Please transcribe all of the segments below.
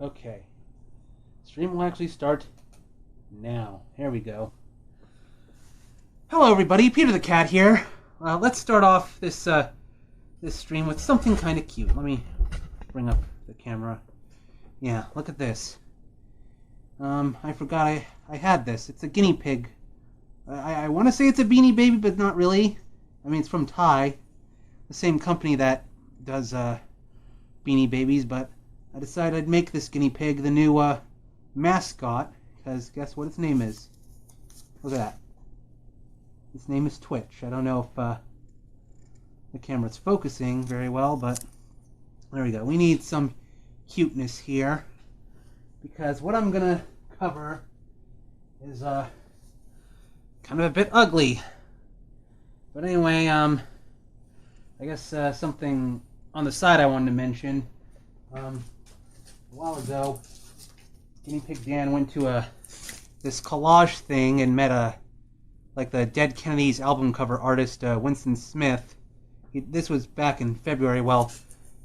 Okay. Stream will actually start now. Here we go. Hello, everybody. Peter the Cat here. Let's start off this this stream with something kind of cute. Let me bring up the camera. Yeah, look at this. I forgot I had this. It's a guinea pig. I want to say it's a Beanie Baby, but not really. I mean, it's from Thai, the same company that does Beanie Babies, but I decided I'd make this guinea pig the new mascot, because guess what its name is? Look at that. Its name is Twitch. I don't know if the camera's focusing very well, but there we go. We need some cuteness here, because what I'm gonna cover is kind of a bit ugly. But anyway, I guess something on the side I wanted to mention. A while ago, GuineaPigDan went to this collage thing and met like the Dead Kennedys album cover artist Winston Smith. This was back in February. Well,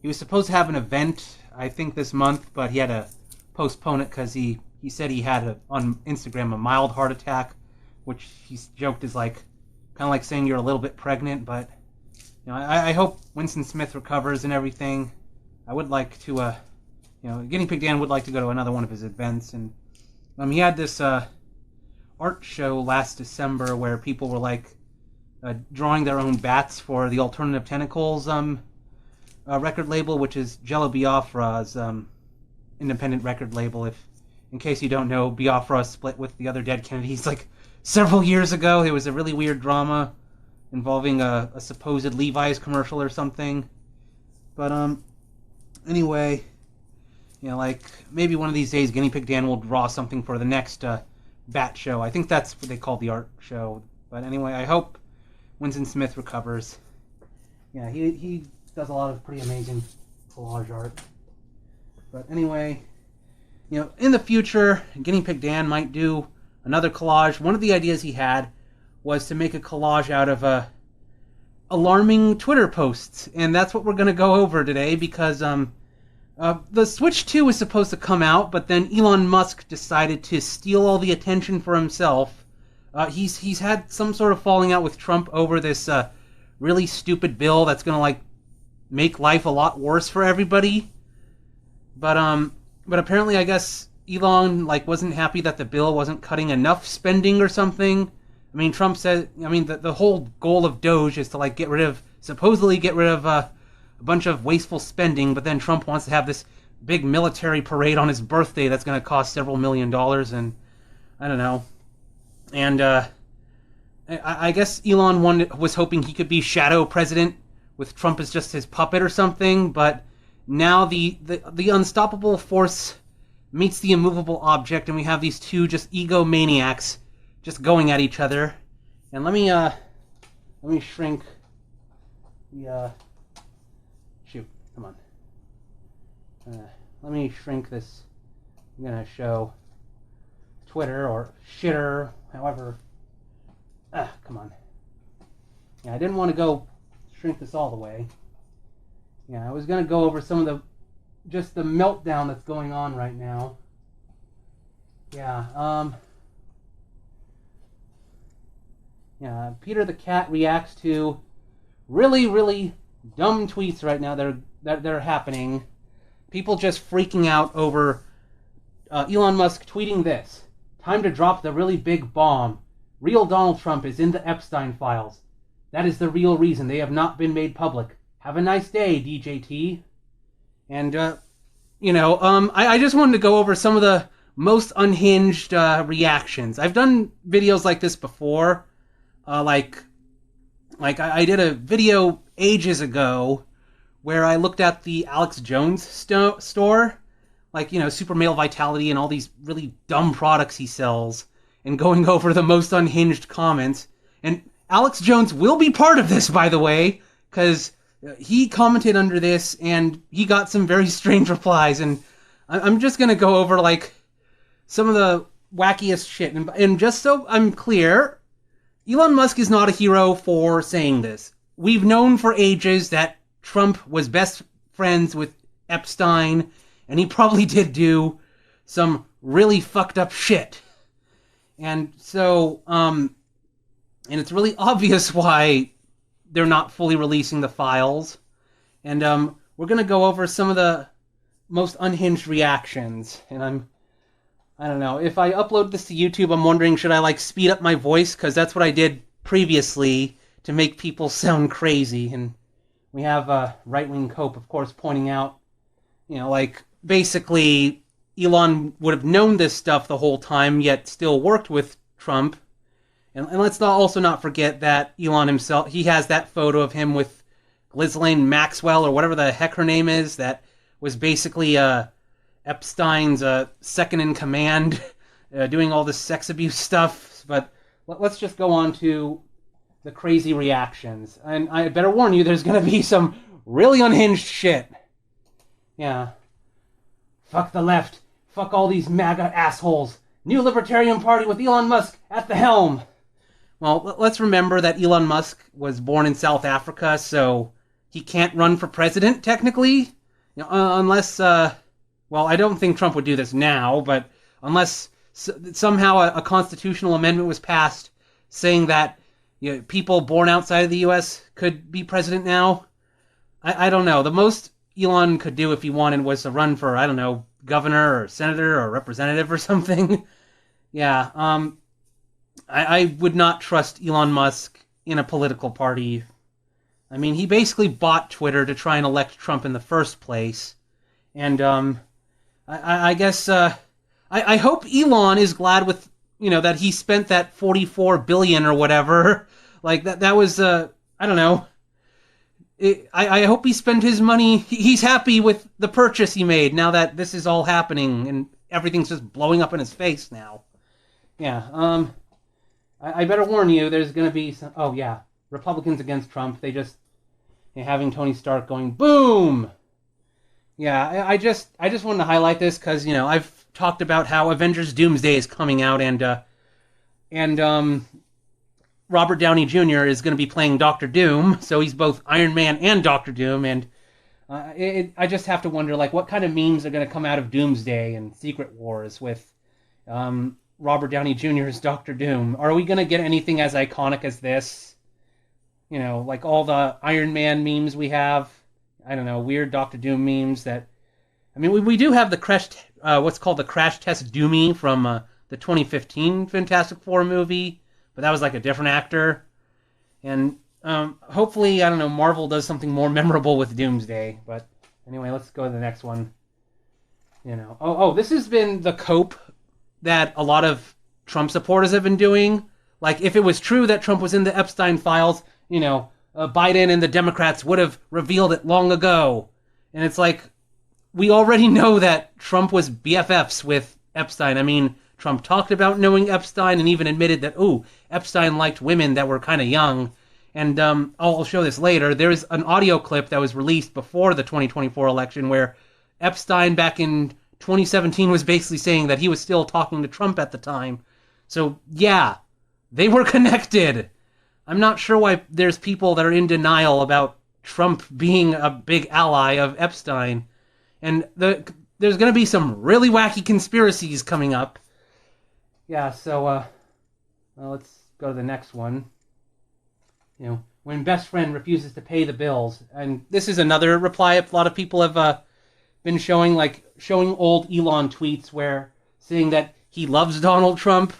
he was supposed to have an event, I think this month, but he had to postpone it because he said he had on Instagram a mild heart attack, which he joked is like kind of like saying you're a little bit pregnant. But you know, I hope Winston Smith recovers and everything. I would like to, you know, GuineaPigDan would like to go to another one of his events, and he had this art show last December where people were like drawing their own bats for the Alternative Tentacles record label, which is Jello Biafra's independent record label. If, in case you don't know, Biafra split with the other Dead Kennedys like several years ago. It was a really weird drama involving a supposed Levi's commercial or something. But anyway, you know, like maybe one of these days GuineaPigDan will draw something for the next bat show. I think that's what they call the art show. But anyway, I hope Winston Smith recovers. Yeah, he does a lot of pretty amazing collage art. But anyway, you know, in the future, GuineaPigDan might do another collage. One of the ideas he had was to make a collage out of alarming Twitter posts, and that's what we're going to go over today, because the Switch 2 was supposed to come out, but then Elon Musk decided to steal all the attention for himself. He's had some sort of falling out with Trump over this really stupid bill that's going to like make life a lot worse for everybody. But apparently, I guess Elon like wasn't happy that the bill wasn't cutting enough spending or something. I mean, Trump said, I mean, the whole goal of Doge is to like supposedly get rid of a bunch of wasteful spending, but then Trump wants to have this big military parade on his birthday that's going to cost several $1 million, and I don't know. And I guess Elon was hoping he could be shadow president with Trump as just his puppet or something, but now the unstoppable force meets the immovable object, and we have these two just egomaniacs just going at each other. And let me shrink the shoot, come on. Let me shrink this. I'm gonna show Twitter or shitter, however. Come on. Yeah, I didn't want to go shrink this all the way. Yeah, I was gonna go over some of just the meltdown that's going on right now. Yeah, yeah, Peter the Cat reacts to really, really dumb tweets right now that are happening. People just freaking out over Elon Musk tweeting this. Time to drop the really big bomb. Real Donald Trump is in the Epstein files. That is the real reason they have not been made public. Have a nice day, DJT. And, you know, I just wanted to go over some of the most unhinged reactions. I've done videos like this before. Like I did a video ages ago where I looked at the Alex Jones store, like, you know, Super Male Vitality and all these really dumb products he sells, and going over the most unhinged comments. And Alex Jones will be part of this, by the way, because he commented under this and he got some very strange replies, and I'm just going to go over like some of the wackiest shit. And just so I'm clear, Elon Musk is not a hero for saying this. We've known for ages that Trump was best friends with Epstein, and he probably did do some really fucked up shit. And so, and it's really obvious why they're not fully releasing the files. And we're going to go over some of the most unhinged reactions. And I don't know, if I upload this to YouTube, I'm wondering, should I like speed up my voice? Because that's what I did previously to make people sound crazy. And we have right-wing Cope, of course, pointing out, like basically Elon would have known this stuff the whole time, yet still worked with Trump. And let's also not forget that Elon himself, he has that photo of him with Ghislaine Maxwell, or whatever the heck her name is, that was basically Epstein's second in command, doing all this sex abuse stuff. But let's just go on to the crazy reactions. And I better warn you, there's going to be some really unhinged shit. Yeah. Fuck the left. Fuck all these MAGA assholes. New Libertarian Party with Elon Musk at the helm. Well, let's remember that Elon Musk was born in South Africa, so he can't run for president, technically. Unless, well, I don't think Trump would do this now, but unless somehow a constitutional amendment was passed saying that people born outside of the U.S. could be president now. I don't know. The most Elon could do if he wanted was to run for, I don't know, governor or senator or representative or something. Yeah, I would not trust Elon Musk in a political party. I mean, he basically bought Twitter to try and elect Trump in the first place. And I guess I hope Elon is glad with, that he spent that 44 billion or whatever. Like that was I don't know. I hope he spent his money. He's happy with the purchase he made now that this is all happening and everything's just blowing up in his face now. Yeah. I better warn you. There's going to be some. Oh yeah, Republicans against Trump. They just having Tony Stark going boom. Yeah. I just wanted to highlight this because I've talked about how Avengers Doomsday is coming out and Robert Downey Jr. is going to be playing Doctor Doom, so he's both Iron Man and Doctor Doom, and I just have to wonder, like, what kind of memes are going to come out of Doomsday and Secret Wars with Robert Downey Jr. as Doctor Doom? Are we going to get anything as iconic as this? Like all the Iron Man memes we have, I don't know, weird Doctor Doom memes that, I mean, we do have the what's called the Crash Test Doomie from the 2015 Fantastic Four movie, but that was like a different actor. And hopefully, I don't know, Marvel does something more memorable with Doomsday. But anyway, let's go to the next one. This has been the cope that a lot of Trump supporters have been doing. Like, if it was true that Trump was in the Epstein files, Biden and the Democrats would have revealed it long ago. And it's like, we already know that Trump was BFFs with Epstein. I mean, Trump talked about knowing Epstein and even admitted that, Epstein liked women that were kind of young. And I'll show this later. There's an audio clip that was released before the 2024 election where Epstein back in 2017 was basically saying that he was still talking to Trump at the time. So, yeah, they were connected. I'm not sure why there's people that are in denial about Trump being a big ally of Epstein. And there's going to be some really wacky conspiracies coming up. Yeah, so let's go to the next one. When best friend refuses to pay the bills. And this is another reply a lot of people have been showing old Elon tweets where saying that he loves Donald Trump.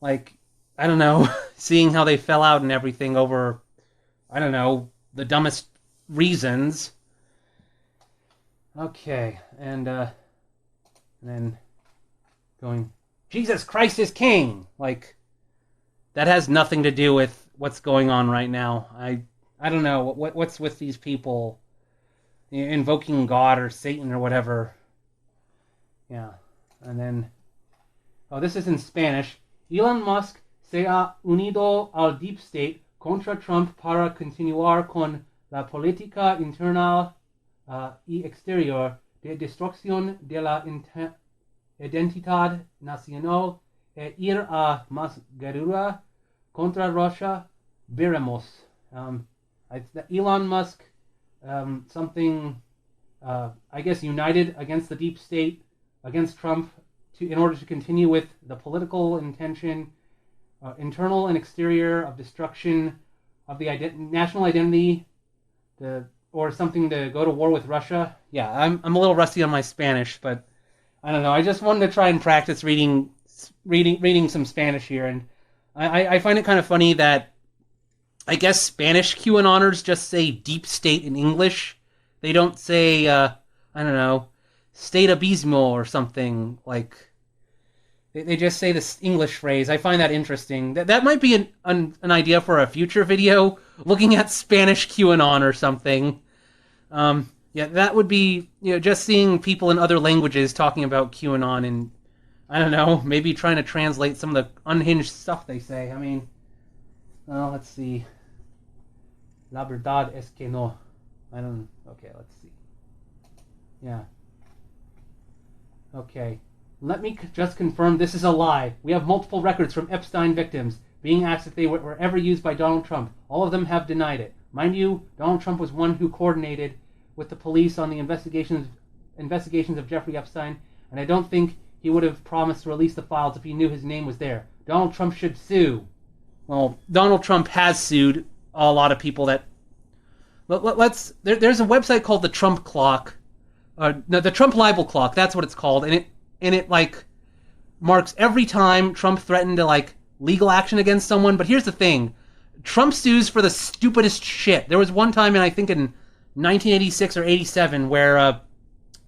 Like, I don't know, seeing how they fell out and everything over, I don't know, the dumbest reasons. Okay, and then going, Jesus Christ is king. Like, that has nothing to do with what's going on right now. I don't know what's with these people invoking God or Satan or whatever. Yeah, and then this is in Spanish. Elon Musk se ha unido al deep state contra Trump para continuar con la política interna y exterior de destrucción de la identidad nacional e ir a más guerra contra Russia. Veremos. Elon Musk, something I guess, united against the deep state, against Trump, in order to continue with the political intention, internal and exterior, of destruction of the national identity, or something to go to war with Russia. Yeah, I'm a little rusty on my Spanish, but I don't know. I just wanted to try and practice reading some Spanish here, and I find it kind of funny that I guess Spanish QAnoners just say deep state in English. They don't say I don't know, state abismo or something like. They just say this English phrase. I find that interesting. That might be an idea for a future video, looking at Spanish QAnon or something. Yeah, that would be, just seeing people in other languages talking about QAnon and, I don't know, maybe trying to translate some of the unhinged stuff they say. I mean, well, let's see. La verdad es que no. Okay, let's see. Yeah. Okay. Let me just confirm this is a lie. We have multiple records from Epstein victims being asked if they were ever used by Donald Trump. All of them have denied it. Mind you, Donald Trump was one who coordinated with the police on the investigations of Jeffrey Epstein, and I don't think he would have promised to release the files if he knew his name was there. Donald Trump should sue. Well, Donald Trump has sued a lot of people that... There's a website called the Trump Clock. The Trump Libel Clock, that's what it's called, and it like marks every time Trump threatened to legal action against someone. But here's the thing. Trump sues for the stupidest shit. There was one time, I think in 1986 or 87, where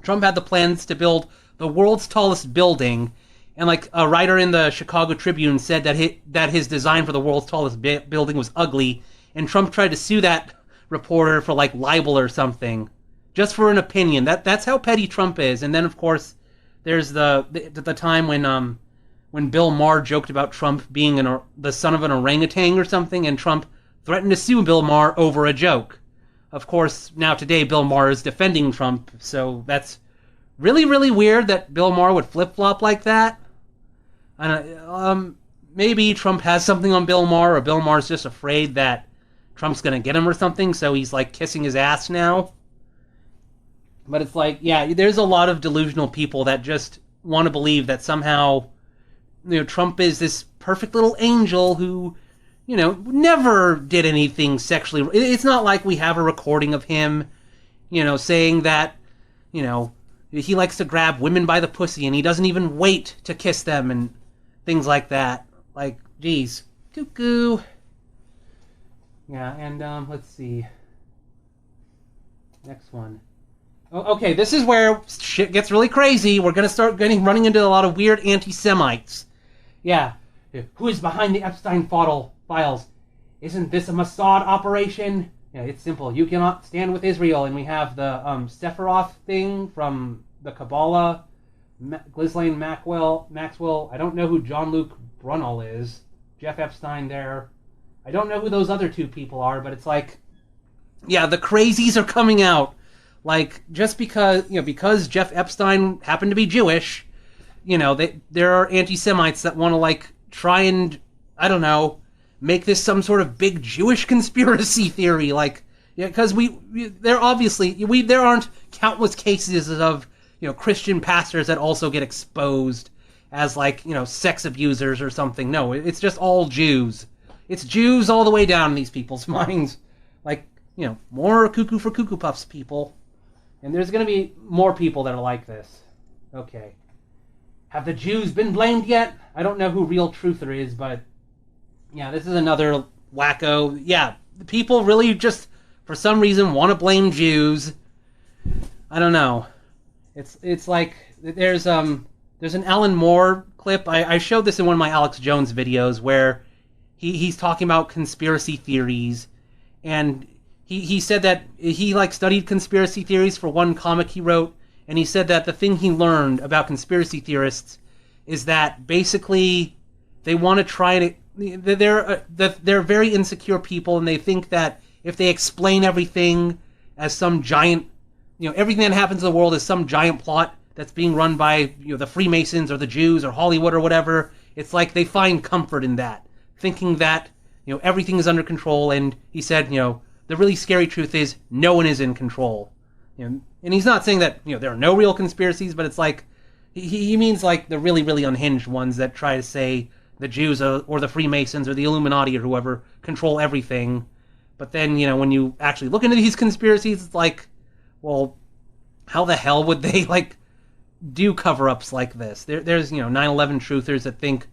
Trump had the plans to build the world's tallest building, and a writer in the Chicago Tribune said that his design for the world's tallest building was ugly, and Trump tried to sue that reporter for libel or something, just for an opinion. That's how petty Trump is. And then of course there's the time when Bill Maher joked about Trump being the son of an orangutan or something, and Trump threatened to sue Bill Maher over a joke. Of course, now today Bill Maher is defending Trump, so that's really, really weird that Bill Maher would flip-flop like that. Maybe Trump has something on Bill Maher, or Bill Maher's just afraid that Trump's gonna get him or something, so he's kissing his ass now. But it's yeah, there's a lot of delusional people that just want to believe that somehow, Trump is this perfect little angel who, never did anything sexually. It's not like we have a recording of him, saying that, he likes to grab women by the pussy and he doesn't even wait to kiss them and things like that. Geez, cuckoo. Yeah, and let's see. Next one. Okay, this is where shit gets really crazy. We're going to start running into a lot of weird anti-Semites. Yeah. Who is behind the Epstein files? Isn't this a Mossad operation? Yeah, it's simple. You cannot stand with Israel. And we have the Sephiroth thing from the Kabbalah. Ghislaine Maxwell. I don't know who John-Luc Brunel is. Jeff Epstein there. I don't know who those other two people are, but it's yeah, the crazies are coming out. Just because Jeff Epstein happened to be Jewish, there are anti-Semites that want to try and, I don't know, make this some sort of big Jewish conspiracy theory. Because there aren't countless cases of, Christian pastors that also get exposed as sex abusers or something. No, it's just all Jews. It's Jews all the way down in these people's minds. More cuckoo for Cuckoo Puffs people. And there's going to be more people that are like this. Okay. Have the Jews been blamed yet? I don't know who Real Truther is, but yeah, this is another wacko. Yeah, the people really just, for some reason, want to blame Jews. I don't know. It's there's an Alan Moore clip. I showed this in one of my Alex Jones videos where he's talking about conspiracy theories, and he said that he studied conspiracy theories for one comic he wrote, and he said that the thing he learned about conspiracy theorists is that basically they want to try to they're very insecure people, and they think that if they explain everything as some giant, everything that happens in the world is some giant plot that's being run by the Freemasons or the Jews or Hollywood or whatever, it's they find comfort in that, thinking that everything is under control. And he said, the really scary truth is no one is in control. And he's not saying that there are no real conspiracies, but it's like he means like the really, really unhinged ones that try to say the Jews or the Freemasons or the Illuminati or whoever control everything. But then, when you actually look into these conspiracies, it's like, well, how the hell would they like do cover-ups like this? There's 9/11 truthers that think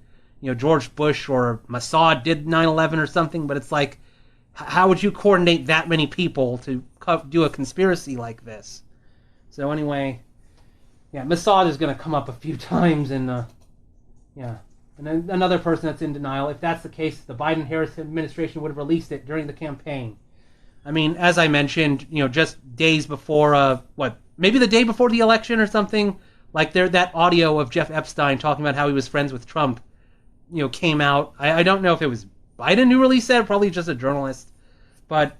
George Bush or Mossad did 9/11 or something, but it's like, how would you coordinate that many people to do a conspiracy like this? So anyway, Mossad is going to come up a few times, and and then another person that's in denial. If that's the case, the Biden-Harris administration would have released it during the campaign. I mean, as I mentioned, just days before, maybe the day before the election or something, like that audio of Jeff Epstein talking about how he was friends with Trump, came out. I don't know if it was Biden who released that, probably just a journalist. But,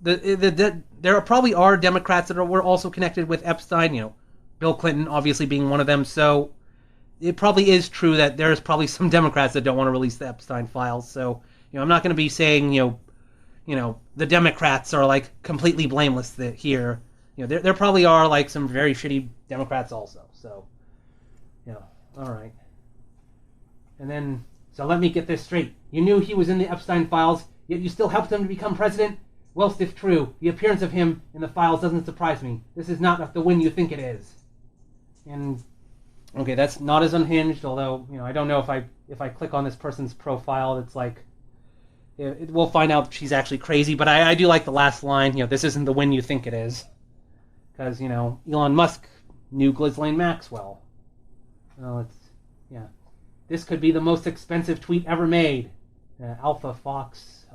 there probably are Democrats that were also connected with Epstein, Bill Clinton obviously being one of them. So it probably is true that there's probably some Democrats that don't want to release the Epstein files. So, I'm not going to be saying, the Democrats are like completely blameless here. There probably are like some very shitty Democrats also. So, all right. And then, so let me get this straight. You knew he was in the Epstein files, yet you still helped him to become president? Well, if true, the appearance of him in the files doesn't surprise me. This is not the win you think it is. And, okay, that's not as unhinged, although, I don't know if I click on this person's profile, it's like, we'll find out she's actually crazy, but I do like the last line, this isn't the win you think it is. Because, Elon Musk knew Ghislaine Maxwell. Well, this could be the most expensive tweet ever made. Alpha Fox.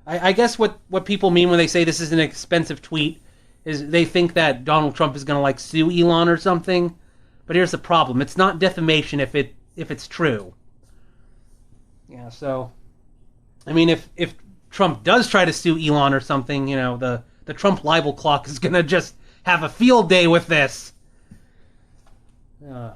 I guess what people mean when they say this is an expensive tweet is they think that Donald Trump is going to sue Elon or something. But here's the problem: it's not defamation if it's true. Yeah. So, I mean, if Trump does try to sue Elon or something, the Trump libel clock is going to just have a field day with this. Yeah.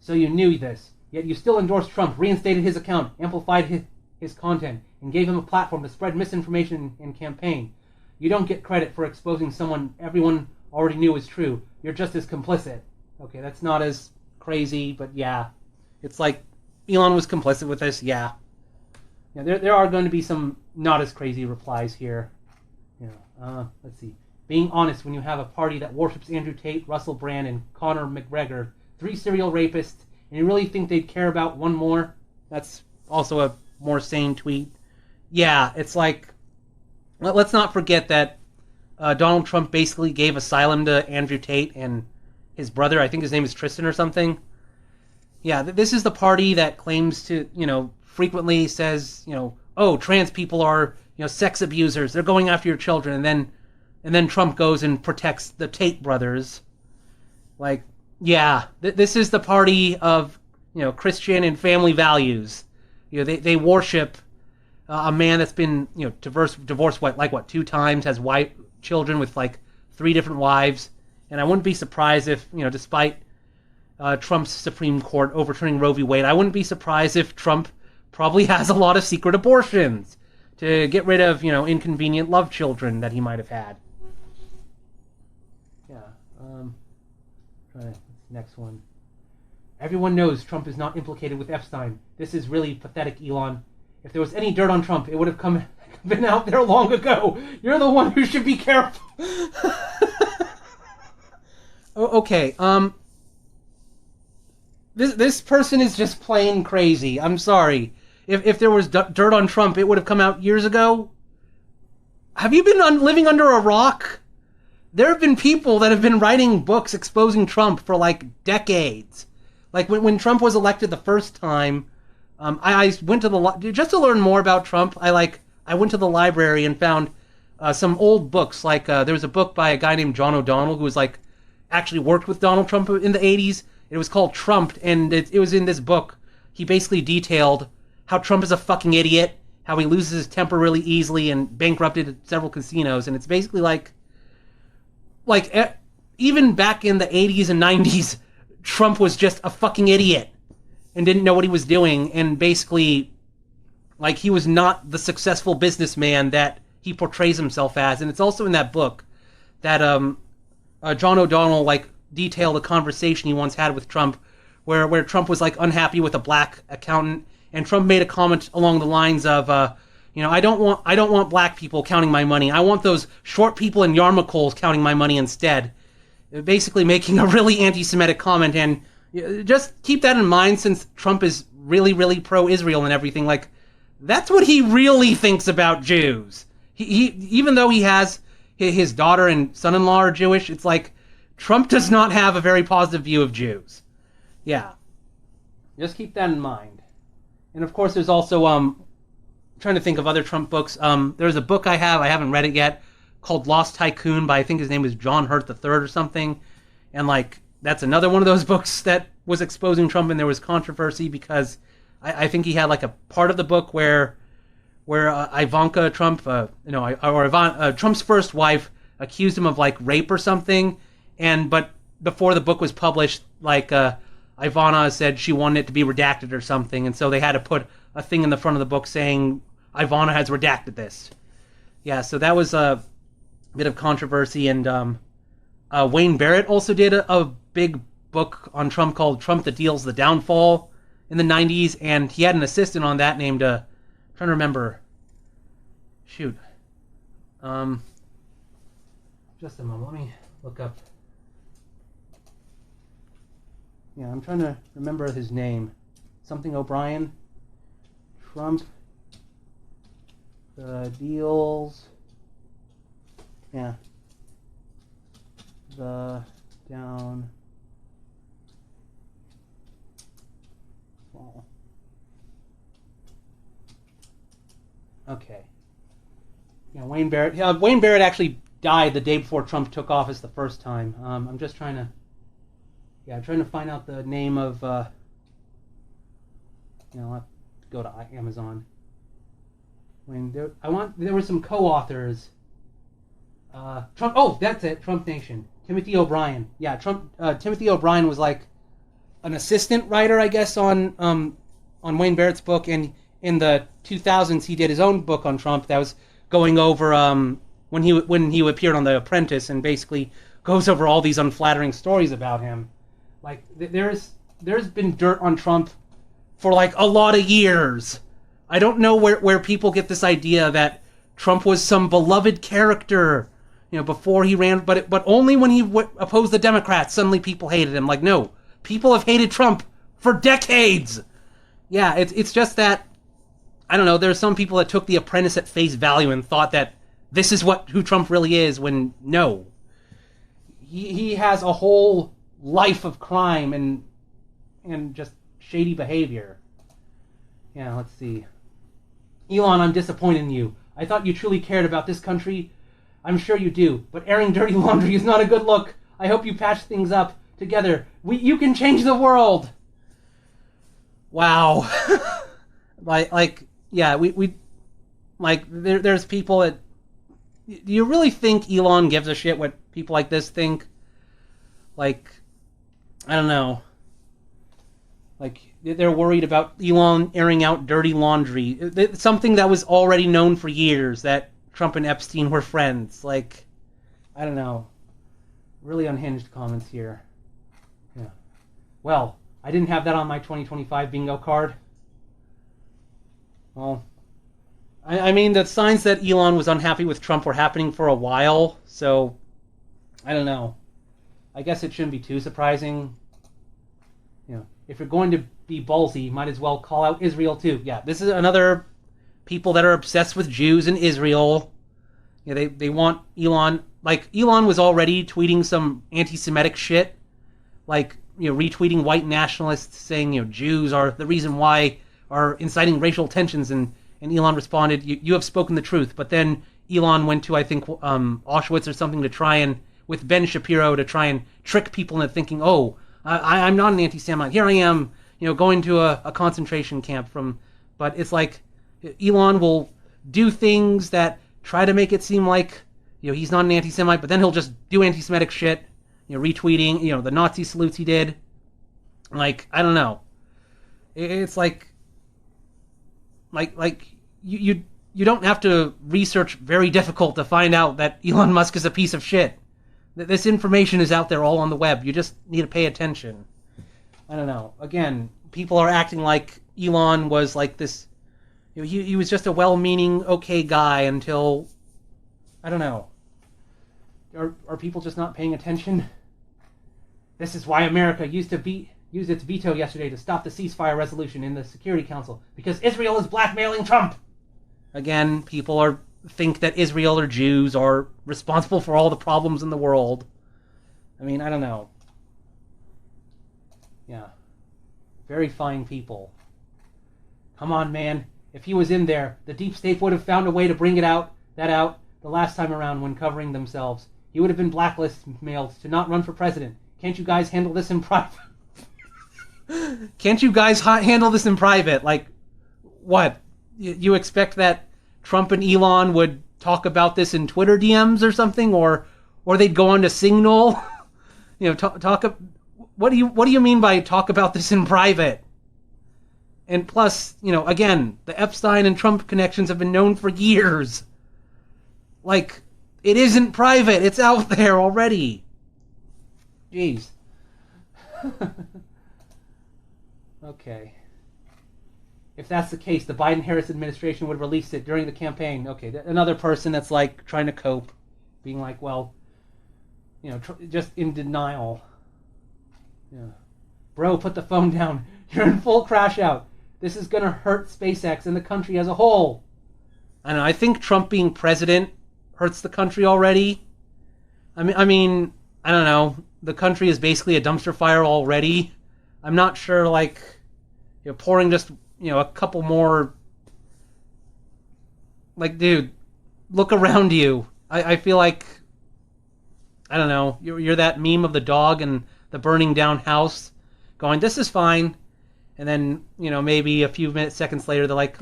So you knew this, yet you still endorsed Trump, reinstated his account, amplified his content, and gave him a platform to spread misinformation and campaign. You don't get credit for exposing someone everyone already knew was true. You're just as complicit. Okay, that's not as crazy, but yeah. It's like Elon was complicit with this, yeah. There are going to be some not as crazy replies here. Let's see. Being honest when you have a party that worships Andrew Tate, Russell Brand, and Conor McGregor, 3 serial rapists, and you really think they'd care about one more? That's also a more sane tweet. Yeah, it's like, let's not forget that Donald Trump basically gave asylum to Andrew Tate and his brother. I think his name is Tristan or something. Yeah, this is the party that claims to, frequently says, oh, trans people are, sex abusers. They're going after your children. And then Trump goes and protects the Tate brothers. Like, yeah, this is the party of, Christian and family values. They worship a man that's been, divorced 2 times, has children with 3 different wives. And I wouldn't be surprised if, despite Trump's Supreme Court overturning Roe v. Wade, I wouldn't be surprised if Trump probably has a lot of secret abortions to get rid of, inconvenient love children that he might have had. Yeah. Next one. Everyone knows Trump is not implicated with Epstein. This is really pathetic, Elon. If there was any dirt on Trump, it would have been out there long ago. You're the one who should be careful. Okay, This person is just plain crazy. I'm sorry. If there was dirt on Trump, it would have come out years ago. Have you been living under a rock? There have been people that have been writing books exposing Trump for decades. When Trump was elected the first time, I went to just to learn more about Trump. I went to the library and found some old books. There was a book by a guy named John O'Donnell who was actually worked with Donald Trump in the 80s. It was called Trumped, and it was in this book. He basically detailed how Trump is a fucking idiot, how he loses his temper really easily and bankrupted several casinos. And it's basically even back in the 80s and 90s, Trump was just a fucking idiot and didn't know what he was doing. And basically, he was not the successful businessman that he portrays himself as. And it's also in that book that John O'Donnell like detailed a conversation he once had with Trump, where Trump was like unhappy with a black accountant, and Trump made a comment along the lines of, I don't want black people counting my money. I want those short people in yarmulkes counting my money instead. Basically making a really anti-Semitic comment, and just keep that in mind since Trump is really, really pro-Israel and everything. Like, that's what he really thinks about Jews. He even though he has his daughter and son-in-law are Jewish, it's like Trump does not have a very positive view of Jews. Yeah. Just keep that in mind. And of course there's also, trying to think of other Trump books. There's a book I haven't read it yet, called Lost Tycoon by, I think his name is John Hurt III or something. And like, that's another one of those books that was exposing Trump, and there was controversy because I think he had like a part of the book where Ivanka Trump, Trump's first wife accused him of like rape or something. But before the book was published, like Ivana said she wanted it to be redacted or something. And so they had to put a thing in the front of the book saying Ivana has redacted this. Yeah, so that was a bit of controversy. And Wayne Barrett also did a big book on Trump called Trump That Deals the Downfall in the 90s, and he had an assistant on that named, I'm trying to remember, just a moment, let me look up. Yeah, I'm trying to remember his name. Something O'Brien. Trump deals, yeah, the downfall. Okay. Yeah, Wayne Barrett. Yeah, Wayne Barrett actually died the day before Trump took office the first time. I'm just trying to find out the name of. I'll have to go to Amazon. There were some co-authors. Trump. Oh, that's it. Trump Nation. Timothy O'Brien. Yeah, Timothy O'Brien was like an assistant writer, I guess, on Wayne Barrett's book, and in the 2000s he did his own book on Trump that was going over when he appeared on The Apprentice, and basically goes over all these unflattering stories about him. Like there's been dirt on Trump for like a lot of years. I don't know where people get this idea that Trump was some beloved character, before he ran, but only when he opposed the Democrats, suddenly people hated him. Like, no, people have hated Trump for decades. Yeah, it's just that, I don't know, there's some people that took The Apprentice at face value and thought that this is who Trump really is, when no. He has a whole life of crime and just shady behavior. Yeah, let's see. Elon, I'm disappointed in you. I thought you truly cared about this country. I'm sure you do, but airing dirty laundry is not a good look. I hope you patch things up together. You can change the world. Wow. There's people that. Do you really think Elon gives a shit what people like this think? Like, I don't know. Like, they're worried about Elon airing out dirty laundry. It's something that was already known for years, that Trump and Epstein were friends. Like, I don't know. Really unhinged comments here. Yeah. Well, I didn't have that on my 2025 bingo card. Well, I mean, the signs that Elon was unhappy with Trump were happening for a while, so I don't know. I guess it shouldn't be too surprising. If you're going to be ballsy, you might as well call out Israel too. Yeah, this is another people that are obsessed with Jews and Israel. They want Elon. Like, Elon was already tweeting some anti-Semitic shit, like retweeting white nationalists saying Jews are the reason why are inciting racial tensions, and Elon responded, you have spoken the truth. But then Elon went to, I think, Auschwitz or something to try and, with Ben Shapiro, to try and trick people into thinking, oh, I'm not an anti-Semite. Here I am, going to a concentration camp but it's like Elon will do things that try to make it seem like, he's not an anti-Semite, but then he'll just do anti-Semitic shit, retweeting, the Nazi salutes he did. Like, I don't know. It's like you you don't have to research very difficult to find out that Elon Musk is a piece of shit. This information is out there all on the web. You just need to pay attention. I don't know. Again, people are acting like Elon was like this. He was just a well-meaning, okay guy until, I don't know. Are people just not paying attention? This is why America used its veto yesterday to stop the ceasefire resolution in the Security Council, because Israel is blackmailing Trump. Again, people think that Israel or Jews are responsible for all the problems in the world. I mean, I don't know. Yeah. Very fine people. Come on, man. If he was in there, the deep state would have found a way to bring that out the last time around when covering themselves. He would have been blackmailed to not run for president. Can't you guys handle this in private? Can't you guys handle this in private? Like, what? You expect that Trump and Elon would talk about this in Twitter DMs or something, or they'd go on to Signal? What do you mean by talk about this in private? And plus, again, the Epstein and Trump connections have been known for years. Like, it isn't private. It's out there already. Jeez. Okay. If that's the case, the Biden-Harris administration would release it during the campaign. Okay, another person that's like trying to cope, being like, well, just in denial. Yeah. Bro, put the phone down. You're in full crash out. This is going to hurt SpaceX and the country as a whole. I don't know. I think Trump being president hurts the country already. I mean, I don't know. The country is basically a dumpster fire already. I'm not sure, like, pouring just, a couple more. Like, dude, look around you. I feel like, I don't know. You're that meme of the dog and the burning down house going, this is fine. And then, maybe a few seconds later, they're like,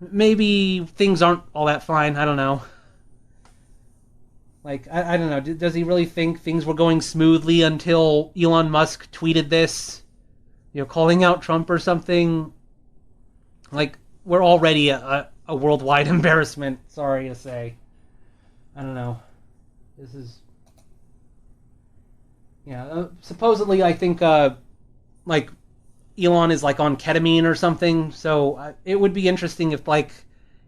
maybe things aren't all that fine. I don't know. Like, I don't know. Does he really think things were going smoothly until Elon Musk tweeted this? Calling out Trump or something? Like, we're already a worldwide embarrassment, sorry to say. I don't know. This is... Yeah, supposedly I think, like, Elon is, like, on ketamine or something, so it would be interesting if, like,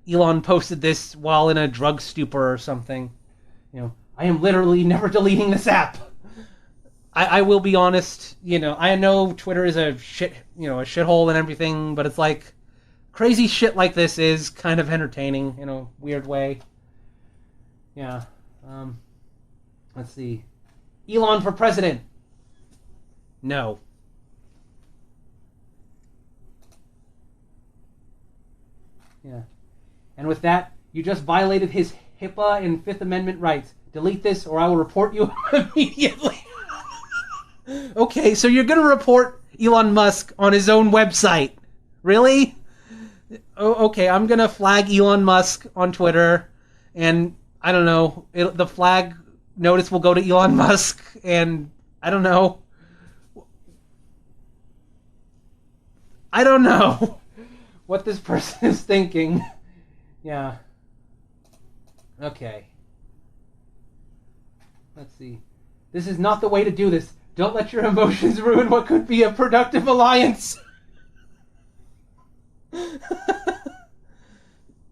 Elon posted this while in a drug stupor or something. I am literally never deleting this app. I will be honest, I know Twitter is a shithole and everything, but it's like, crazy shit like this is kind of entertaining in a weird way. Yeah. Let's see. Elon for president. No. Yeah. And with that, you just violated his HIPAA and Fifth Amendment rights. Delete this or I will report you immediately. Okay, so you're going to report Elon Musk on his own website. Really? Okay, I'm going to flag Elon Musk on Twitter, and I don't know, the flag notice will go to Elon Musk, and I don't know. I don't know what this person is thinking. Yeah. Okay. Let's see. This is not the way to do this. Don't let your emotions ruin what could be a productive alliance.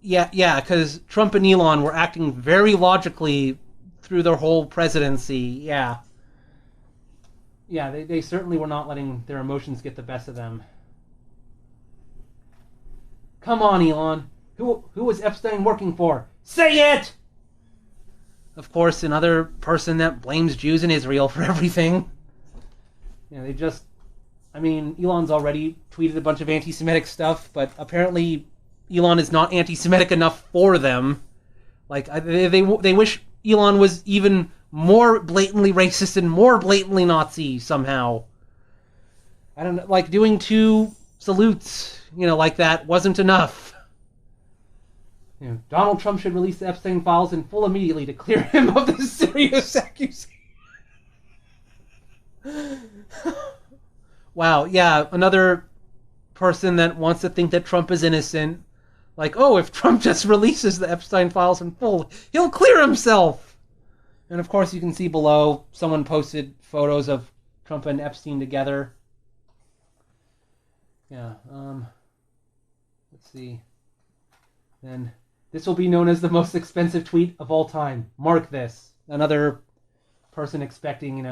Yeah, because Trump and Elon were acting very logically through their whole presidency. Yeah. Yeah, they certainly were not letting their emotions get the best of them. Come on, Elon. Who was Epstein working for? Say it! Of course, another person that blames Jews and Israel for everything. Elon's already tweeted a bunch of anti-Semitic stuff, but apparently Elon is not anti-Semitic enough for them. Like, they wish Elon was even more blatantly racist and more blatantly Nazi somehow. I don't know, like doing 2 salutes, like that wasn't enough. Donald Trump should release the Epstein files in full immediately to clear him of this serious accusation. Wow, yeah, another person that wants to think that Trump is innocent. Like, oh, if Trump just releases the Epstein files in full, he'll clear himself. And of course, you can see below, someone posted photos of Trump and Epstein together. Yeah, let's see. Then this will be known as the most expensive tweet of all time. Mark this. Another person expecting,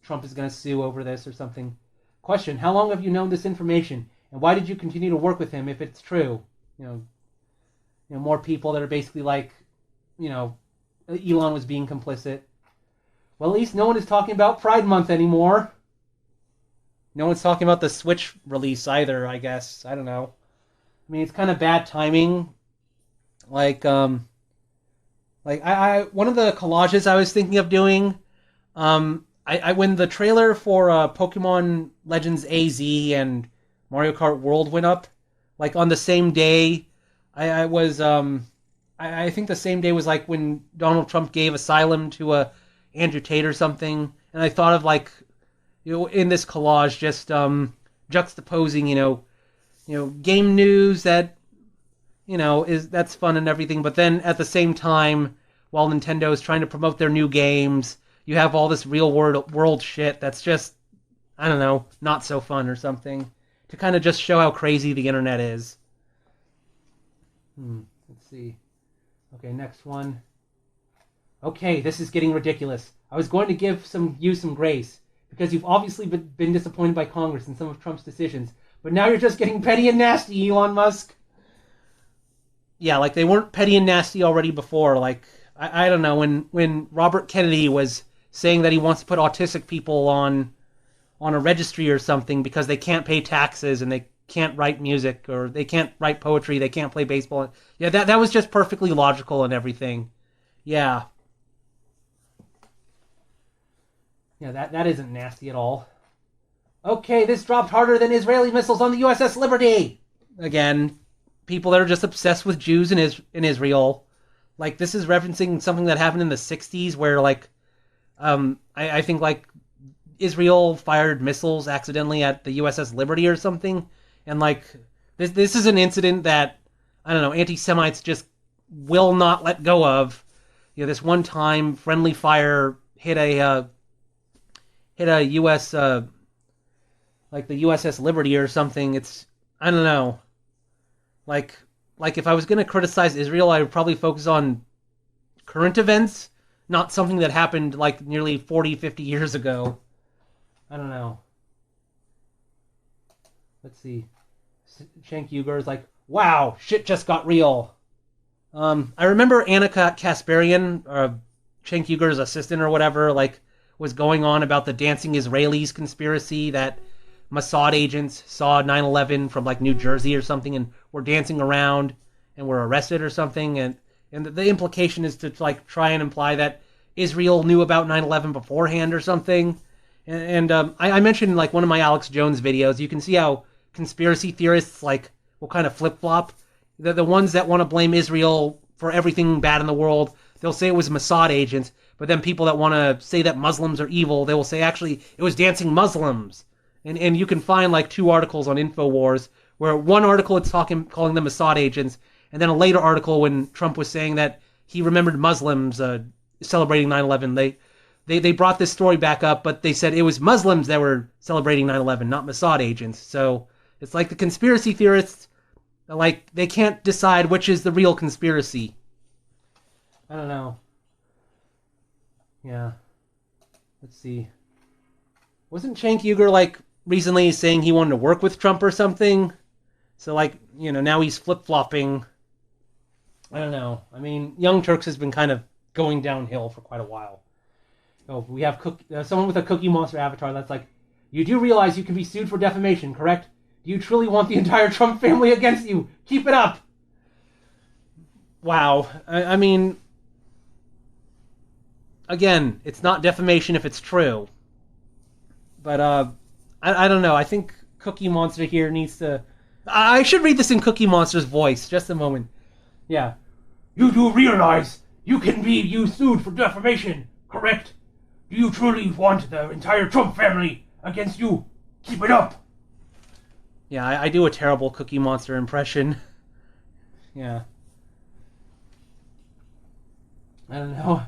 Trump is going to sue over this or something. Question, how long have you known this information? And why did you continue to work with him if it's true? More people that are basically like, Elon was being complicit. Well, at least no one is talking about Pride Month anymore. No one's talking about the Switch release either, I guess. I don't know. I mean, it's kind of bad timing. Like one of the collages I was thinking of doing, when the trailer for Pokemon Legends AZ and Mario Kart World went up, like on the same day, I think the same day was like when Donald Trump gave asylum to Andrew Tate or something, and I thought of like, in this collage, just juxtaposing, game news that, that's fun and everything, but then at the same time, while Nintendo is trying to promote their new games, you have all this real world shit that's just, I don't know, not so fun or something, to kind of just show how crazy the internet is. Let's see. Okay, next one. Okay, this is getting ridiculous. I was going to give you some grace, because you've obviously been disappointed by Congress and some of Trump's decisions, but now you're just getting petty and nasty, Elon Musk. Yeah, like they weren't petty and nasty already before. Like, I don't know, when Robert Kennedy was saying that he wants to put autistic people on a registry or something because they can't pay taxes and they can't write music, or they can't write poetry, they can't play baseball. Yeah, that was just perfectly logical and everything. Yeah. Yeah, that isn't nasty at all. Okay, this dropped harder than Israeli missiles on the USS Liberty. Again, people that are just obsessed with Jews in Israel. Like, this is referencing something that happened in the 60s where, like, I think, like, Israel fired missiles accidentally at the USS Liberty or something. And, like, this is an incident that, I don't know, anti-Semites just will not let go of. This one time, friendly fire hit a U.S., like the USS Liberty or something. It's, I don't know. Like if I was going to criticize Israel, I would probably focus on current events, not something that happened like nearly 40, 50 years ago. I don't know. Let's see. Cenk Uygur is like, wow, shit just got real. I remember Anna Kasparian, Cenk Uygur's assistant or whatever, like, was going on about the dancing Israelis conspiracy that Mossad agents saw 9/11 from like New Jersey or something and were dancing around and were arrested or something, and the implication is to like try and imply that Israel knew about 9/11 beforehand or something. And I mentioned in like one of my Alex Jones videos, you can see how conspiracy theorists like will kind of flip-flop. The ones that want to blame Israel for everything bad in the world, they'll say it was Mossad agents. But then people that want to say that Muslims are evil, they will say, actually, it was dancing Muslims. And you can find like 2 articles on InfoWars where one article it's calling them Mossad agents, and then a later article when Trump was saying that he remembered Muslims celebrating 9/11. They brought this story back up, but they said it was Muslims that were celebrating 9/11, not Mossad agents. So it's like the conspiracy theorists, like, they can't decide which is the real conspiracy. I don't know. Yeah. Let's see. Wasn't Cenk Uygur, like, recently saying he wanted to work with Trump or something? So, like, now he's flip-flopping. I don't know. I mean, Young Turks has been kind of going downhill for quite a while. Oh, we have someone with a Cookie Monster avatar that's like, you do realize you can be sued for defamation, correct? Do you truly want the entire Trump family against you? Keep it up! Wow. I mean, again, it's not defamation if it's true. But, I don't know. I think Cookie Monster here needs to... I should read this in Cookie Monster's voice. Just a moment. Yeah. You do realize you can be sued for defamation, correct? Do you truly want the entire Trump family against you? Keep it up! Yeah, I do a terrible Cookie Monster impression. Yeah. I don't know.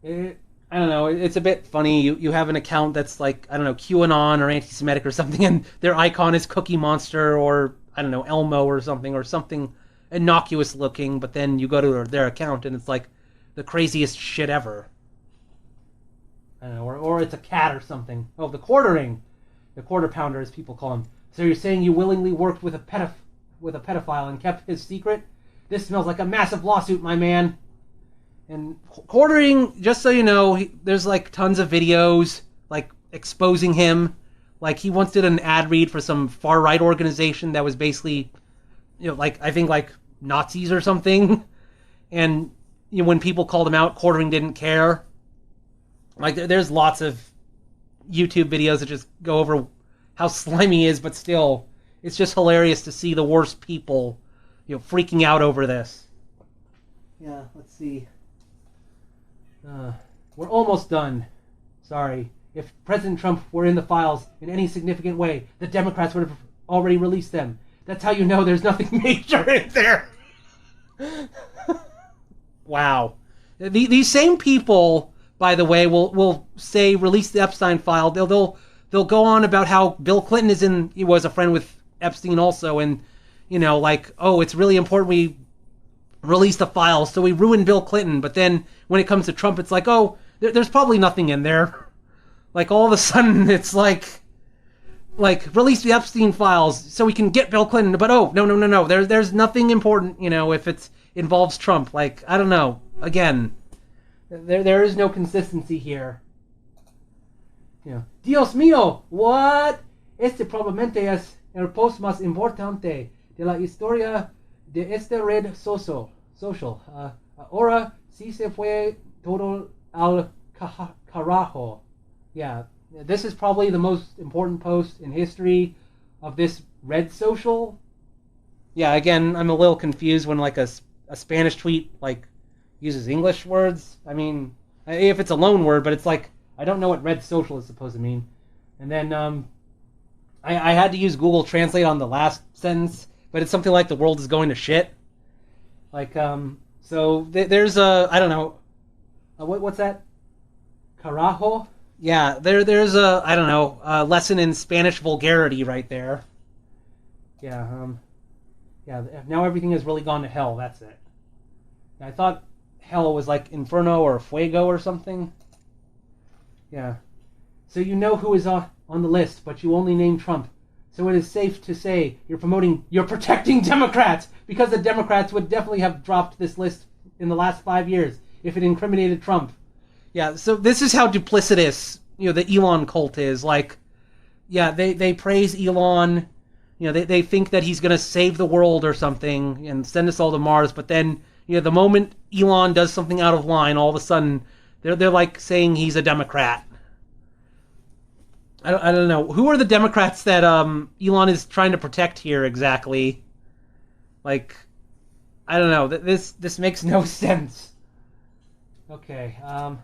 I don't know. It's a bit funny. You have an account that's like, I don't know, QAnon or anti-Semitic or something, and their icon is Cookie Monster or, I don't know, Elmo or something innocuous looking, but then you go to their account and it's like the craziest shit ever. I don't know, or it's a cat or something. Oh, the quartering. The quarter pounder, as people call him. So you're saying you willingly worked with a pedophile and kept his secret? This smells like a massive lawsuit, my man. And quartering, just so you know, there's like tons of videos like exposing him. Like he once did an ad read for some far right organization that was basically, like I think like Nazis or something. And when people called him out, quartering didn't care. Like there's lots of YouTube videos that just go over how slimy he is, but still, it's just hilarious to see the worst people, freaking out over this. Yeah, let's see. We're almost done. Sorry. If President Trump were in the files in any significant way, the Democrats would have already released them. That's how you know there's nothing major in there. Wow. These same people, by the way, will say release the Epstein file. They'll go on about how Bill Clinton he was a friend with Epstein also, and it's really important we release the files, so we ruined Bill Clinton. But then when it comes to Trump, it's like, oh, there's probably nothing in there. Like all of a sudden, it's like release the Epstein files so we can get Bill Clinton. But no. There's nothing important, if it involves Trump. Like, I don't know. Again, there is no consistency here. Dios mío, what? Este probablemente es el post más importante de la historia de esta red social. Ahora sí se fue todo al carajo. Yeah, this is probably the most important post in history of this red social. Yeah, again, I'm a little confused when like a Spanish tweet like uses English words. I mean, if it's a loan word, but it's like, I don't know what red social is supposed to mean. And then I had to use Google Translate on the last sentence, but it's something like the world is going to shit. Like, so there's I don't know, what's that? Carajo? Yeah, there's I don't know, a lesson in Spanish vulgarity right there. Yeah, now everything has really gone to hell, that's it. I thought hell was like Inferno or Fuego or something. Yeah. So you know who is on the list, but you only name Trump. So it is safe to say you're protecting Democrats, because the Democrats would definitely have dropped this list in the last 5 years if it incriminated Trump. Yeah, so this is how duplicitous, the Elon cult is. Like, yeah, they praise Elon, they think that he's going to save the world or something and send us all to Mars, but then, the moment Elon does something out of line, all of a sudden, they're like saying he's a Democrat. I don't know. Who are the Democrats that Elon is trying to protect here exactly? Like, I don't know. This makes no sense. Okay,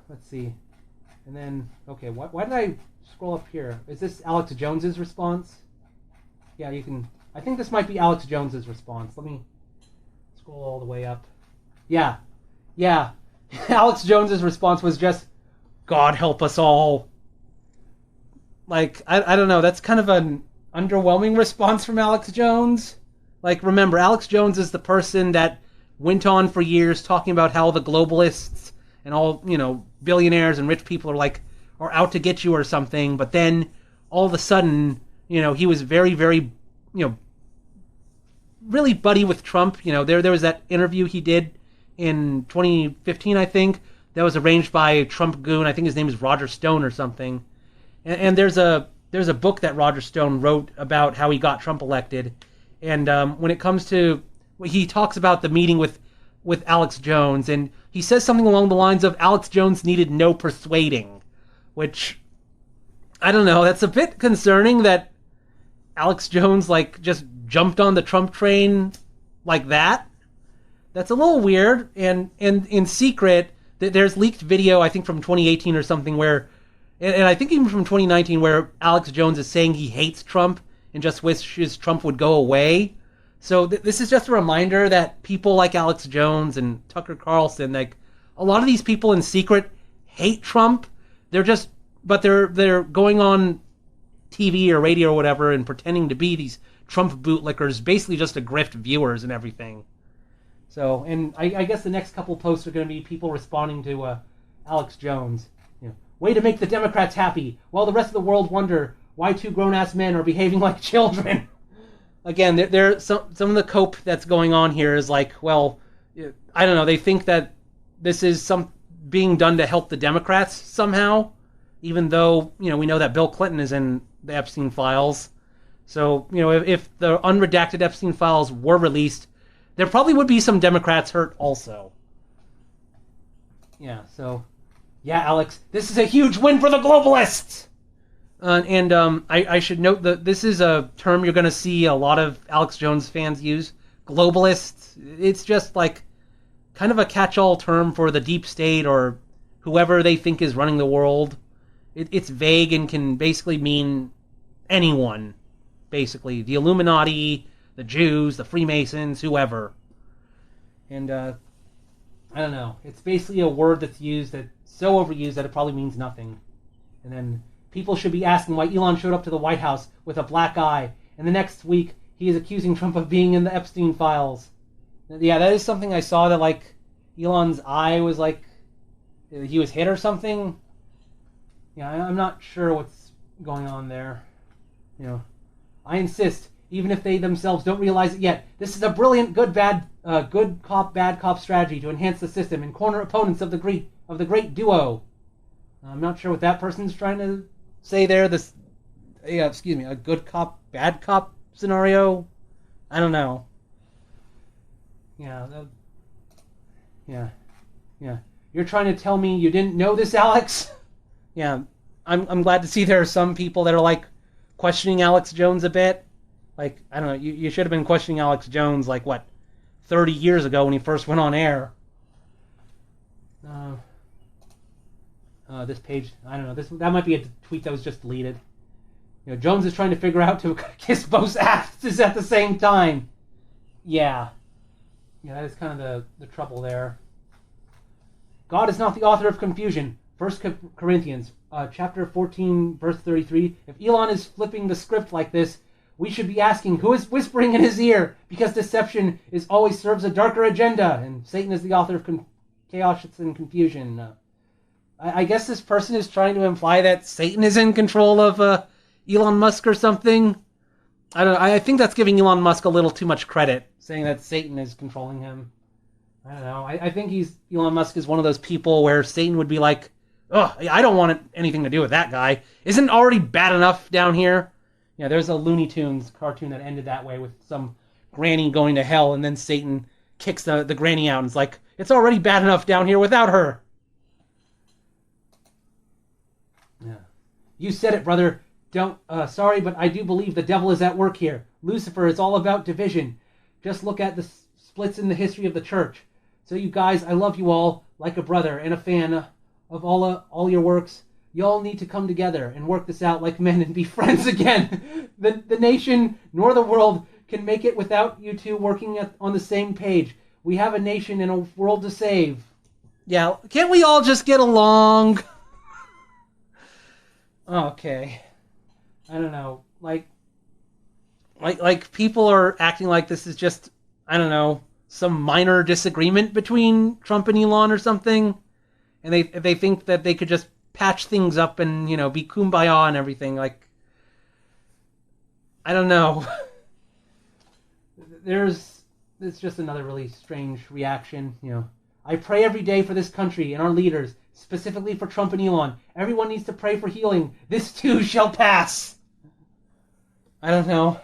let's see. And then, okay, why did I scroll up here? Is this Alex Jones's response? Yeah, you can... I think this might be Alex Jones's response. Let me scroll all the way up. Yeah. Alex Jones's response was just, God help us all. Like, I don't know, that's kind of an underwhelming response from Alex Jones. Like, remember, Alex Jones is the person that went on for years talking about how the globalists and all, billionaires and rich people are out to get you or something, but then all of a sudden, he was very, very, really buddy with Trump. There was that interview he did in 2015, I think, that was arranged by Trump goon. I think his name is Roger Stone or something. And there's a book that Roger Stone wrote about how he got Trump elected. And when it comes to, he talks about the meeting with Alex Jones, and he says something along the lines of Alex Jones needed no persuading, which, I don't know, that's a bit concerning that Alex Jones just jumped on the Trump train like that. That's a little weird. And in secret, there's leaked video, I think from 2018 or something, where, and I think even from 2019, where Alex Jones is saying he hates Trump and just wishes Trump would go away. So this is just a reminder that people like Alex Jones and Tucker Carlson, like a lot of these people in secret hate Trump. They're going on TV or radio or whatever and pretending to be these Trump bootlickers, basically just to grift viewers and everything. So, and I guess the next couple posts are going to be people responding to Alex Jones. Way to make the Democrats happy, while the rest of the world wonder why two grown-ass men are behaving like children. Again, there some of the cope that's going on here is like, well, I don't know. They think that this is some being done to help the Democrats somehow, even though we know that Bill Clinton is in the Epstein files. So if the unredacted Epstein files were released, there probably would be some Democrats hurt also. Yeah. So, yeah, Alex, this is a huge win for the globalists. I should note that this is a term you're going to see a lot of Alex Jones fans use. Globalists. It's just like kind of a catch-all term for the deep state or whoever they think is running the world. It's vague and can basically mean anyone. Basically, the Illuminati, the Jews, the Freemasons, whoever. And I don't know. It's basically a word that's so overused that it probably means nothing. And then people should be asking why Elon showed up to the White House with a black eye, and the next week he is accusing Trump of being in the Epstein files. Yeah, that is something I saw, that like Elon's eye was like he was hit or something. Yeah, I'm not sure what's going on there. I insist, even if they themselves don't realize it yet, this is a brilliant good cop bad cop strategy to enhance the system and corner opponents of the great duo. I'm not sure what that person's trying to say there. A good cop, bad cop scenario. I don't know. Yeah. You're trying to tell me you didn't know this, Alex? Yeah. I'm glad to see there are some people that are like questioning Alex Jones a bit. Like, I don't know. You should have been questioning Alex Jones like 30 years ago when he first went on air. This page, I don't know. That might be a tweet that was just deleted. Jones is trying to figure out to kiss both asses at the same time. Yeah, that is kind of the trouble there. God is not the author of confusion. 1 Corinthians, chapter 14, verse 33. If Elon is flipping the script like this, we should be asking who is whispering in his ear, because deception always serves a darker agenda, and Satan is the author of chaos and confusion. I guess this person is trying to imply that Satan is in control of Elon Musk or something. I don't know. I think that's giving Elon Musk a little too much credit, saying that Satan is controlling him. I don't know. I think Elon Musk is one of those people where Satan would be like, oh, I don't want anything to do with that guy. Isn't it already bad enough down here? Yeah, there's a Looney Tunes cartoon that ended that way with some granny going to hell, and then Satan kicks the granny out and is like, it's already bad enough down here without her. Yeah. You said it, brother. Sorry, but I do believe the devil is at work here. Lucifer is all about division. Just look at the splits in the history of the church. So you guys, I love you all like a brother and a fan of all your works. You all need to come together and work this out like men and be friends again. The nation nor the world can make it without you two working on the same page. We have a nation and a world to save. Yeah, can't we all just get along? Okay. I don't know. Like people are acting like this is just, I don't know, some minor disagreement between Trump and Elon or something. And they think that they could just patch things up and, be kumbaya and everything. Like, I don't know. It's just another really strange reaction, I pray every day for this country and our leaders, specifically for Trump and Elon. Everyone needs to pray for healing. This too shall pass. I don't know.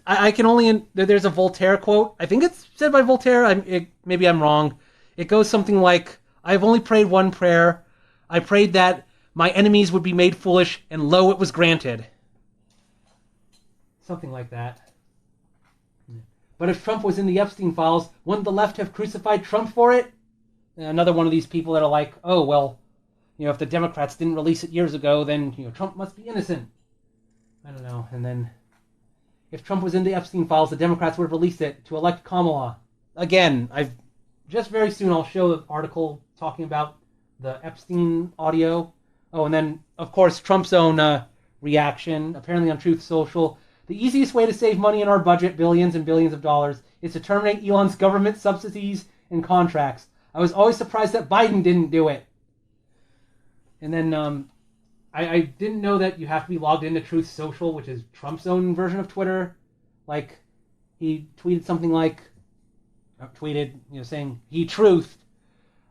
I can only... There's a Voltaire quote. I think it's said by Voltaire. Maybe I'm wrong. It goes something like, I've only prayed one prayer. I prayed that my enemies would be made foolish, and lo, it was granted. Something like that. But if Trump was in the Epstein files, wouldn't the left have crucified Trump for it? Another one of these people that are like, oh, well, if the Democrats didn't release it years ago, then, Trump must be innocent. I don't know. And then, if Trump was in the Epstein files, the Democrats would have released it to elect Kamala. Again, just very soon I'll show an article talking about the Epstein audio. Oh, and then, of course, Trump's own reaction, apparently on Truth Social. The easiest way to save money in our budget, billions and billions of dollars, is to terminate Elon's government subsidies and contracts. I was always surprised that Biden didn't do it. And then I didn't know that you have to be logged into Truth Social, which is Trump's own version of Twitter. Like, he tweeted something like, saying, he truthed,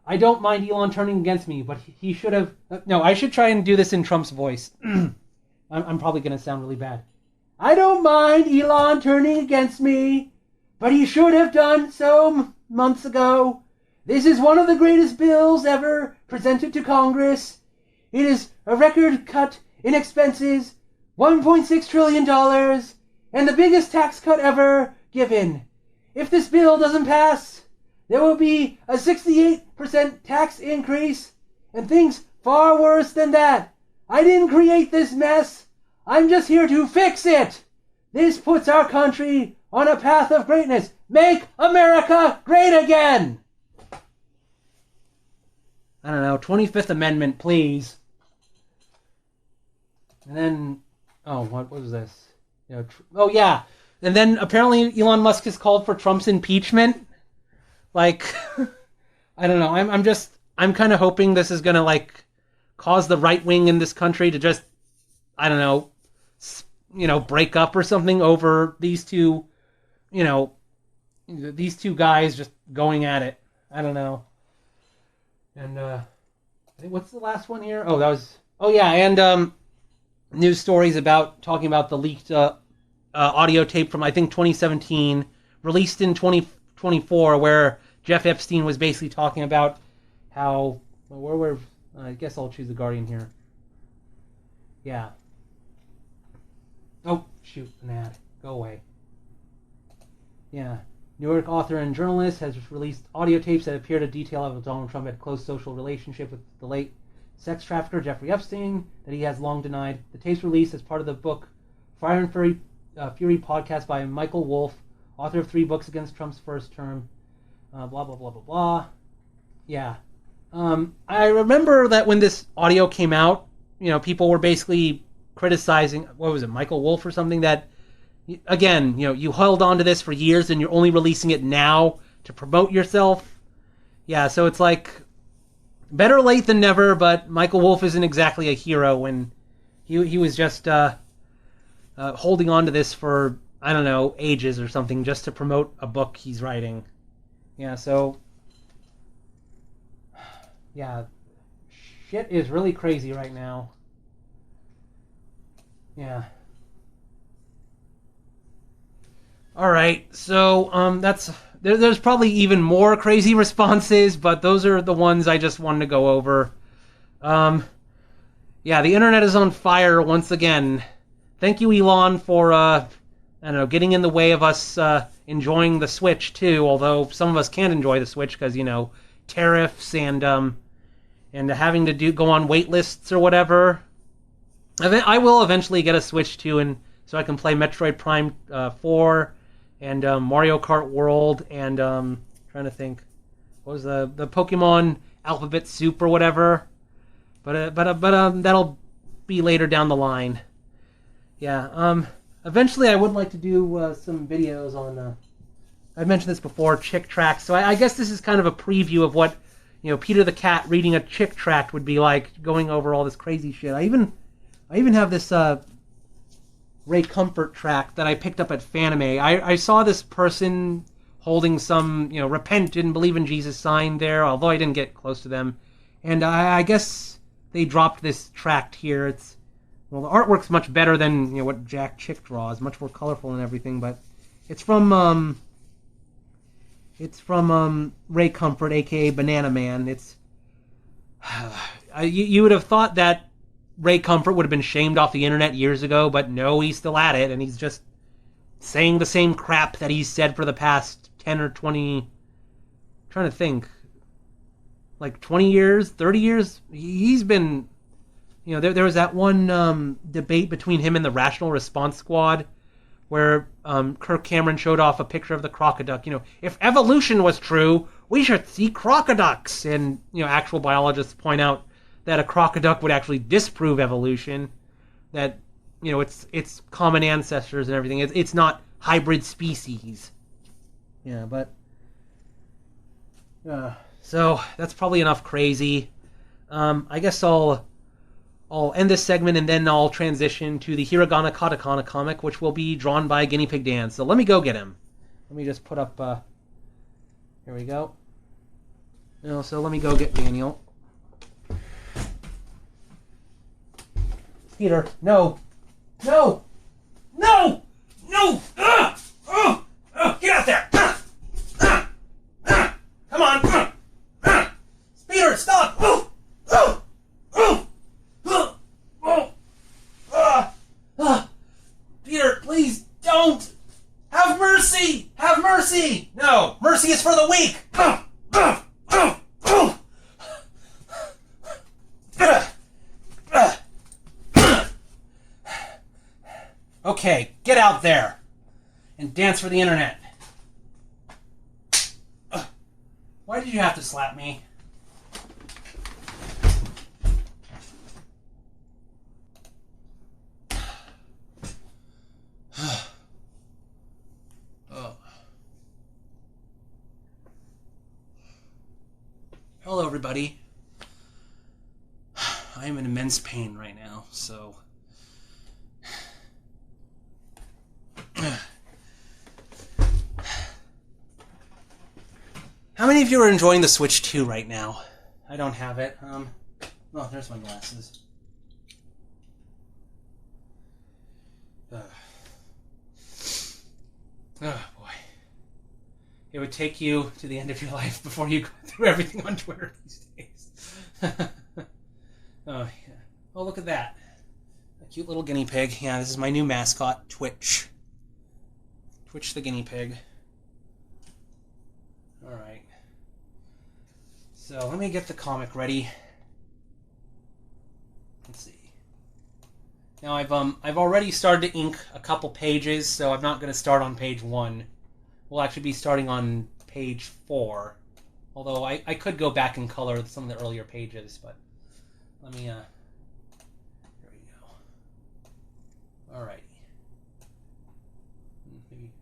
I don't mind Elon turning against me, but he should have... no, I should try and do this in Trump's voice. I'm probably going to sound really bad. I don't mind Elon turning against me, but he should have done so months ago. This is one of the greatest bills ever presented to Congress. It is a record cut in expenses, $1.6 trillion, and the biggest tax cut ever given. If this bill doesn't pass, there will be a 68% tax increase, and things far worse than that. I didn't create this mess. I'm just here to fix it. This puts our country on a path of greatness. Make America great again. I don't know, 25th Amendment, please. And then, what was this? Yeah. And then apparently Elon Musk has called for Trump's impeachment. Like, I don't know. I'm kind of hoping this is going to, cause the right wing in this country to just, I don't know, break up or something over these two, these two guys just going at it. I don't know. And, I think, what's the last one here? And news stories talking about the leaked audio tape from, I think, 2017, released in 2024, where Jeff Epstein was basically talking about how, I guess I'll choose The Guardian here. Yeah. Oh, shoot, an ad. Go away. Yeah. New York author and journalist has released audio tapes that appear to detail how Donald Trump had a close social relationship with the late sex trafficker Jeffrey Epstein that he has long denied. The tapes released as part of the book Fire and Fury podcast by Michael Wolff, author of 3 books against Trump's first term. Blah, blah, blah, blah, blah. Yeah. I remember that when this audio came out, people were basically criticizing, what was it, Michael Wolff or something, that, again, you held on to this for years and you're only releasing it now to promote yourself. Yeah, so it's like, better late than never, but Michael Wolff isn't exactly a hero when he was just holding on to this for, I don't know, ages or something, just to promote a book he's writing. Yeah, so, yeah, shit is really crazy right now. Yeah. All right, so there's probably even more crazy responses, but those are the ones I just wanted to go over. Yeah, the internet is on fire once again. Thank you, Elon, for getting in the way of us enjoying the Switch too. Although some of us can't enjoy the Switch because tariffs and having to go on wait lists or whatever. I will eventually get a Switch too, and so I can play Metroid Prime 4 and Mario Kart World and trying to think, what was the Pokemon Alphabet Soup or whatever. But that'll be later down the line. Yeah. Eventually, I would like to do some videos on. I've mentioned this before, chick tracts. So I guess this is kind of a preview of what Peter the Cat reading a chick tract would be like, going over all this crazy shit. I even have this Ray Comfort tract that I picked up at Fanime. I saw this person holding some repent, didn't believe in Jesus sign there, although I didn't get close to them. And I guess they dropped this tract here. The artwork's much better than what Jack Chick draws, much more colorful and everything. But it's from Ray Comfort, aka Banana Man. It's you would have thought that Ray Comfort would have been shamed off the internet years ago, but no, he's still at it, and he's just saying the same crap that he's said for the past 10 or 20. I'm trying to think, like 20 years, 30 years. He's been. There was that one debate between him and the Rational Response Squad where Kirk Cameron showed off a picture of the crocoduck. You know, if evolution was true, we should see crocoducks. And, you know, actual biologists point out that a crocoduck would actually disprove evolution. That, you know, it's common ancestors and everything. It's not hybrid species. Yeah, but so that's probably enough crazy. I guess I'll end this segment and then I'll transition to the Hiragana Katakana comic, which will be drawn by GuineaPigDan. So let me go get him. Let me just put up. Here we go. So let me go get Daniel. Peter, no, no, no, no! Get out there! Come on! Peter, stop! Peter, please don't! Have mercy! Have mercy! No, mercy is for the weak! Okay, get out there and dance for the internet. Why did you have to slap me? Hello, everybody. I am in immense pain right now, so... How many of you are enjoying the Switch 2 right now? I don't have it. Oh, there's my glasses. Oh, boy. It would take you to the end of your life before you go through everything on Twitter these days. Oh, yeah. Oh, look at that. A cute little guinea pig. Yeah, this is my new mascot, Twitch. Twitch the guinea pig. Alright. So, let me get the comic ready. Let's see. Now, I've already started to ink a couple pages, so I'm not going to start on page 1. We'll actually be starting on page 4. Although, I could go back and color some of the earlier pages, but... Let me, Here we go. Alrighty. Maybe...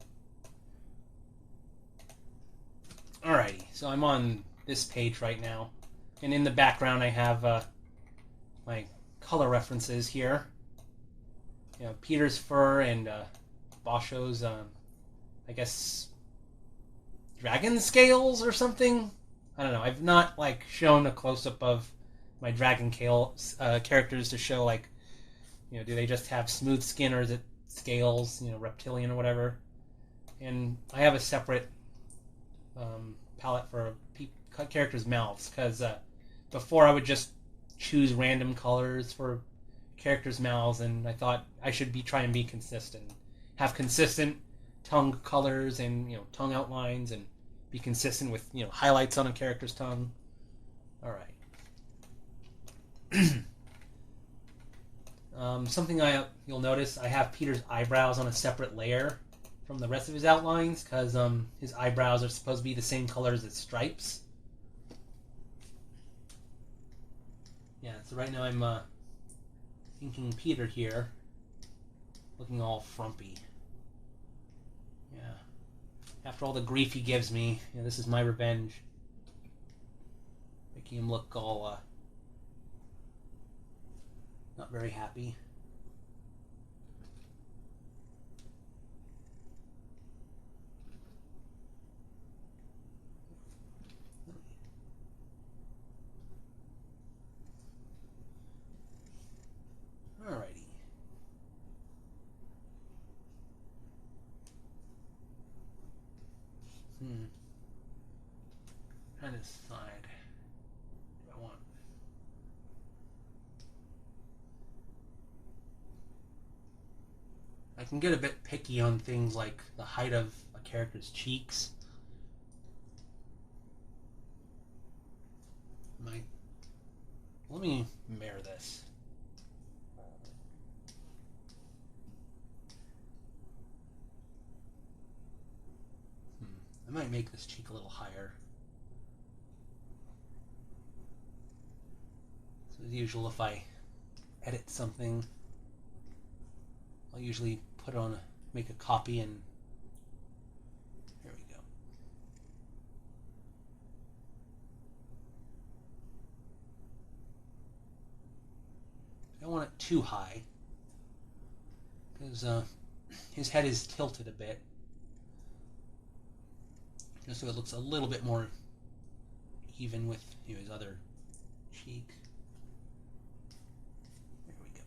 Alrighty, so I'm on this page right now. And in the background I have my color references here. You know, Peter's fur and Basho's, I guess, dragon scales or something? I don't know. I've not, like, shown a close-up of my dragon characters to show, like, you know, do they just have smooth skin or is it scales, you know, reptilian or whatever. And I have a separate palette for characters' mouths, because before I would just choose random colors for characters' mouths, and I thought I should try and be consistent. Have consistent tongue colors and, you know, tongue outlines, and be consistent with, you know, highlights on a character's tongue. Alright. Something you'll notice, I have Peter's eyebrows on a separate layer from the rest of his outlines, because his eyebrows are supposed to be the same color as his stripes. Yeah, so right now I'm inking Peter here, looking all frumpy. Yeah. After all the grief he gives me, you know, this is my revenge. Making him look all not very happy. Alrighty. Kind of decide. Do I want? I can get a bit picky on things like the height of a character's cheeks. Let me mirror this. I might make this cheek a little higher. So as usual, if I edit something, I'll usually put on, make a copy, and here we go. I don't want it too high, because his head is tilted a bit, just so it looks a little bit more even with his other cheek. There we go.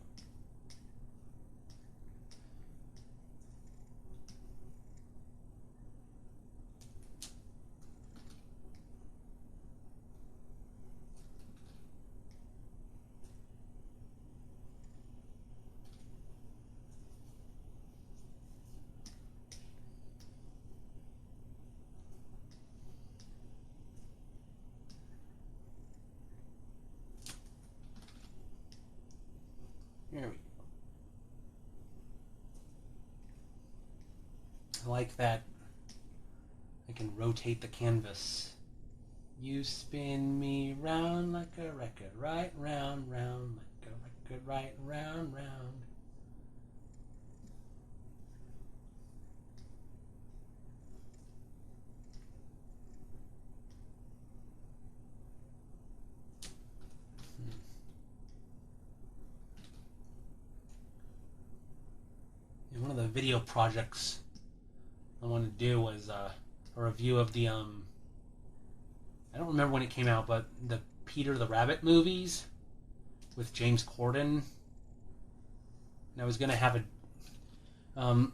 There we go. I like that I can rotate the canvas. You spin me round like a record, right round, round, like a record, right round, round. And one of the video projects I wanted to do was a review of the I don't remember when it came out, but the Peter the Rabbit movies with James Corden. And I was gonna have a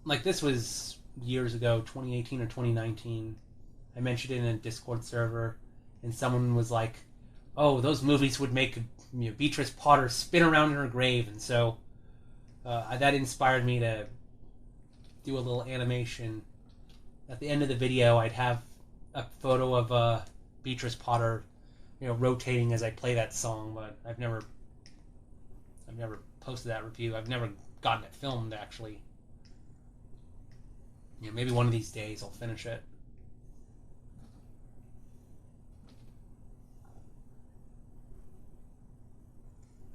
like, this was years ago, 2018 or 2019. I mentioned it in a Discord server, and someone was like, "Oh, those movies would make Beatrice Potter spin around in her grave," and so that inspired me to do a little animation. At the end of the video, I'd have a photo of Beatrice Potter, rotating as I play that song. But I've never posted that review. I've never gotten it filmed, actually. Maybe one of these days I'll finish it.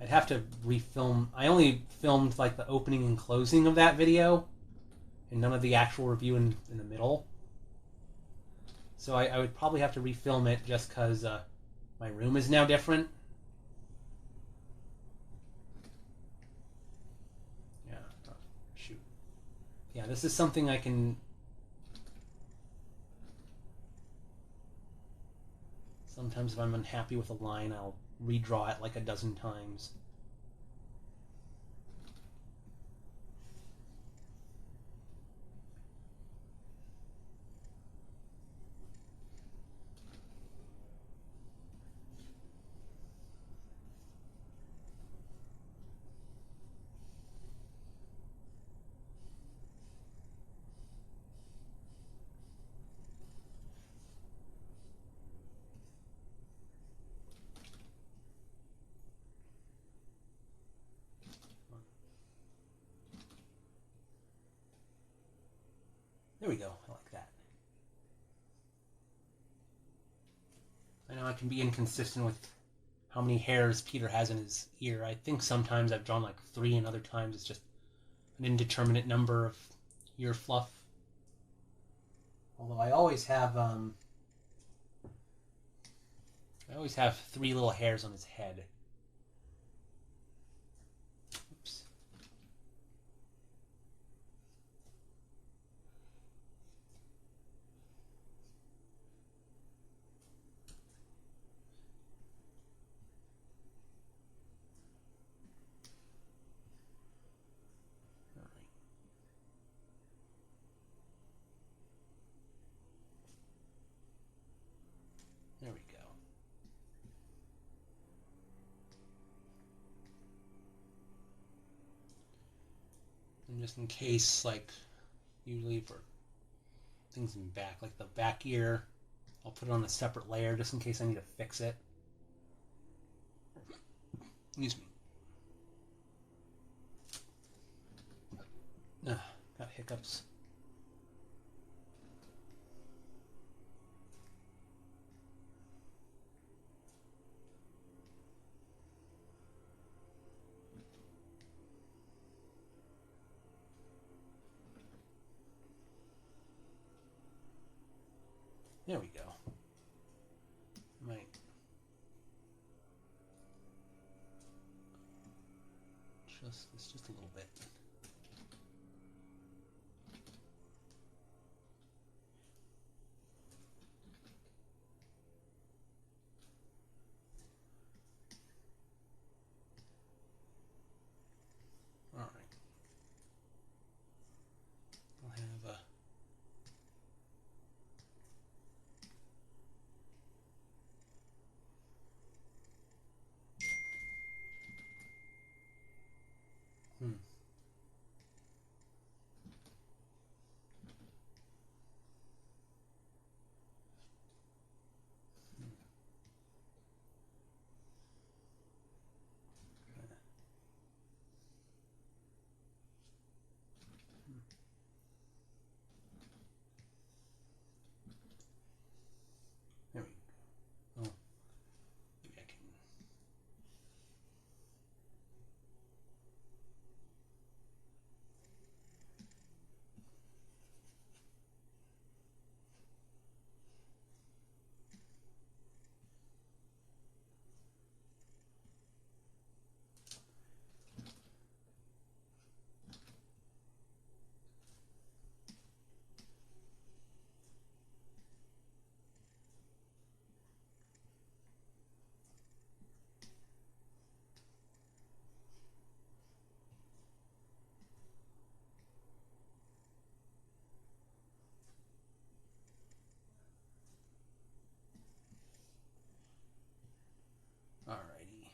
I'd have to refilm. I only filmed like the opening and closing of that video, and none of the actual review in the middle. So I would probably have to refilm it just because my room is now different. Yeah. Oh, shoot. Yeah, this is something I can... Sometimes if I'm unhappy with a line, I'll redraw it like a dozen times. There we go. I like that. I know I can be inconsistent with how many hairs Peter has in his ear. I think sometimes I've drawn like 3, and other times it's just an indeterminate number of ear fluff. Although I always have 3 little hairs on his head. Oops. There we go. And just in case, like, usually for things in back, like the back ear, I'll put it on a separate layer just in case I need to fix it. Excuse me. Got hiccups. There we go. Might just a little bit. All right. I'll have a There we go. Oh, maybe I can. Alrighty.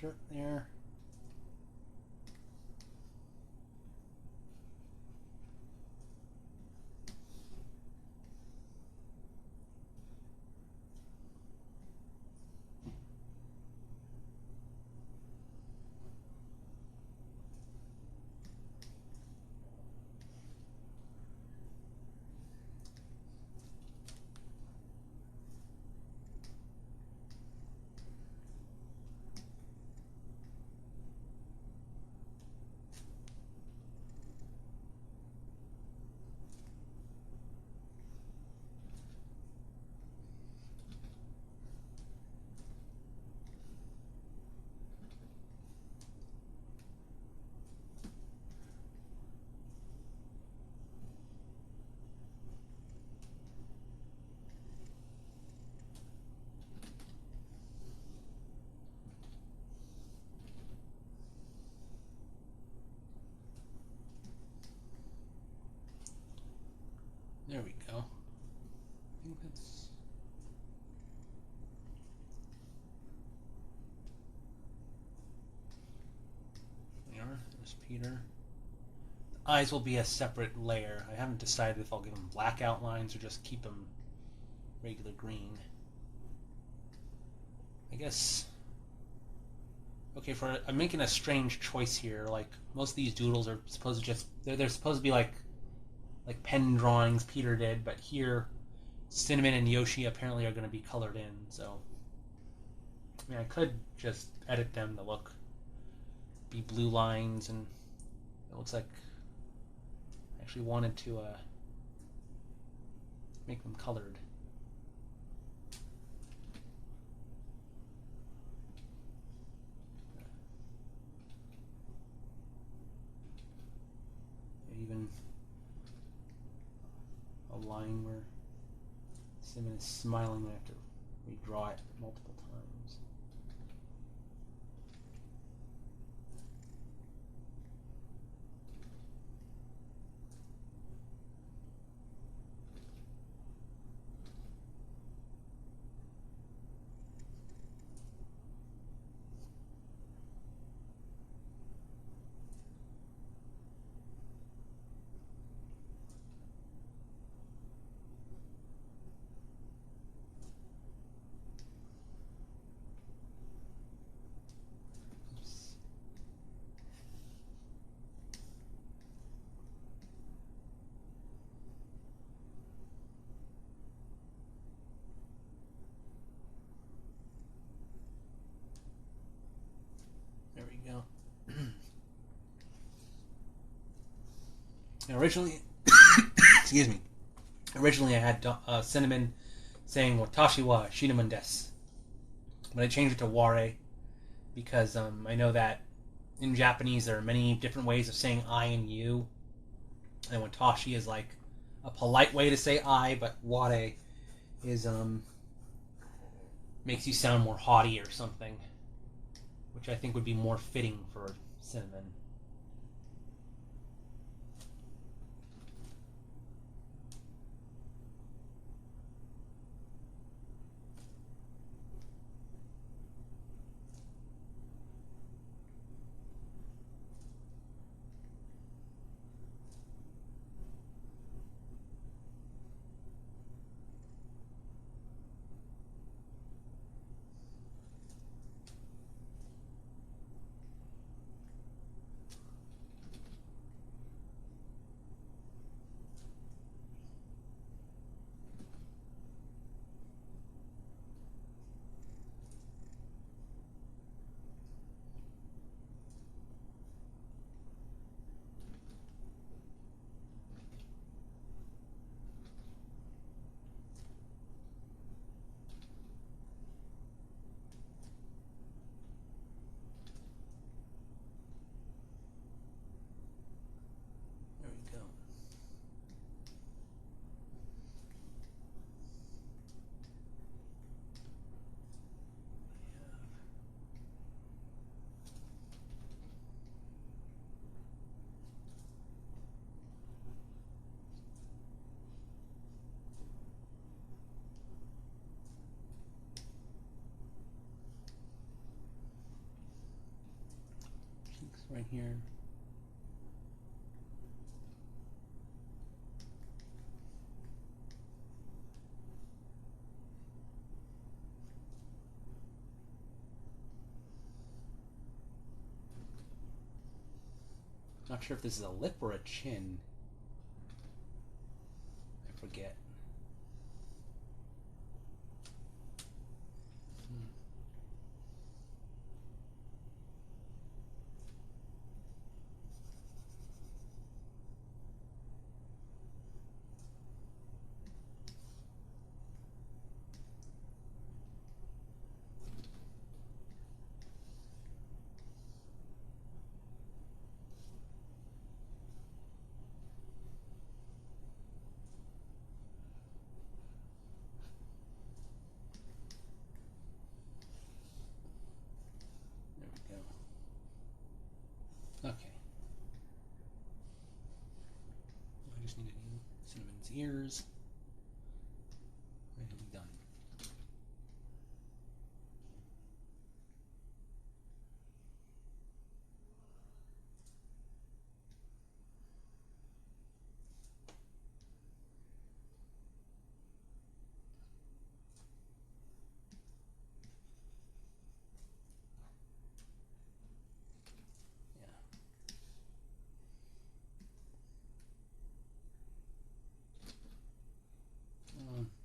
Shirt there. There we go. I think that's... There's Peter. The eyes will be a separate layer. I haven't decided if I'll give them black outlines or just keep them regular green. I guess... Okay, I'm making a strange choice here. Like, most of these doodles are supposed to just... They're supposed to be like pen drawings Peter did, but here Cinnamon and Yoshi apparently are going to be colored in, so I mean, I could just edit them to be blue lines, and it looks like I actually wanted to make them colored. Even a line where Cinnamon is smiling, I have to redraw it multiple times. There we go. Now, originally, excuse me. Originally, I had Cinnamon saying "Watashi wa Shinaman desu," but I changed it to "ware" because I know that in Japanese there are many different ways of saying "I" and "you," and "watashi" is like a polite way to say "I," but "ware" is makes you sound more haughty or something, which I think would be more fitting for Cinnamon. Right here. Not sure if this is a lip or a chin. I forget. Okay. I just need to do Cinnamon's ears. And he'll be done.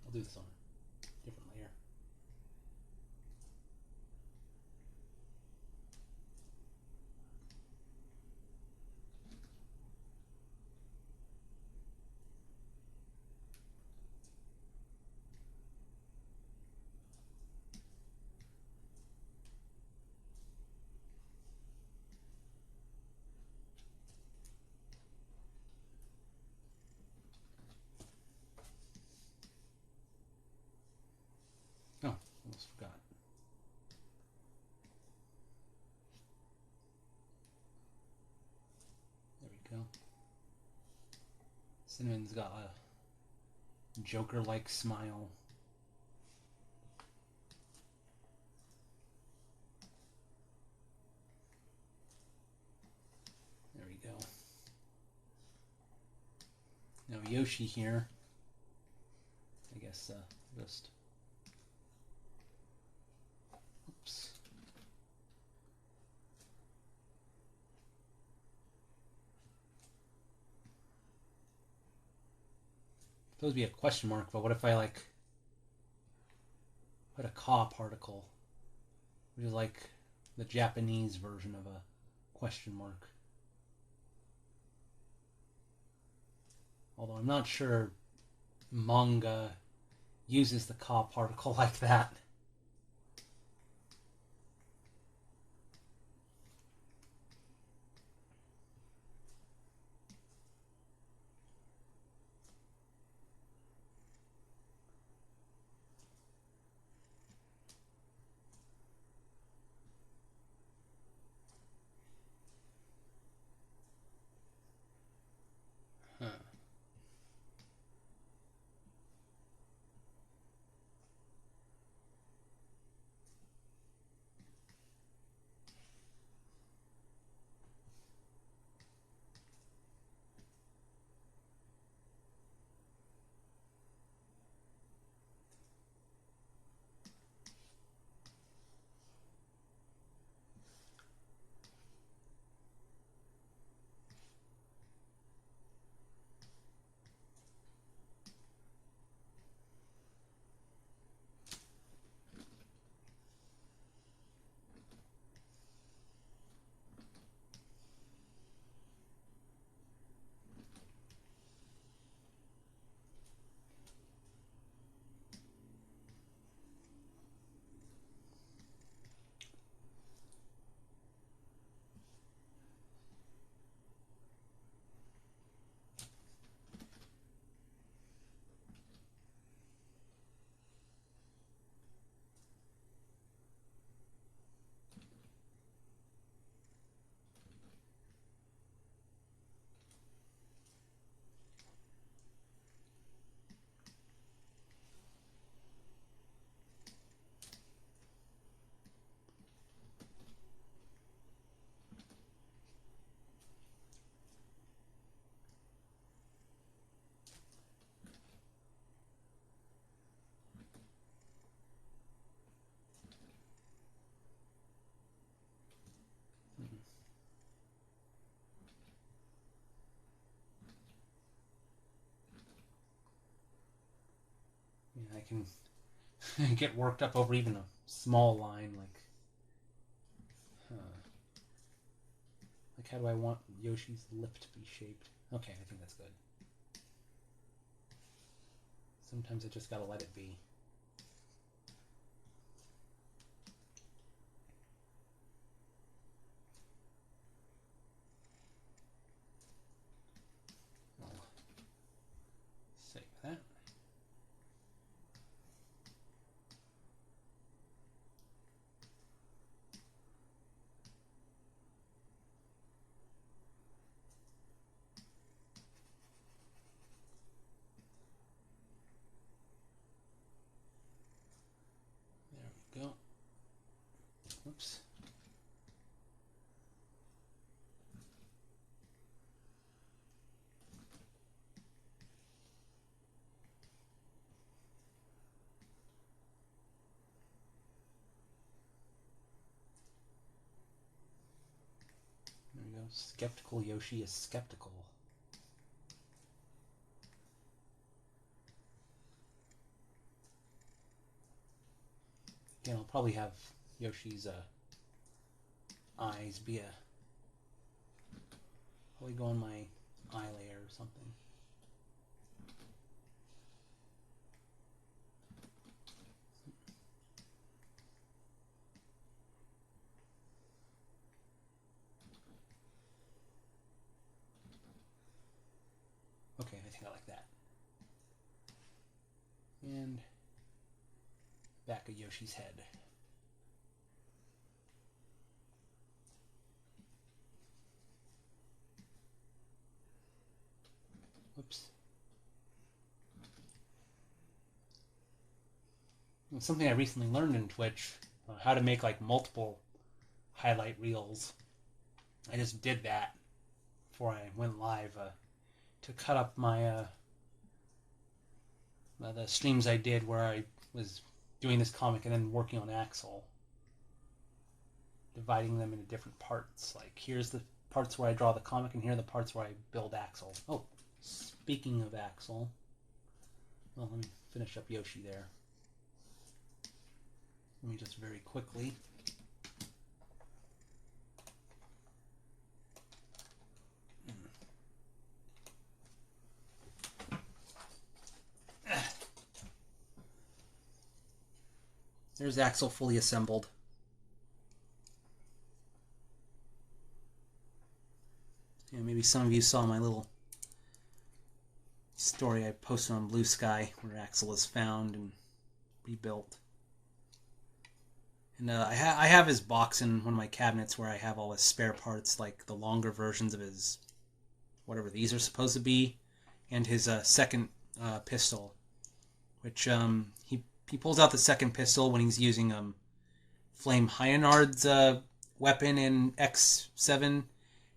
I'll do this on a different layer. Almost forgot. There we go. Cinnamon's got a Joker-like smile. There we go. Now Yoshi here, I guess just... Oops. Supposed to be a question mark, but what if I like put a ka particle, which is like the Japanese version of a question mark. Although I'm not sure manga uses the ka particle like that. Huh. Yeah, I can get worked up over even a small line, like how do I want Yoshi's lip to be shaped? Okay, I think that's good. Sometimes I just gotta let it be. I'll save that. There we go. Oops. There we go. Skeptical Yoshi is skeptical. Again, I'll probably have Yoshi's eyes be probably go on my eye layer or something. Okay, I think I like that. And back of Yoshi's head. Whoops. It's something I recently learned in Twitch, how to make like multiple highlight reels. I just did that before I went live to cut up my the streams I did where I was doing this comic and then working on Axel, dividing them into different parts. Like here's the parts where I draw the comic, and here are the parts where I build Axel. Oh, speaking of Axel, well, let me finish up Yoshi there. Let me just very quickly. There's Axel fully assembled. Yeah, maybe some of you saw my little story I posted on Blue Sky where Axel is found and rebuilt. And I have his box in one of my cabinets where I have all his spare parts, like the longer versions of his, whatever these are supposed to be, and his second pistol, which he pulls out the second pistol when he's using Flame Hyanard's weapon in X7,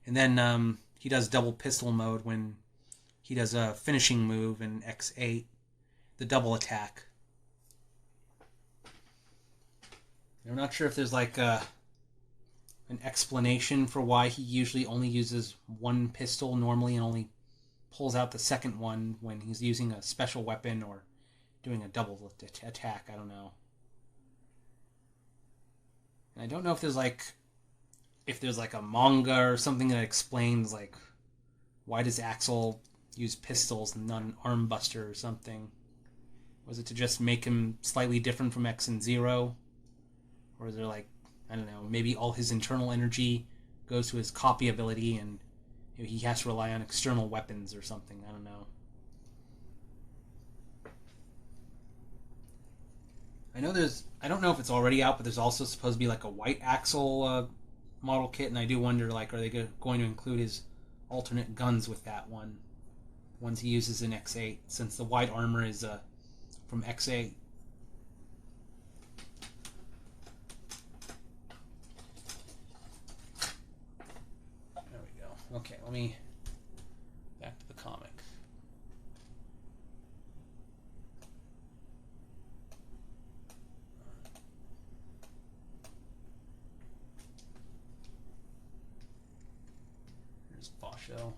and then he does double pistol mode when he does a finishing move in X8, the double attack. I'm not sure if there's like an explanation for why he usually only uses one pistol normally and only pulls out the second one when he's using a special weapon or doing a double attack. I don't know. And I don't know if there's like a manga or something that explains like why does Axel use pistols and not an arm buster or something. Was it to just make him slightly different from X and Zero? Or is there like, I don't know, maybe all his internal energy goes to his copy ability and he has to rely on external weapons or something. I don't know. I don't know if it's already out, but there's also supposed to be like a white Axel model kit, and I do wonder, like, are they going to include his alternate guns with that one? Ones he uses in X8, since the white armor is from X8. There we go. Okay, let me back to the comic. Here's Basho.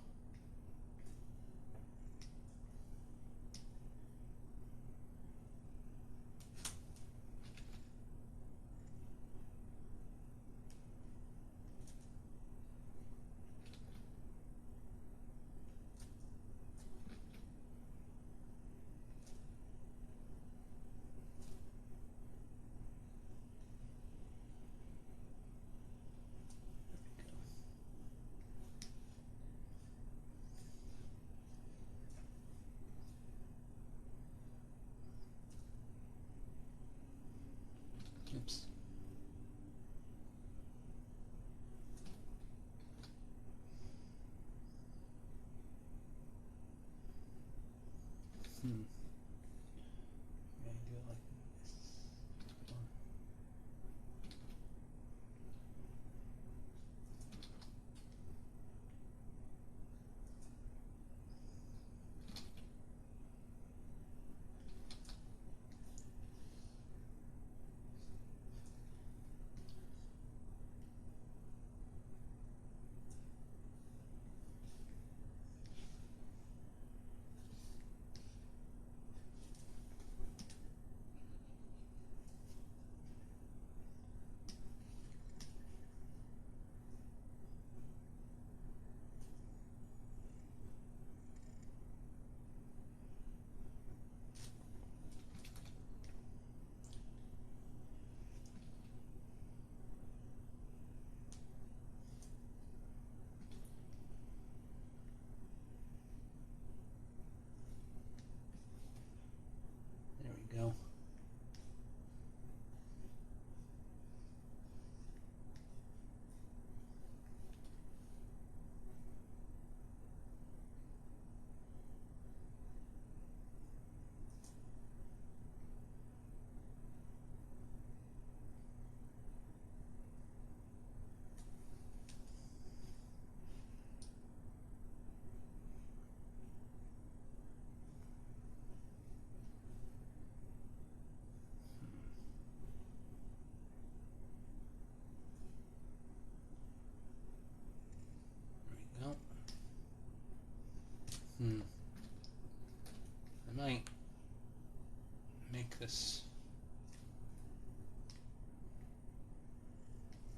make this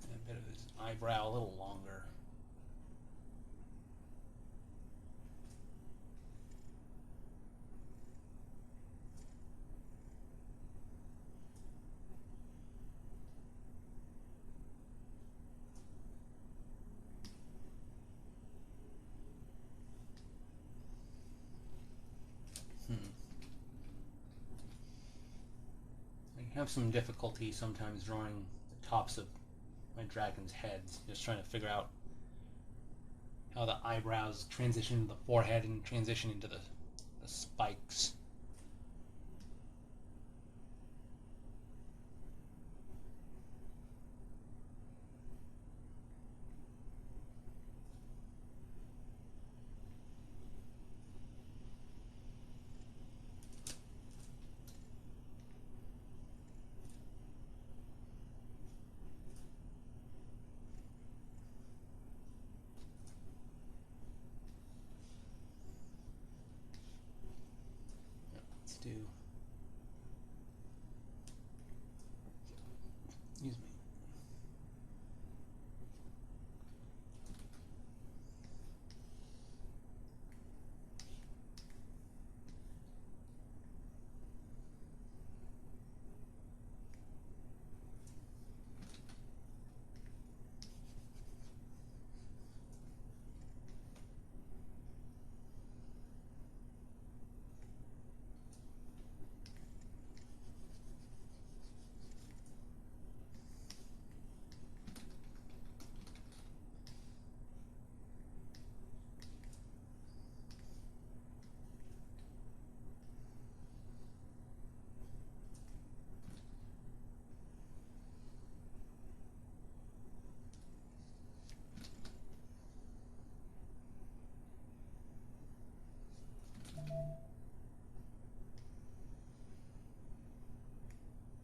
a bit of his eyebrow a little longer. I have some difficulty sometimes drawing the tops of my dragon's heads, just trying to figure out how the eyebrows transition to the forehead and transition into the spikes. Do excuse me.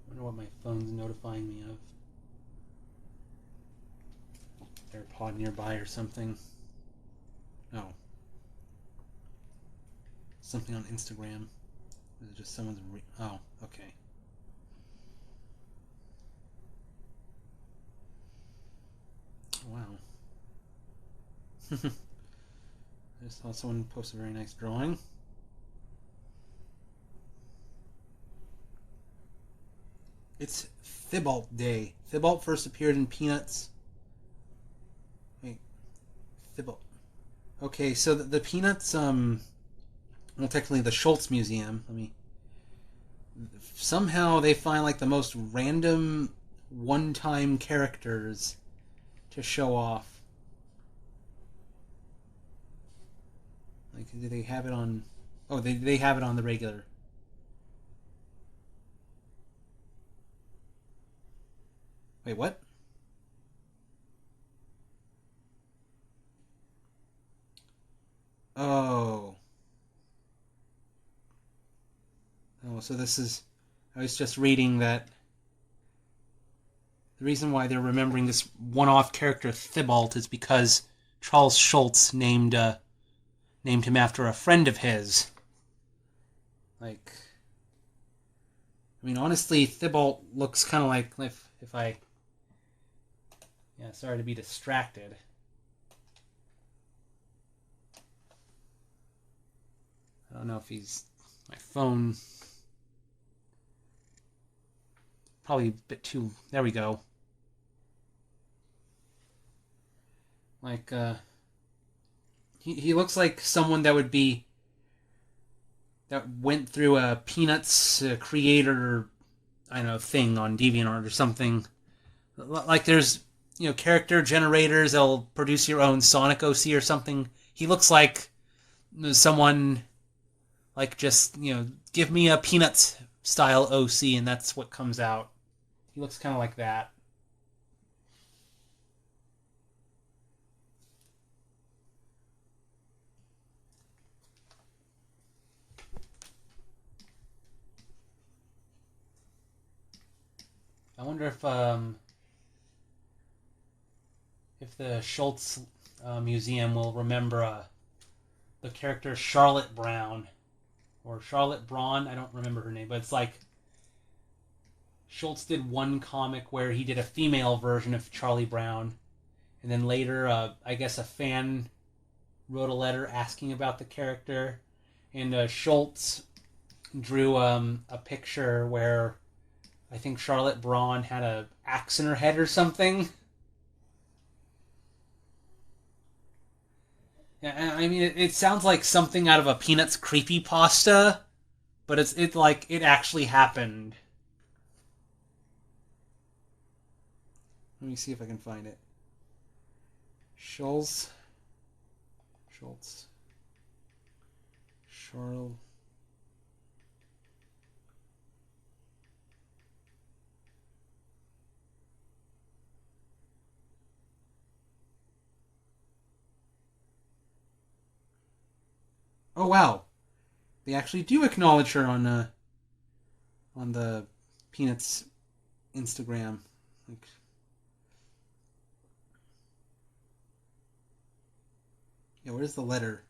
Wonder what my phone's notifying me of. AirPod nearby or something. No. Something on Instagram. Is it just someone's oh, okay. Wow. I just saw someone post a very nice drawing. It's Thibault Day. Thibault first appeared in Peanuts. Wait. Thibault. Okay, so the Peanuts, well, technically the Schultz Museum. Somehow they find like the most random one-time characters to show off. Like, do they have it on... Oh, they have it on the regular. Wait, what? Oh. Oh, so this is... I was just reading that the reason why they're remembering this one-off character Thibault is because Charles Schultz named him after a friend of his. Like... I mean, honestly, Thibault looks kind of like... If I... Yeah, sorry to be distracted. I don't know if he's... My phone... Probably a bit too... There we go. Like, He looks like someone that would be... That went through a Peanuts creator... I don't know, thing on DeviantArt or something. Like there's... character generators that'll produce your own Sonic OC or something. He looks like someone, like, just, give me a Peanuts style OC and that's what comes out. He looks kind of like that. I wonder if the Schultz Museum will remember the character Charlotte Brown or Charlotte Braun. I don't remember her name, but it's like Schultz did one comic where he did a female version of Charlie Brown, and then later, I guess a fan wrote a letter asking about the character, and Schultz drew a picture where I think Charlotte Braun had a axe in her head or something. Yeah, I mean, it sounds like something out of a Peanuts creepypasta, but it like it actually happened. Let me see if I can find it. Schultz. Charles. Oh wow, they actually do acknowledge her on the Peanuts Instagram. Like, yeah, where's the letter?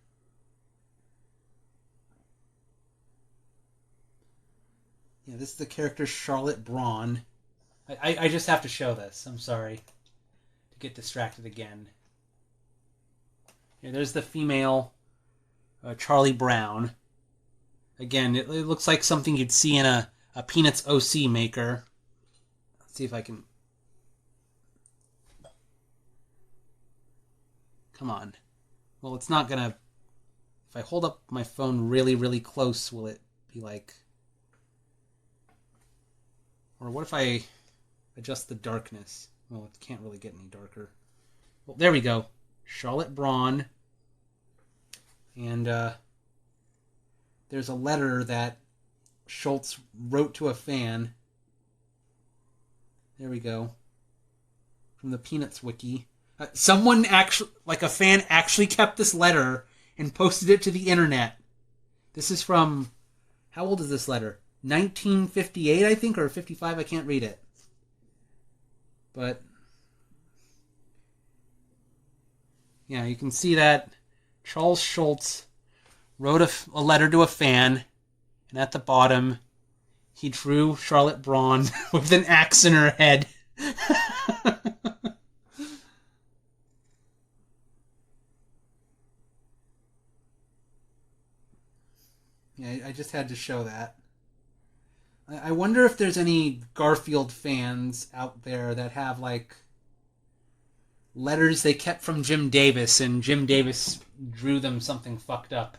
Yeah, this is the character Charlotte Braun. I just have to show this. I'm sorry to get distracted again. Yeah, there's the female Charlie Brown. Again, it looks like something you'd see in a Peanuts OC maker. Let's see if I can... Come on. Well, it's not gonna... If I hold up my phone really, really close, will it be like... Or what if I adjust the darkness? Well, it can't really get any darker. Well, there we go. Charlotte Braun. And there's a letter that Schultz wrote to a fan. There we go. From the Peanuts wiki. Someone actually, like a fan, actually kept this letter and posted it to the internet. This is from, how old is this letter? 1958, I think, or 55. I can't read it. But yeah, you can see that Charles Schultz wrote a letter to a fan, and at the bottom, he drew Charlotte Braun with an axe in her head. Yeah, I just had to show that. I wonder if there's any Garfield fans out there that have, like, letters they kept from Jim Davis, and Jim Davis drew them something fucked up.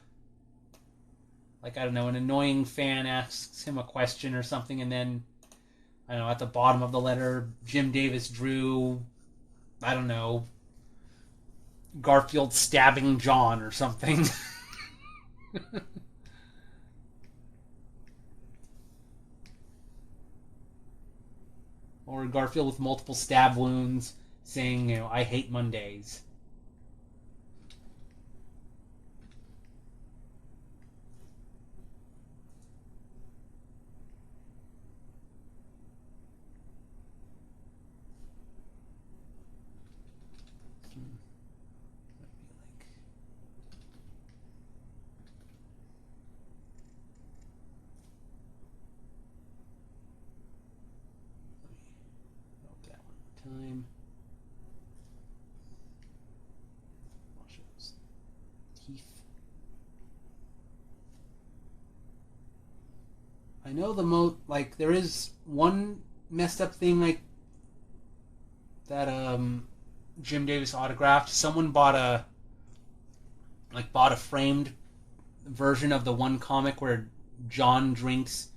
Like, I don't know, an annoying fan asks him a question or something, and then, I don't know, at the bottom of the letter, Jim Davis drew, I don't know, Garfield stabbing John or something. Or Garfield with multiple stab wounds saying, you know, I hate Mondays. Time. Wash those teeth. I know like there is one messed up thing like that Jim Davis autographed. Someone bought a framed version of the one comic where John drinks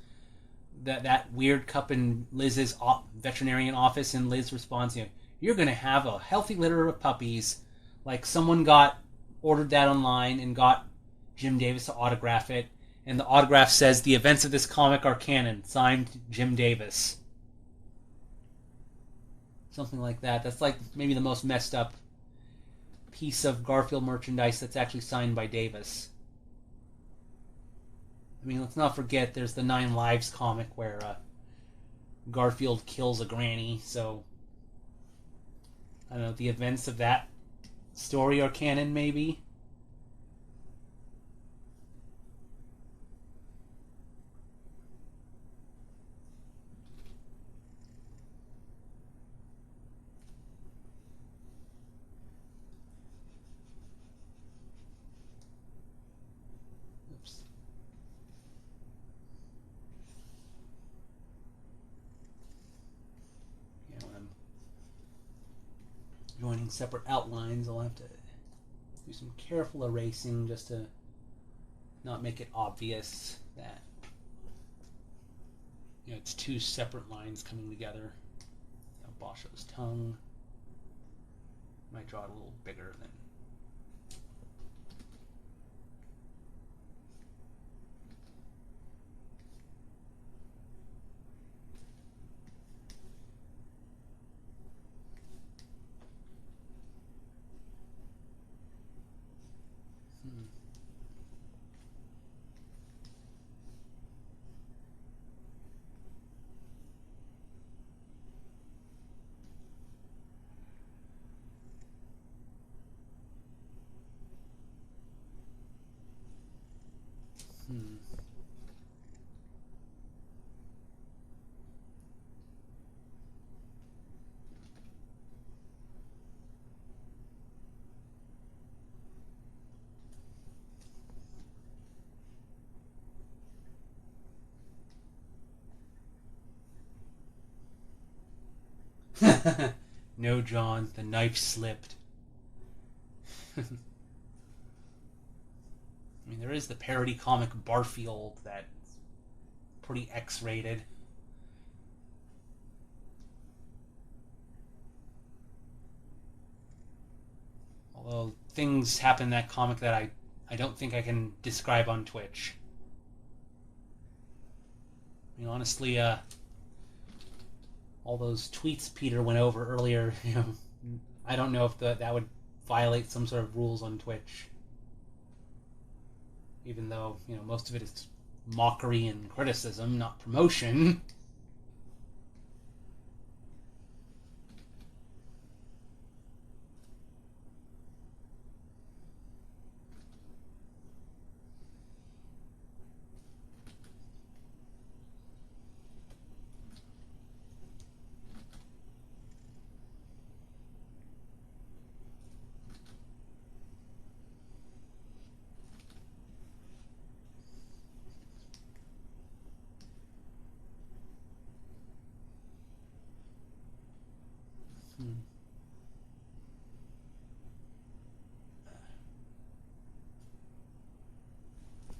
that weird cup in Liz's veterinarian office, and Liz responds, you know, you're going to have a healthy litter of puppies. Like, someone ordered that online and got Jim Davis to autograph it, and the autograph says, the events of this comic are canon, signed Jim Davis. Something like that. That's like maybe the most messed up piece of Garfield merchandise that's actually signed by Davis. I mean, let's not forget there's the 9 Lives comic where Garfield kills a granny, so I don't know, the events of that story are canon, maybe? joining separate outlines. I'll have to do some careful erasing just to not make it obvious that it's two separate lines coming together. Basho's tongue. Might draw it a little bigger than. No, John, the knife slipped. I mean, there is the parody comic Barfield that's pretty X-rated. Although things happen in that comic that I don't think I can describe on Twitch. I mean, honestly, all those tweets Peter went over earlier, I don't know if that would violate some sort of rules on Twitch. Even though, most of it is mockery and criticism, not promotion.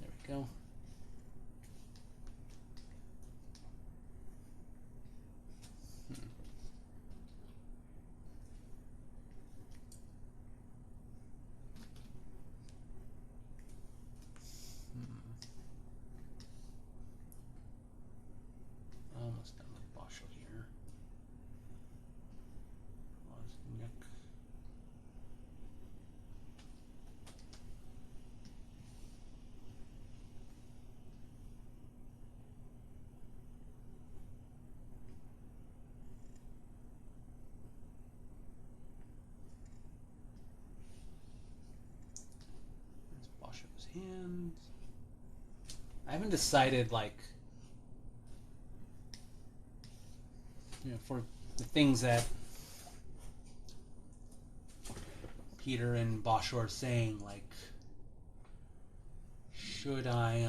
There we go. Almost done with Basho here. Neck. There's Basho's hands. I haven't decided, for the things that Peter and Basho are saying, should I,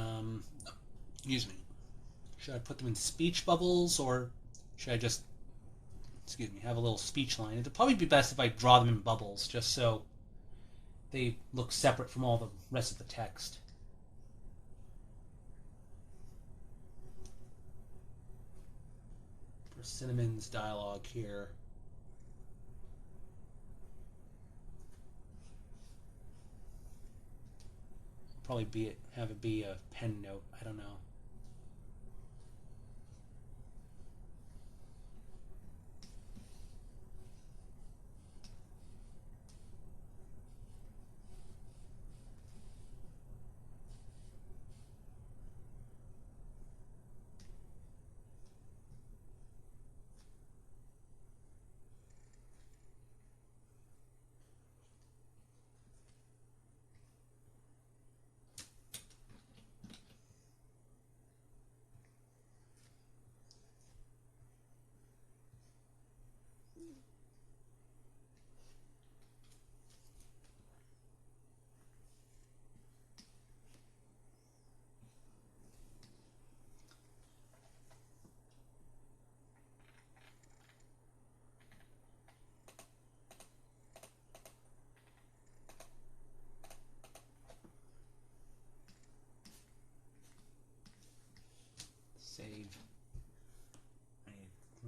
should I put them in speech bubbles, or should I just, have a little speech line? It'd probably be best if I draw them in bubbles, just so they look separate from all the rest of the text. For Cinnamon's dialogue here, probably have it be a pen note. I don't know.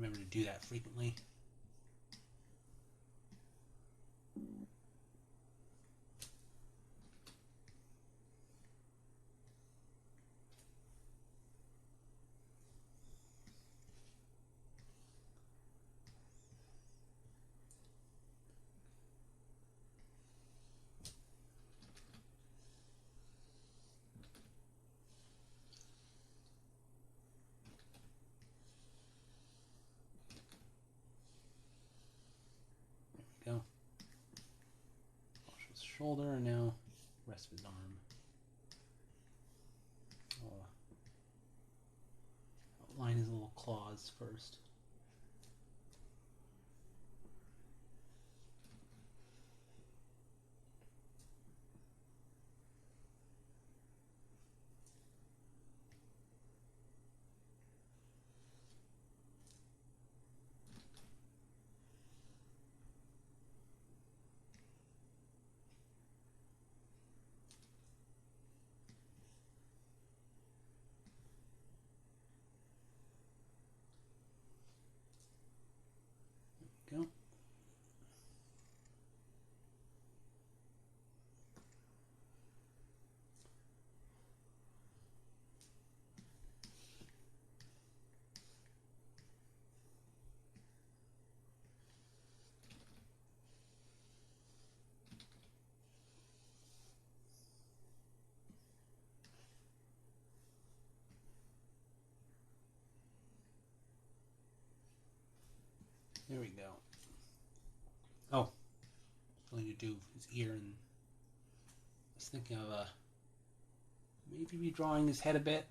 remember to do that frequently. Go. Wash his shoulder, and now rest of his arm. I'll outline his little claws first. Go. There we go. Oh, going to do his ear, and I was thinking of maybe redrawing his head a bit.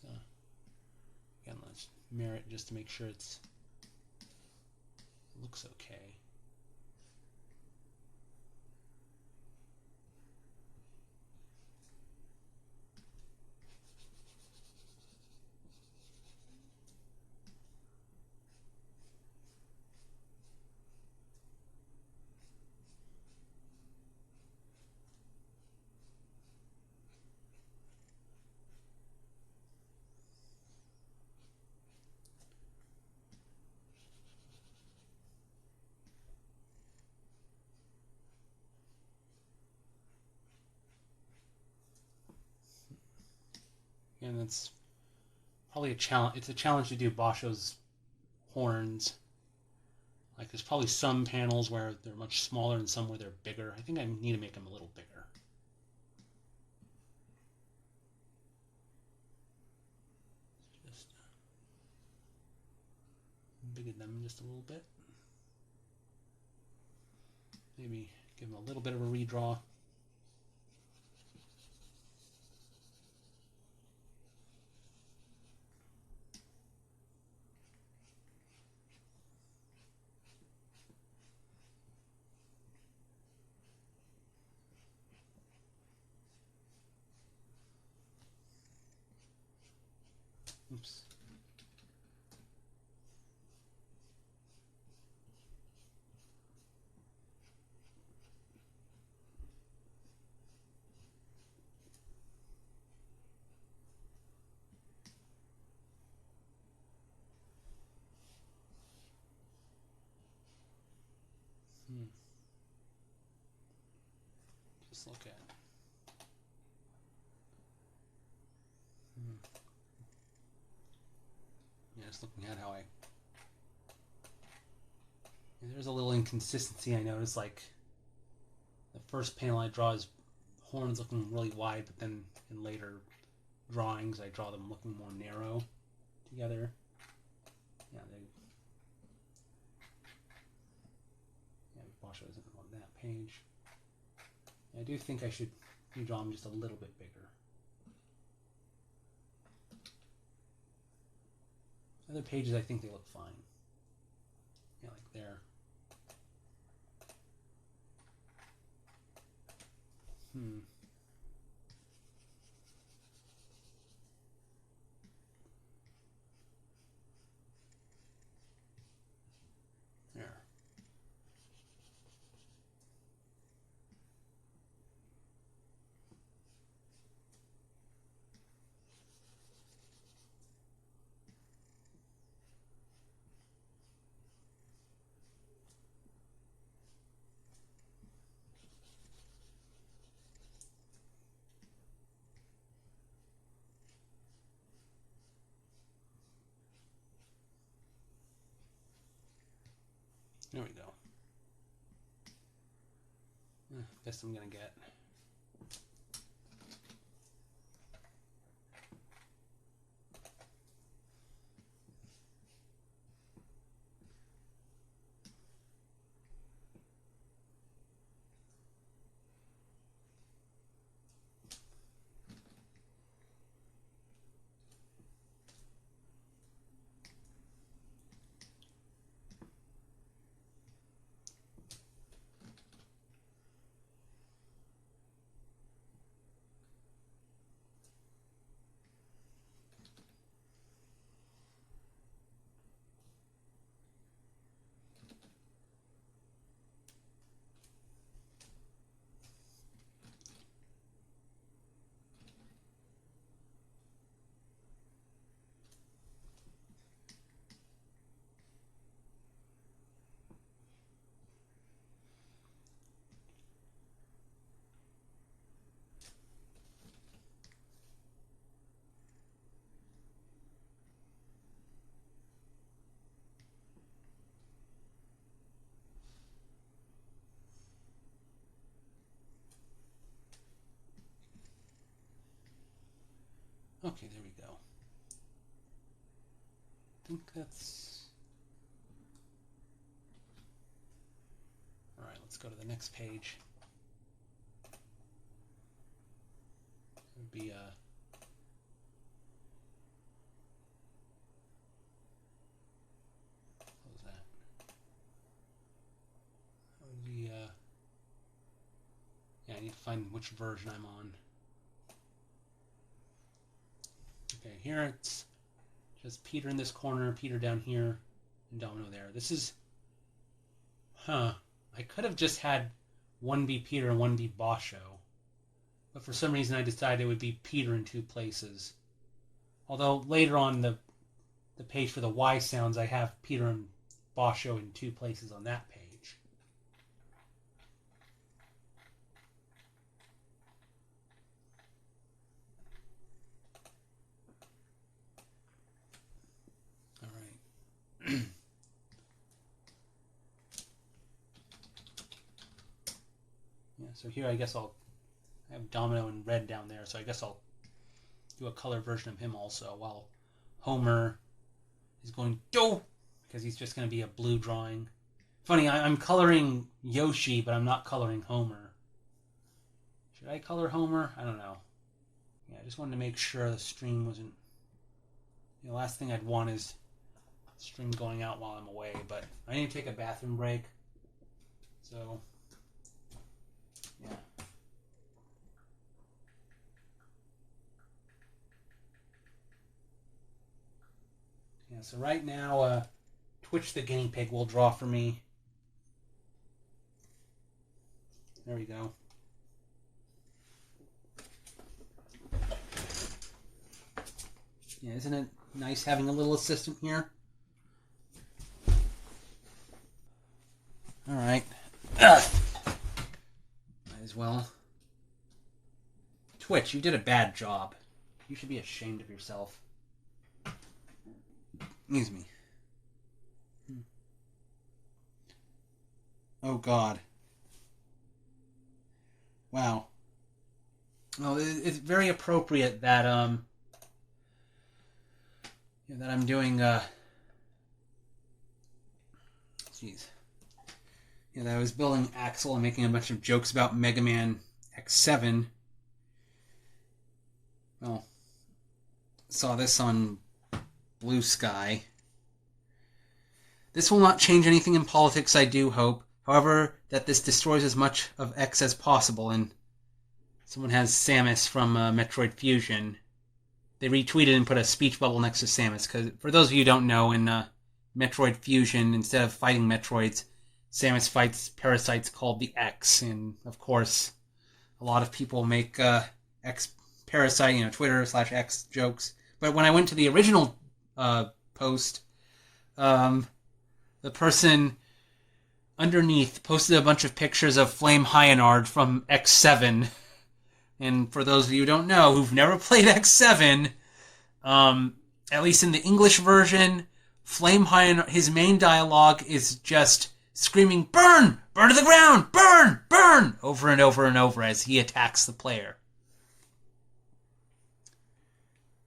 So again, let's mirror it just to make sure it looks okay. And it's probably a challenge. It's a challenge to do Basho's horns. Like, there's probably some panels where they're much smaller and some where they're bigger. I think I need to make them a little bigger. Just bigger them just a little bit. Maybe give them a little bit of a redraw. Oops. Just look at. Yeah, just looking at how there's a little inconsistency I noticed. Like, the first panel I draw his horns looking really wide, but then in later drawings I draw them looking more narrow together. Yeah, Basho isn't on that page. I do think I should redraw them just a little bit bigger. Other pages, I think they look fine. Yeah, like there. There. There we go. Guess I'm gonna get. Okay, there we go. I think that's... Alright, let's go to the next page. It would be, what was that? That would be, yeah, I need to find which version I'm on. Okay, here it's just Peter in this corner, Peter down here, and Domino there. This is... I could have just had one be Peter and one be Basho. But for some reason I decided it would be Peter in two places. Although later on the page for the Y sounds, I have Peter and Basho in two places on that page. Yeah, so here I guess I have Domino in red down there, so I guess I'll do a color version of him also, while Homer is going do, because he's just going to be a blue drawing. Funny, I'm coloring Yoshi, but I'm not coloring Homer. Should I color Homer? I don't know. Yeah, I just wanted to make sure the stream wasn't... The last thing I'd want is stream going out while I'm away, but I need to take a bathroom break, so yeah. Yeah, so right now Twitch the guinea pig will draw for me. There we go. Yeah, isn't it nice having a little assistant here? Alright. Might as well. Twitch, you did a bad job. You should be ashamed of yourself. Excuse me. Oh, God. Wow. Well, it's very appropriate that, that I'm doing, jeez. Yeah, that I was building Axel and making a bunch of jokes about Mega Man X7. Well, saw this on Blue Sky. This will not change anything in politics, I do hope. However, that this destroys as much of X as possible, and someone has Samus from Metroid Fusion. They retweeted and put a speech bubble next to Samus, because for those of you who don't know, in Metroid Fusion, instead of fighting Metroids, Samus fights parasites called the X, and of course, a lot of people make X parasite, Twitter/X jokes. But when I went to the original post, the person underneath posted a bunch of pictures of Flame Hyanard from X7. And for those of you who don't know, who've never played X7, at least in the English version, Flame Hyanard, his main dialogue is just screaming, "Burn! Burn to the ground! Burn! Burn!" over and over and over as he attacks the player.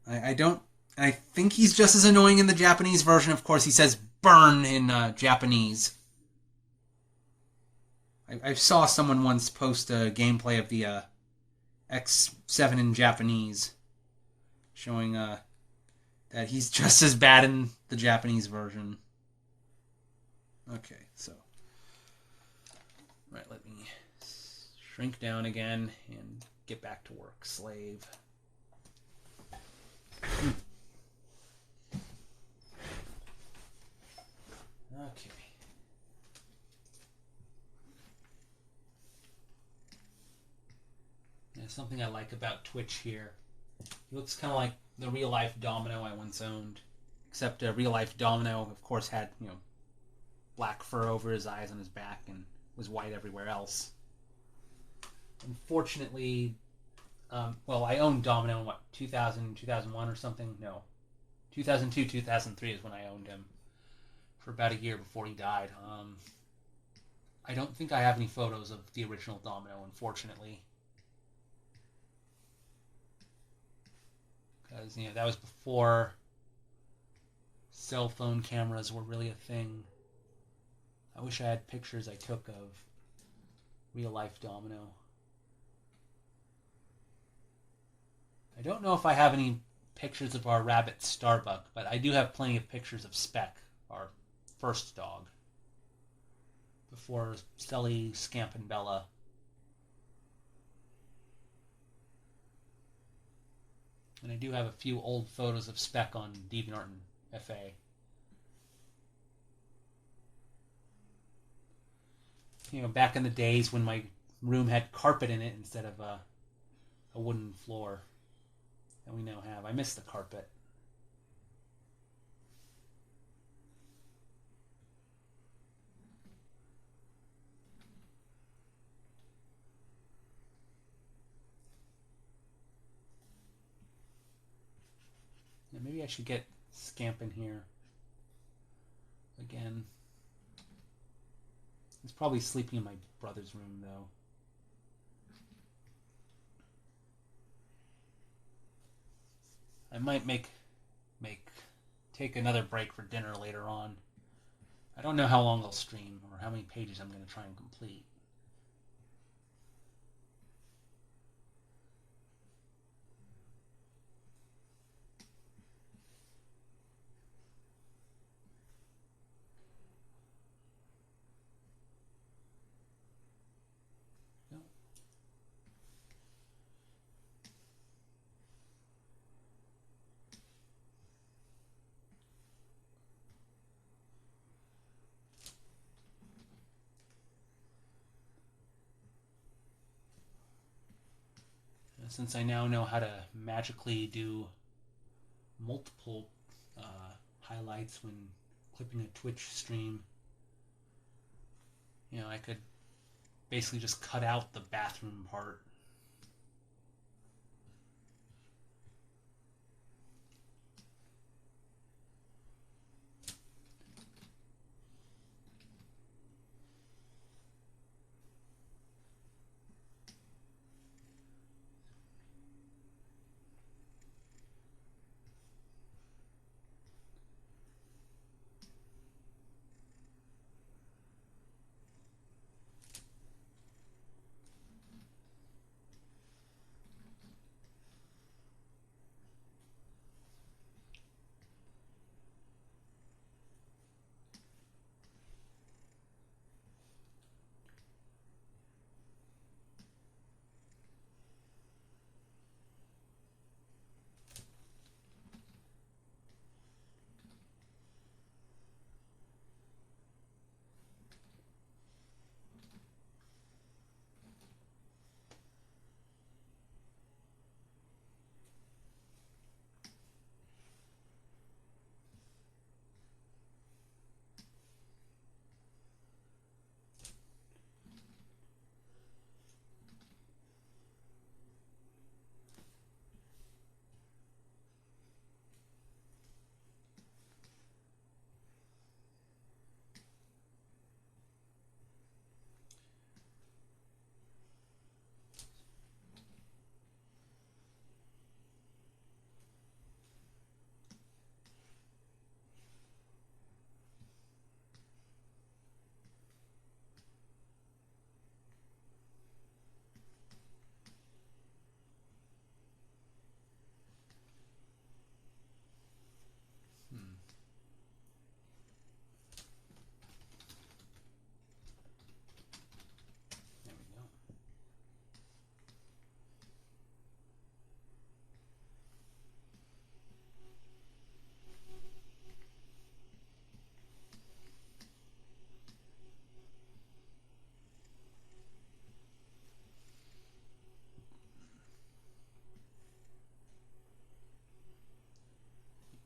I think he's just as annoying in the Japanese version. Of course, he says "burn" in Japanese. I saw someone once post a gameplay of the X7 in Japanese, showing that he's just as bad in the Japanese version. Okay, so right, let me shrink down again and get back to work, slave. Okay. There's something I like about Twitch here. He looks kind of like the real-life Domino I once owned. Except real-life Domino, of course, had, black fur over his eyes and his back and was white everywhere else. Unfortunately, I owned Domino in, 2000, 2001 or something? No. 2002, 2003 is when I owned him. For about a year before he died. I don't think I have any photos of the original Domino, unfortunately. Because, that was before cell phone cameras were really a thing. I wish I had pictures I took of real-life Domino. I don't know if I have any pictures of our rabbit Starbuck, but I do have plenty of pictures of Speck, our first dog, before Stelly, Scamp, and Bella. And I do have a few old photos of Speck on DeviantArt and FA. Back in the days when my room had carpet in it instead of a wooden floor that we now have. I miss the carpet. Maybe I should get Scamp in here again. He's probably sleeping in my brother's room, though. I might take another break for dinner later on. I don't know how long I'll stream or how many pages I'm going to try and complete. Since I now know how to magically do multiple highlights when clipping a Twitch stream, I could basically just cut out the bathroom part.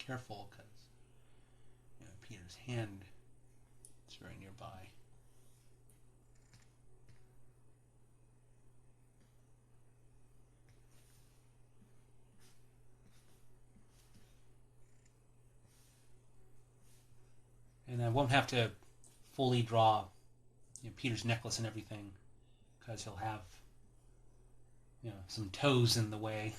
careful because Peter's hand is very nearby. And I won't have to fully draw Peter's necklace and everything because he'll have some toes in the way.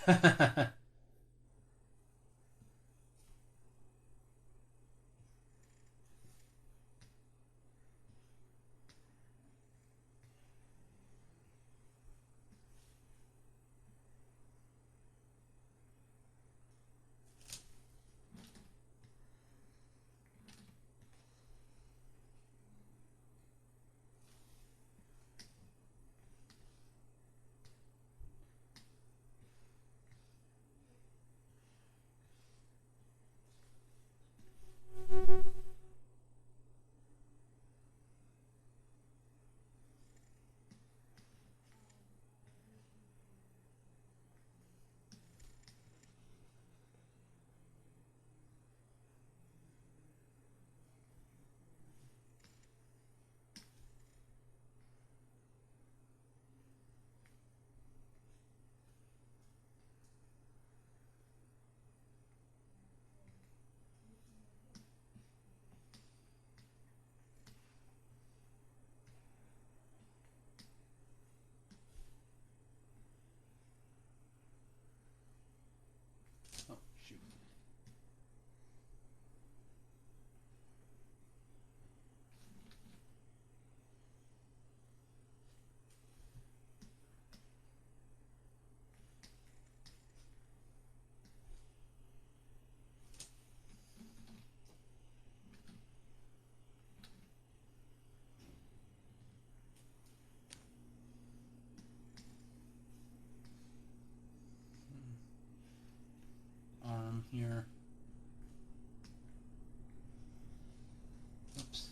Oh, shoot. Arm here. Oops.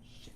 Shit.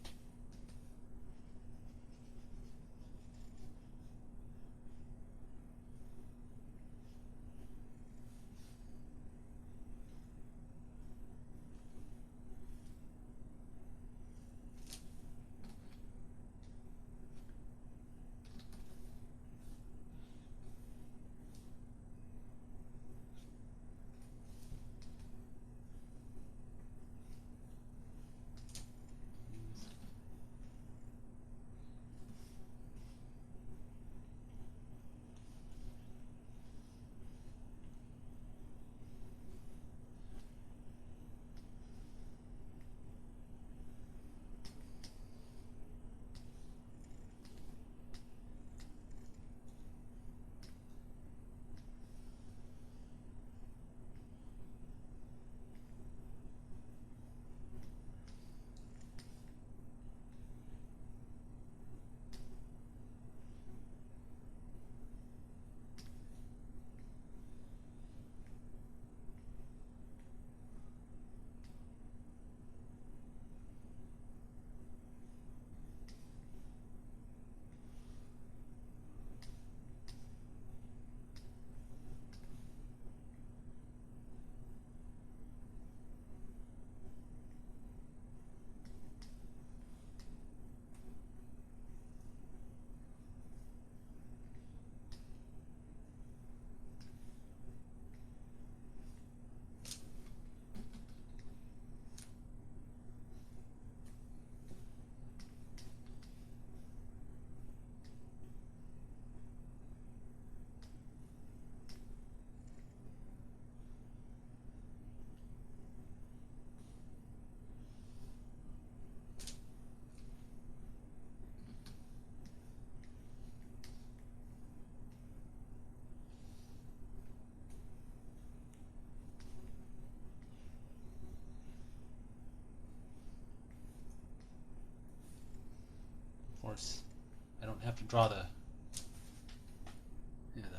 Of course, I don't have to draw the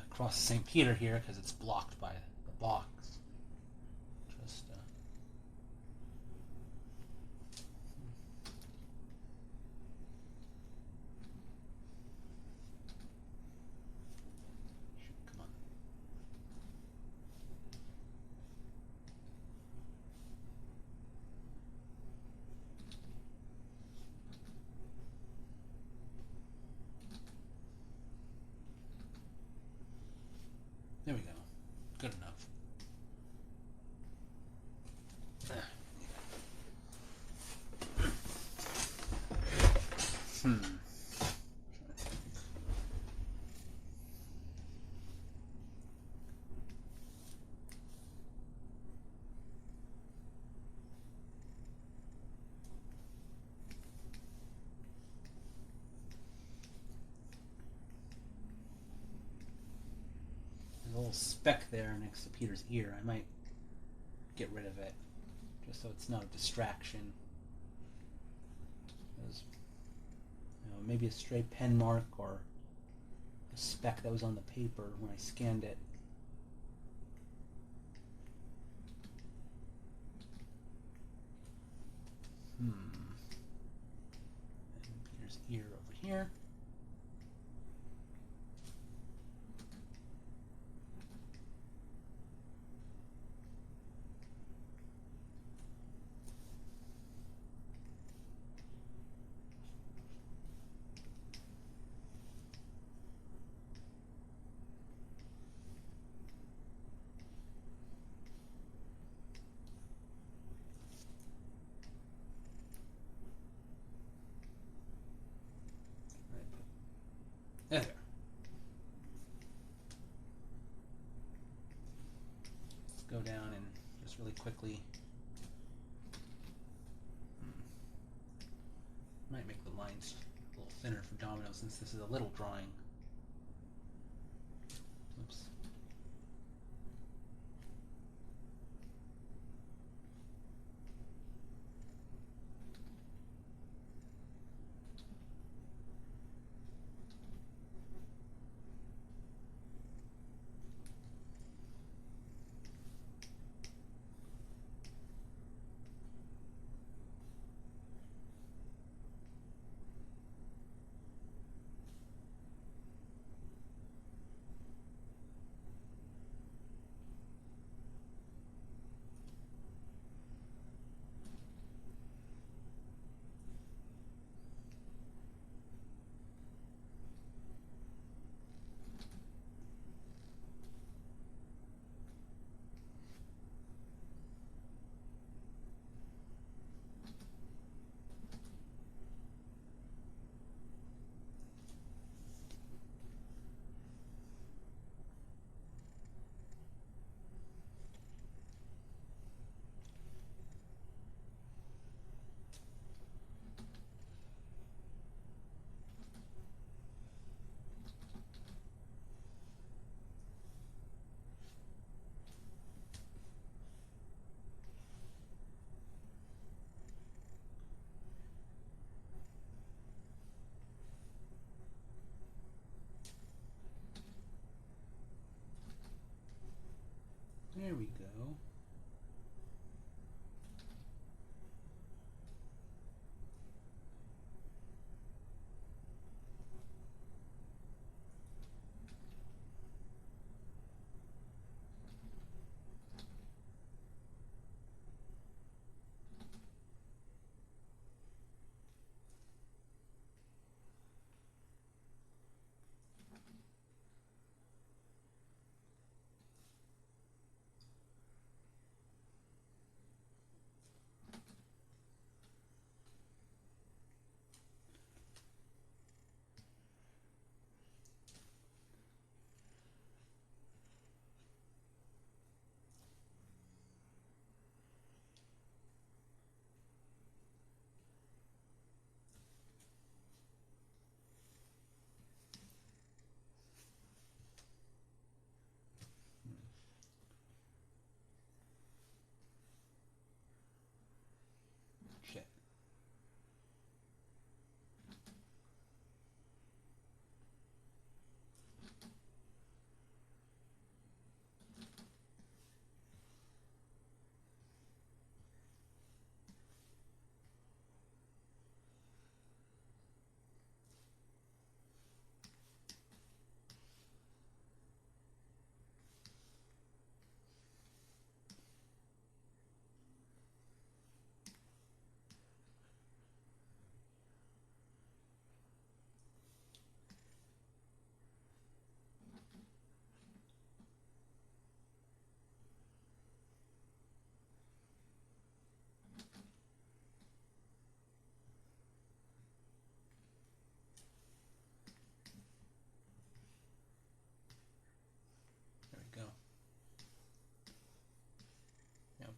cross of St. Peter here because it's blocked by the box. Just There we go. Good enough. There's a little speck there next to Peter's ear. I might get rid of it, just so it's not a distraction. There's, maybe a stray pen mark or a speck that was on the paper when I scanned it. And Peter's ear over here. There. Let's go down and just really quickly. Might make the lines a little thinner for Domino since this is a little drawing. Oops.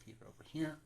Peter over here.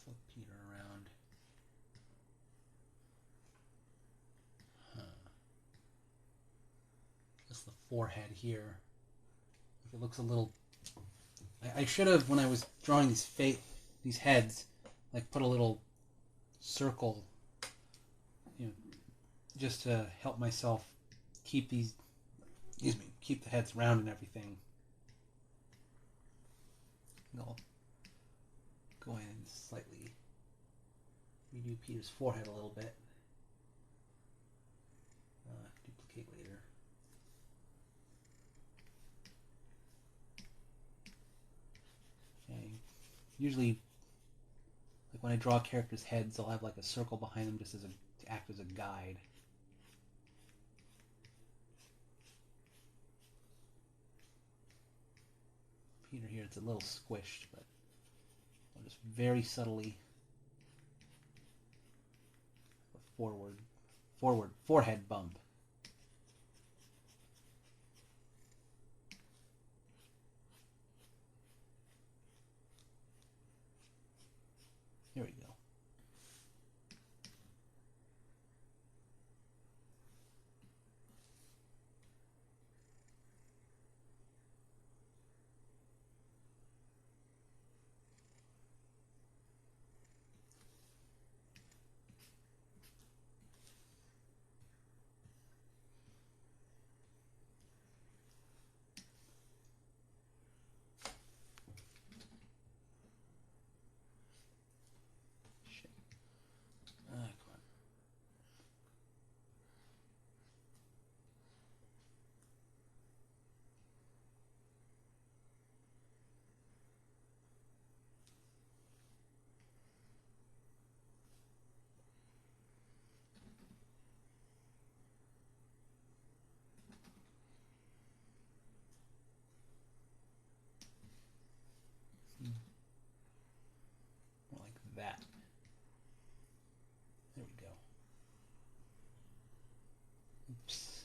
Flip Peter around. Just the forehead here. It looks a little. I should have, when I was drawing these heads, like put a little circle, just to help myself keep keep the heads round and everything. And I'll go in and slightly redo Peter's forehead a little bit. Duplicate later. Okay. Usually, like when I draw characters' heads, I'll have like a circle behind them just to act as a guide. Peter here, it's a little squished, but I'll just very subtly forehead bump. Here we go.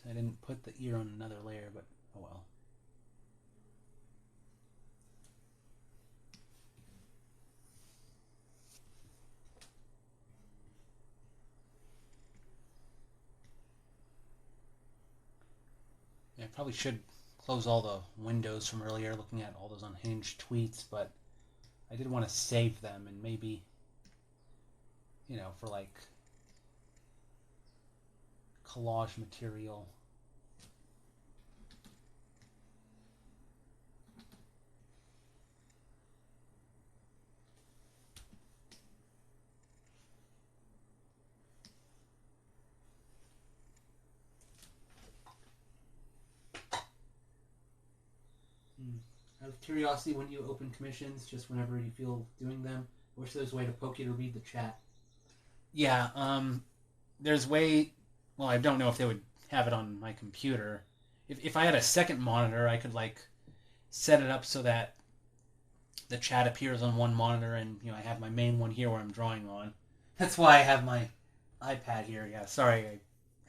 I didn't put the ear on another layer, but oh well. Yeah, I probably should close all the windows from earlier looking at all those unhinged tweets, but I did want to save them and maybe, for like collage material. Out of curiosity, when you open commissions, just whenever you feel doing them, I wish there was a way to poke you to read the chat. Yeah, there's way... Well, I don't know if they would have it on my computer. If I had a second monitor, I could, set it up so that the chat appears on one monitor and, I have my main one here where I'm drawing on. That's why I have my iPad here. Yeah, sorry,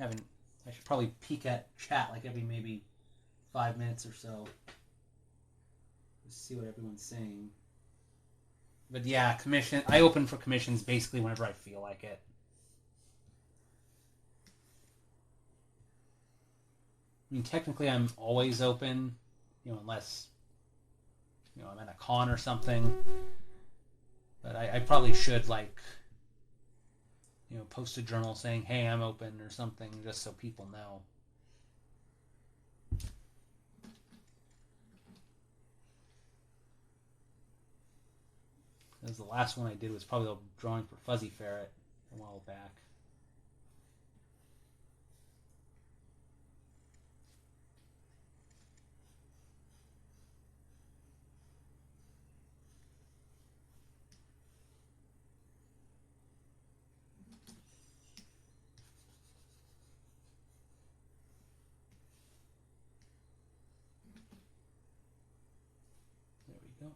I should probably peek at chat every maybe 5 minutes or so. Just see what everyone's saying. But yeah, I open for commissions basically whenever I feel like it. I mean, technically I'm always open, unless, I'm at a con or something. But I probably should, post a journal saying, hey, I'm open or something, just so people know. Because the last one I did was probably the drawing for Fuzzy Ferret a while back. There we go.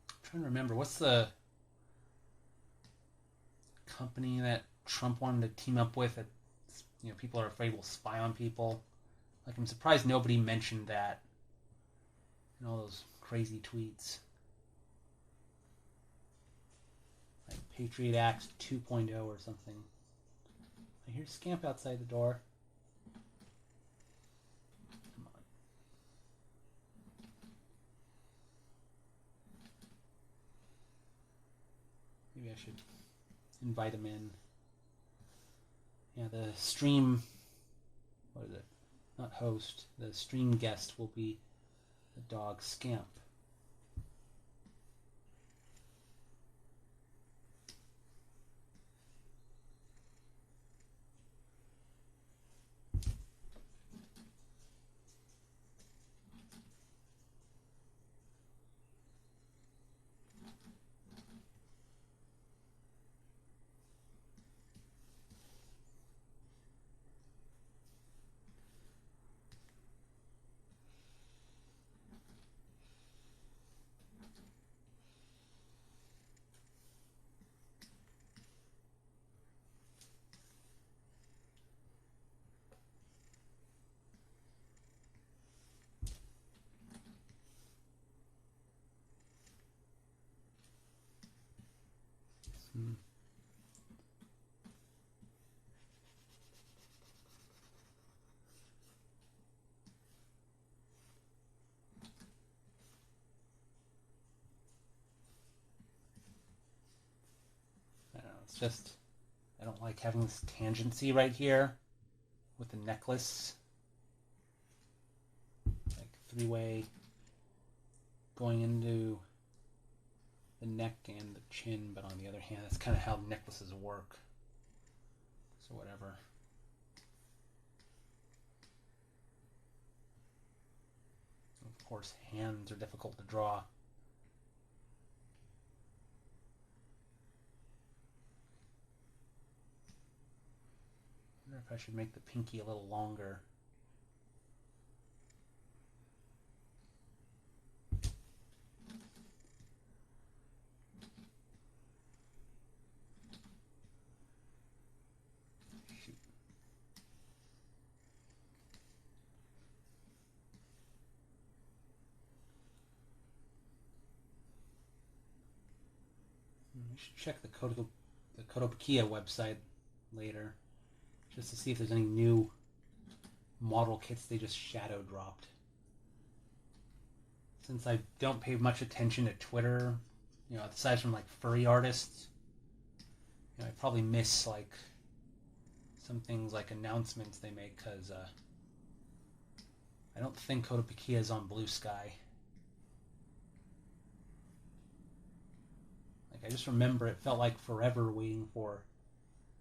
I'm trying to remember, what's the company that Trump wanted to team up with that people are afraid will spy on people? I'm surprised nobody mentioned that in all those crazy tweets. Patriot Act 2.0 or something. I hear Scamp outside the door. Come on. Maybe I should invite him in. Yeah, the stream... What is it? Not host. The stream guest will be the dog Scamp. I don't know, it's just... I don't like having this tangency right here with the necklace. Three-way going into the neck and the chin, but on the other hand, that's kind of how necklaces work. So whatever. Of course, hands are difficult to draw. I wonder if I should make the pinky a little longer. We should check the Kotobukiya website later, just to see if there's any new model kits they just shadow dropped. Since I don't pay much attention to Twitter, aside from like furry artists, I probably miss like some things like announcements they make, because I don't think Kotobukiya is on Blue Sky. Like, I just remember it felt like forever waiting for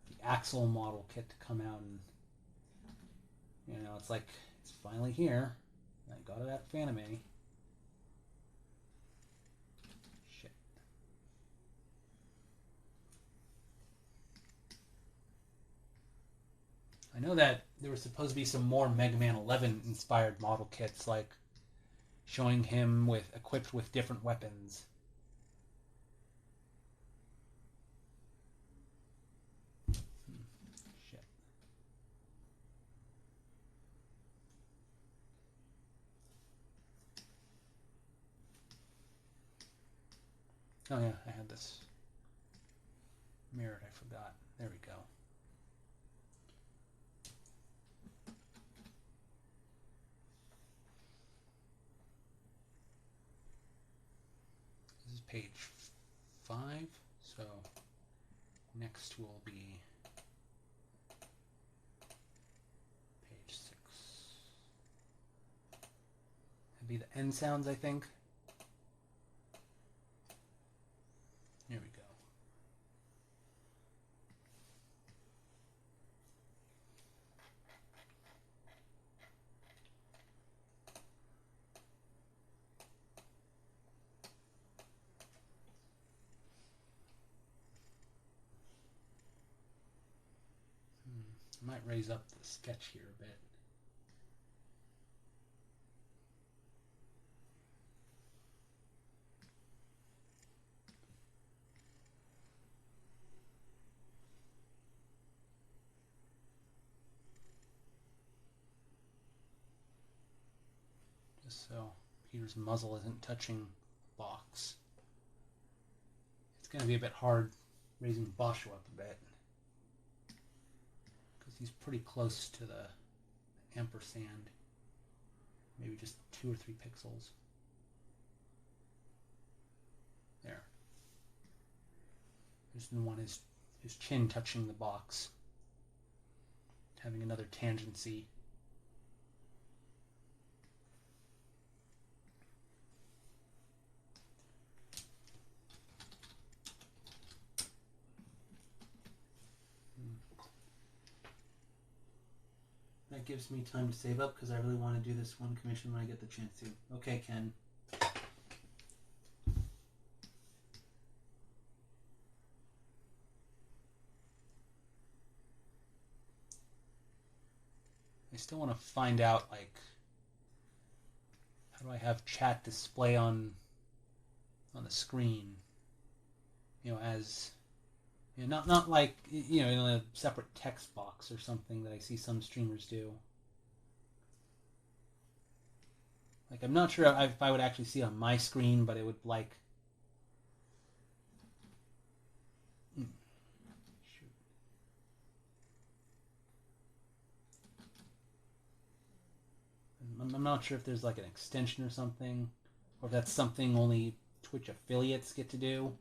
the Axel model kit to come out, and it's like it's finally here. I got it at Fanime. Shit. I know that there was supposed to be some more Mega Man 11 inspired model kits, like showing him equipped with different weapons. Shit. Oh yeah, I had this mirrored, I forgot. There we go. This is page 5, so next will be page 6. That'd be the end sounds, I think. Here we go. I might raise up the sketch here a bit. Just so Peter's muzzle isn't touching the box. It's going to be a bit hard raising Bosho up a bit, because he's pretty close to the ampersand. Maybe just 2 or 3 pixels. There. Just didn't want his chin touching the box. Having another tangency. That gives me time to save up, because I really want to do this one commission when I get the chance to. Okay, Ken. I still want to find out, like, how do I have chat display on the screen? As not like in a separate text box or something that I see some streamers do. Like, I'm not sure if I would actually see it on my screen, but it would like. Shoot. I'm not sure if there's like an extension or something, or if that's something only Twitch affiliates get to do.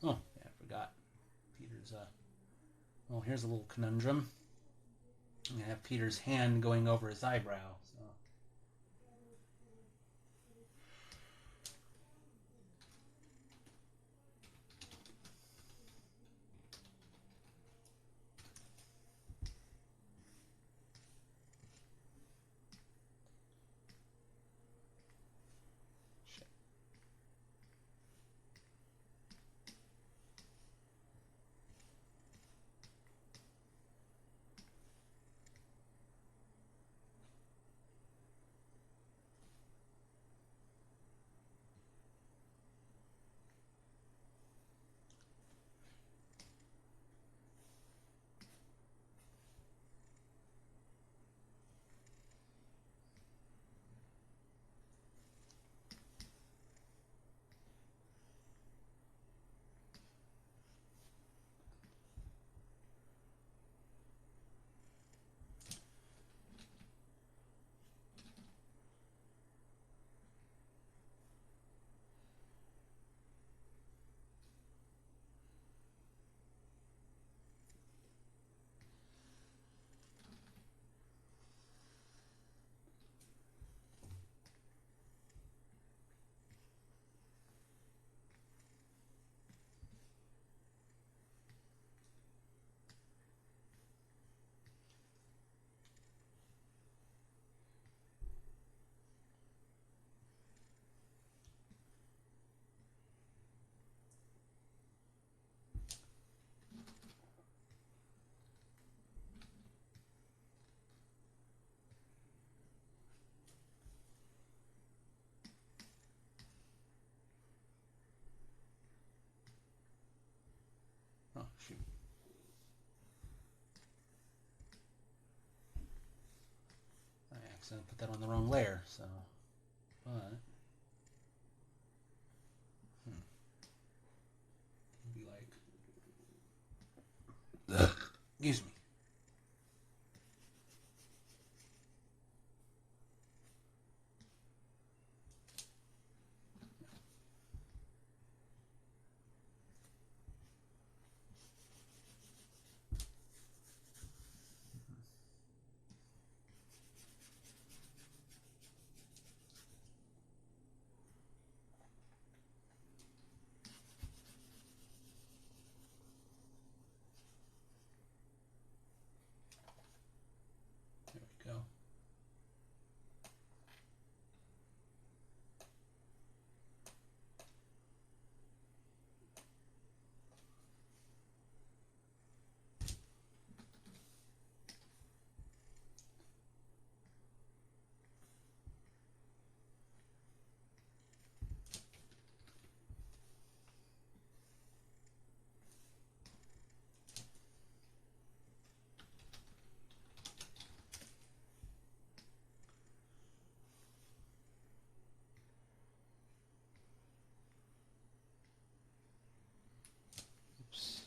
Oh, yeah, I forgot. Peter's, well, here's a little conundrum. I have Peter's hand going over his eyebrow, so. accidentally put that on the wrong layer, so. But. Be like. Excuse me. There we go. Oops.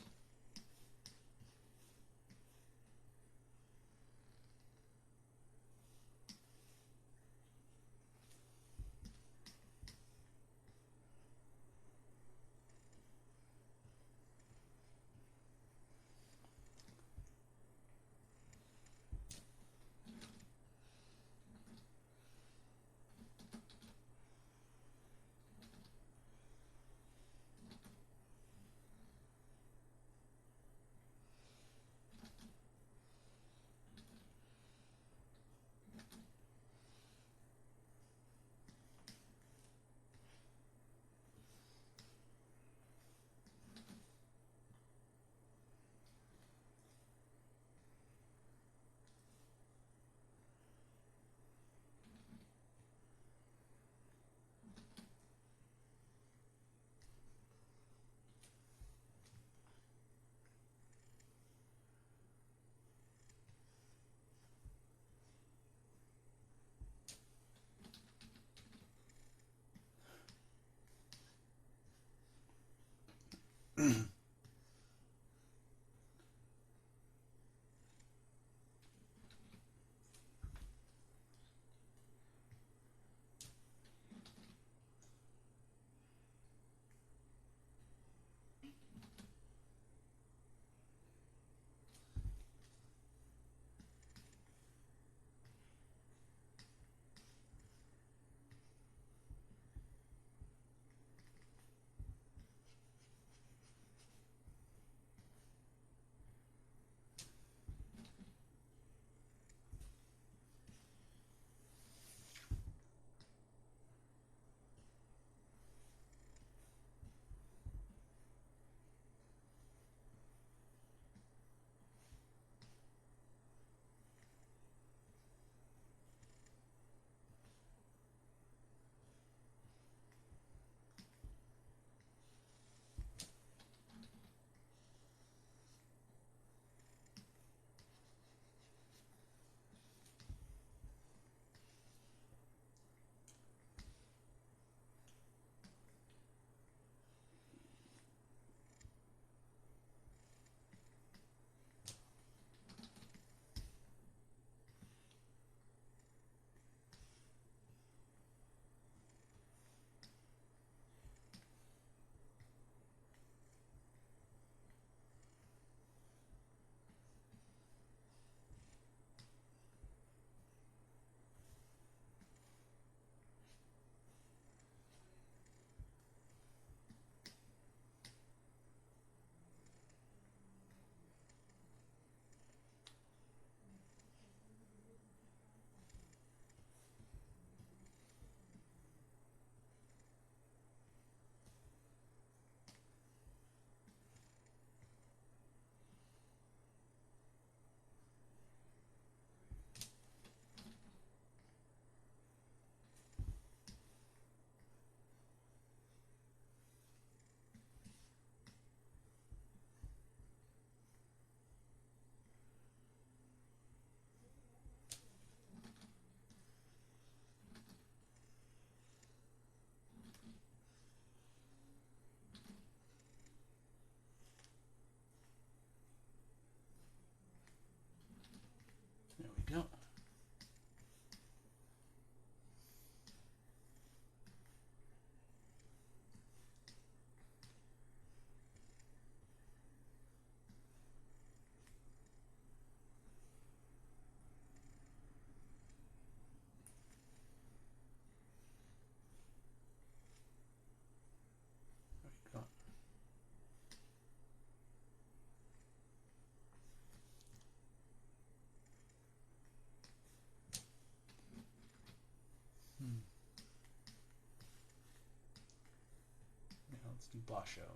Let's do Basho.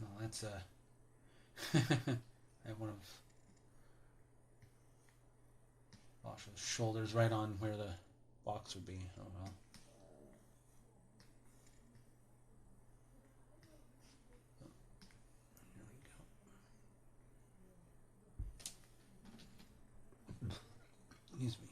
Well, that's I have one of Basho's shoulders right on where the box would be. Oh well. Here we go. Excuse me.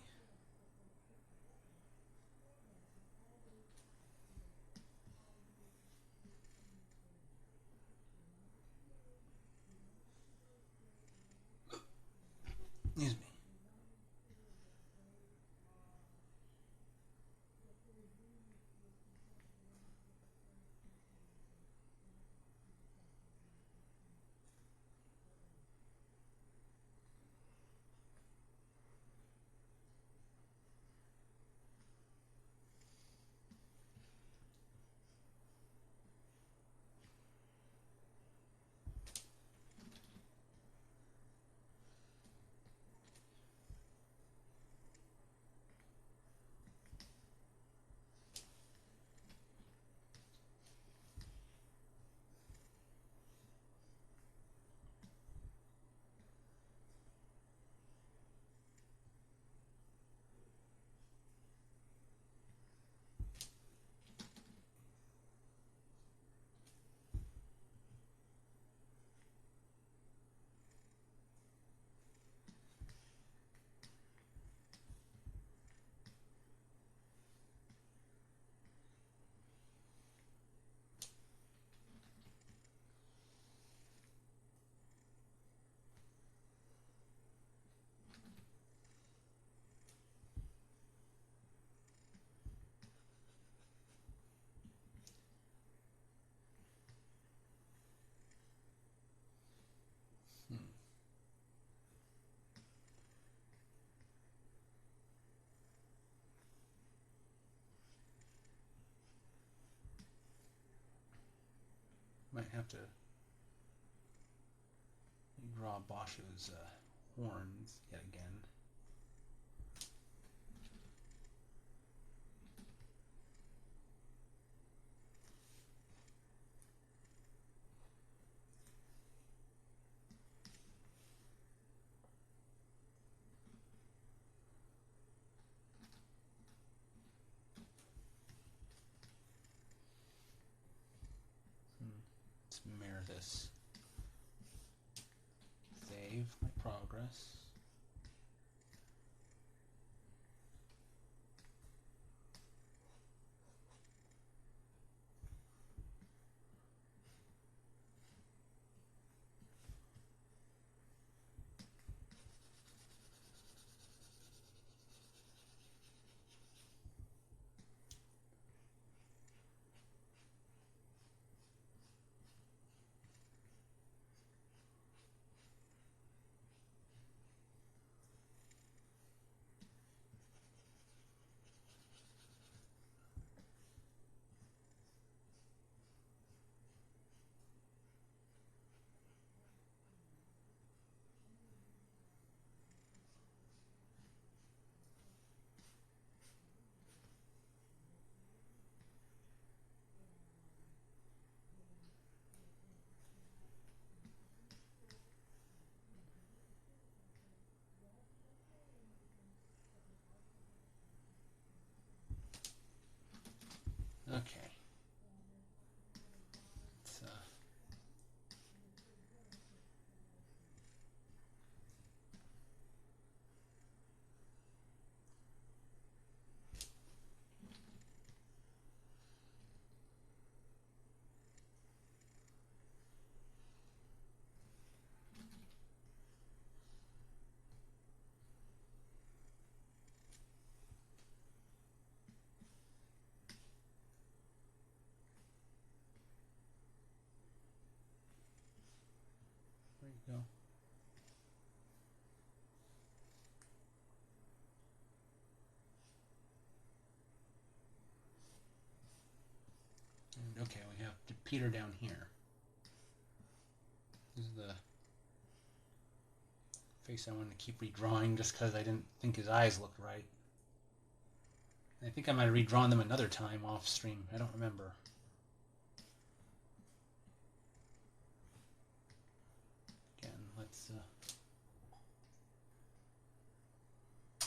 Excuse me. Might have to draw Basho's horns yet again. Let's mirror this. Save my progress. Go. And okay, we have Peter down here. This is the face I wanted to keep redrawing just because I didn't think his eyes looked right. I think I might have redrawn them another time off stream. I don't remember. Again, let's...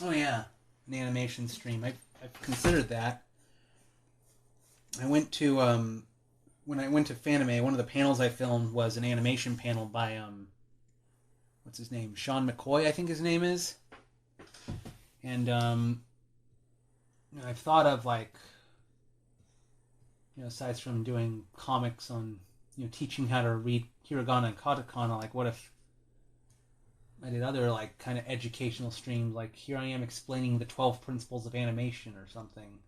Oh yeah, an animation stream. I've considered that. I went to... when I went to Fanime, one of the panels I filmed was an animation panel by... what's his name? Sean McCoy, I think his name is. And I've thought of, like, aside from doing comics on, teaching how to read hiragana and katakana, like, what if I did other, like, kind of educational streams, like, here I am explaining the 12 principles of animation or something.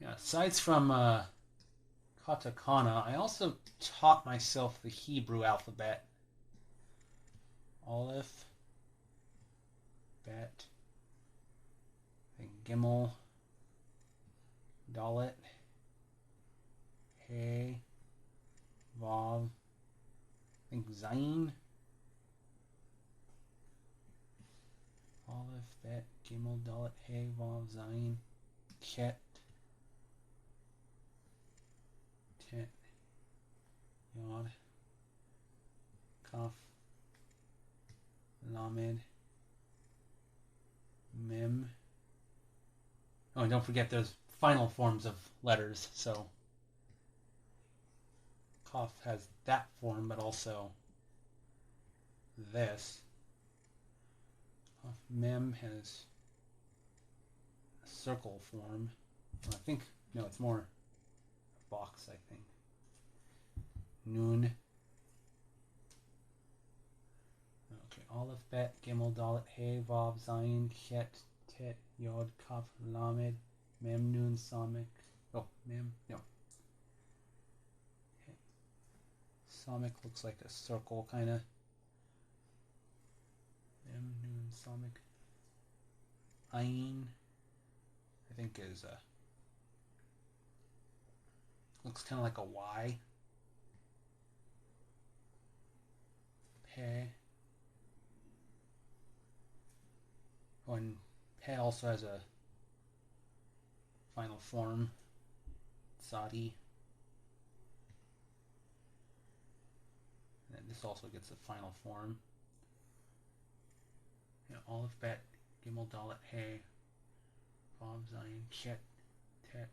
Yeah, aside from katakana, I also taught myself the Hebrew alphabet. Aleph, Bet, then Gimel, Dalet, He, Vav, I think Zayin. Aleph, Bet, Gimel, Dalet, He, Vav, Zayin, Ket, Tet, Yod, Kaf, Lamed, Mem. Oh, and don't forget there's final forms of letters, so Kaf has that form, but also this. Kaf Mem has a circle form. Well, I think, no, it's more a box, I think. Nun. Okay, Aleph, Bet, Gimel, Dalet, He, Vav, Zayin, Chet, Tet, Yod, Kaf, Lamed, Mem, Nun, Samek. Oh, Mem, no. Samek looks like a circle, kind of. Mem, Nun, Samek. Ayin, I think is looks kind of like a Y. Pe. Oh, and Pe also has a final form. Sadi. And this also gets a final form. Yeah, Aleph, Bet, Gimel, Dalet, He, Vav, Zayin, Chet, Tet,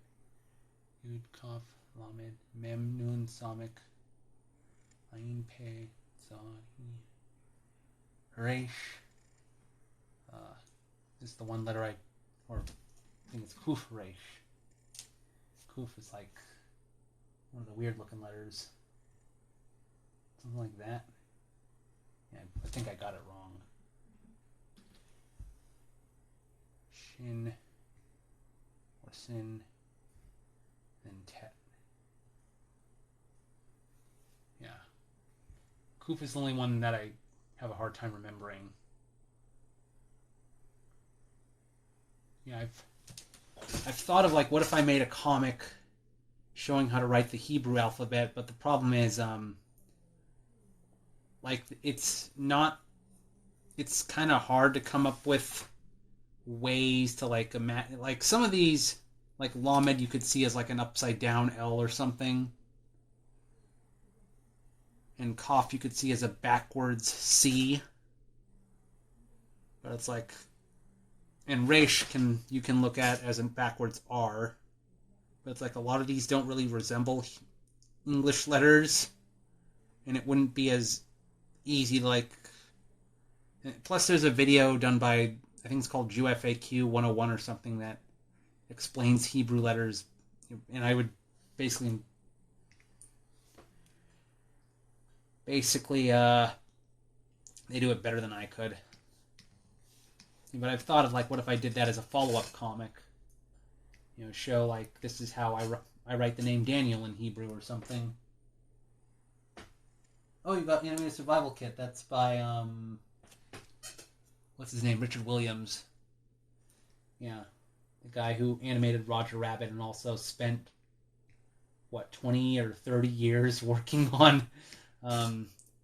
Yud, Kaf, Lamed, Mem, Nun, Samek, Ayin, Pe, Zahi, Resh. This is the one letter I think it's Kuf Resh. Kuf is like one of the weird looking letters. Something like that. Yeah, I think I got it wrong. Shin, or Sin, then Tet. Yeah. Kuf is the only one that I have a hard time remembering. Yeah, I've thought of, like, what if I made a comic showing how to write the Hebrew alphabet, but the problem is, like, it's kind of hard to come up with ways to, like, imagine, like, some of these, like, Lamed you could see as, like, an upside down L or something, and Kaf you could see as a backwards C, but it's like, and Resh you can look at as a backwards R. but it's like a lot of these don't really resemble English letters, and it wouldn't be as easy to like. Plus, there's a video done by, I think it's called GuineaPigDan 101 or something, that explains Hebrew letters, and I would basically they do it better than I could. But I've thought of like, what if I did that as a follow-up comic? Show like, this is how I write the name Daniel in Hebrew or something. Oh, you got Animated Survival Kit. That's by what's his name? Richard Williams. Yeah, the guy who animated Roger Rabbit and also spent 20 or 30 years working on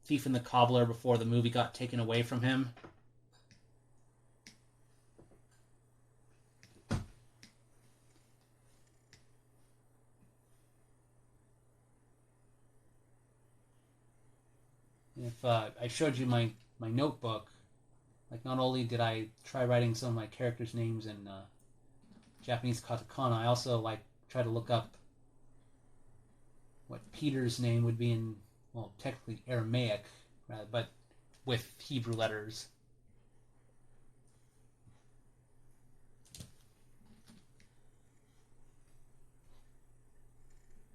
Thief and the Cobbler before the movie got taken away from him. If I showed you my notebook, like, not only did I try writing some of my characters' names in Japanese katakana, I also like try to look up what Peter's name would be in, well, technically Aramaic, but with Hebrew letters.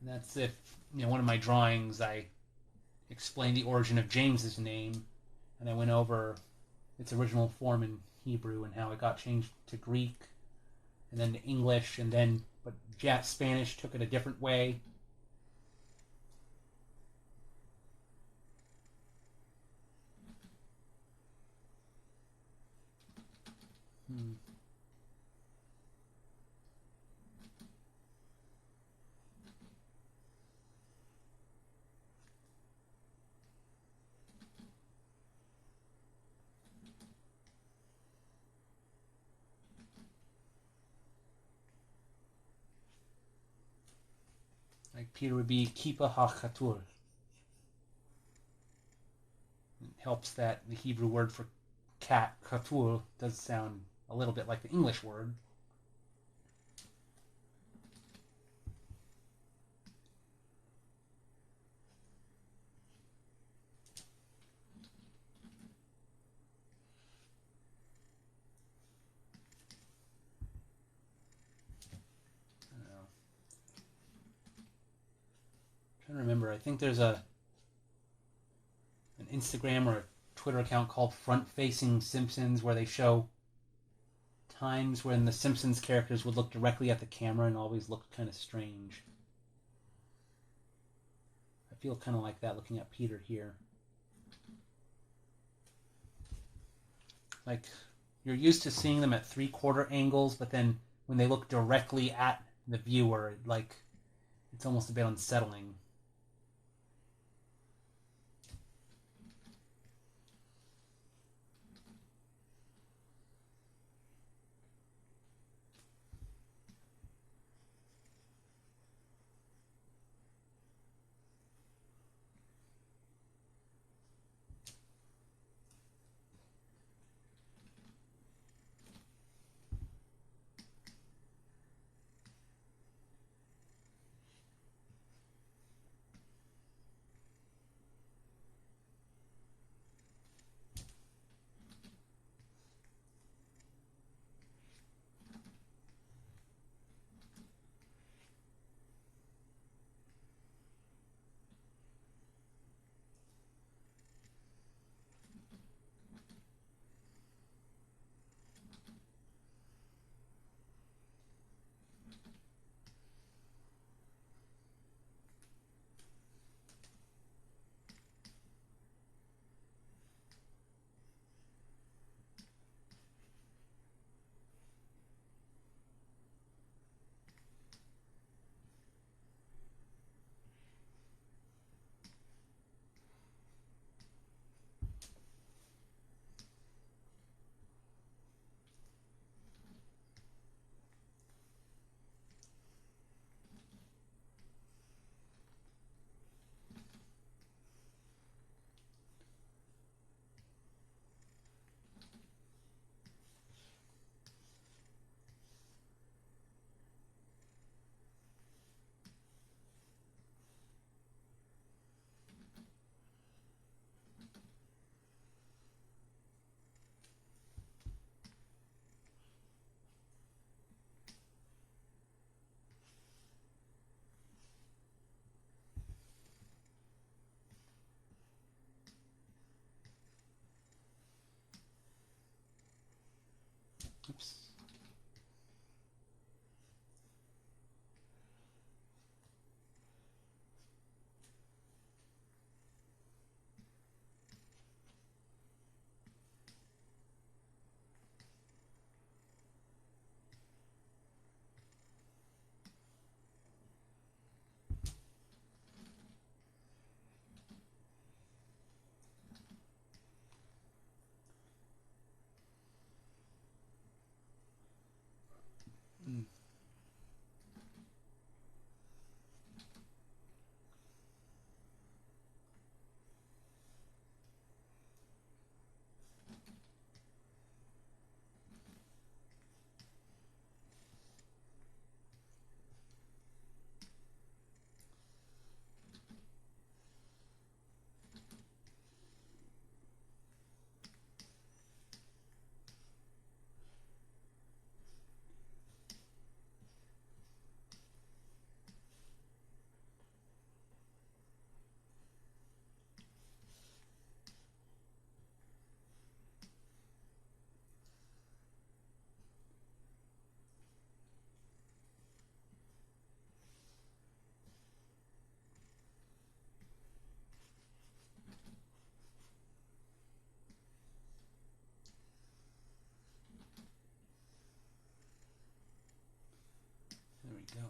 And that's if, one of my drawings, I explained the origin of James's name, and I went over its original form in Hebrew and how it got changed to Greek and then to English, and then but Spanish took it a different way. Like Peter would be Kipa HaChatur. It helps that the Hebrew word for cat, Chatur, does sound a little bit like the English word. I'm trying to remember. I think there's an Instagram or a Twitter account called Front Facing Simpsons, where they show times when the Simpsons characters would look directly at the camera and always looked kind of strange. I feel kind of like that looking at Peter here. Like, you're used to seeing them at 3/4 angles, but then when they look directly at the viewer, like, it's almost a bit unsettling. Oops. There we go.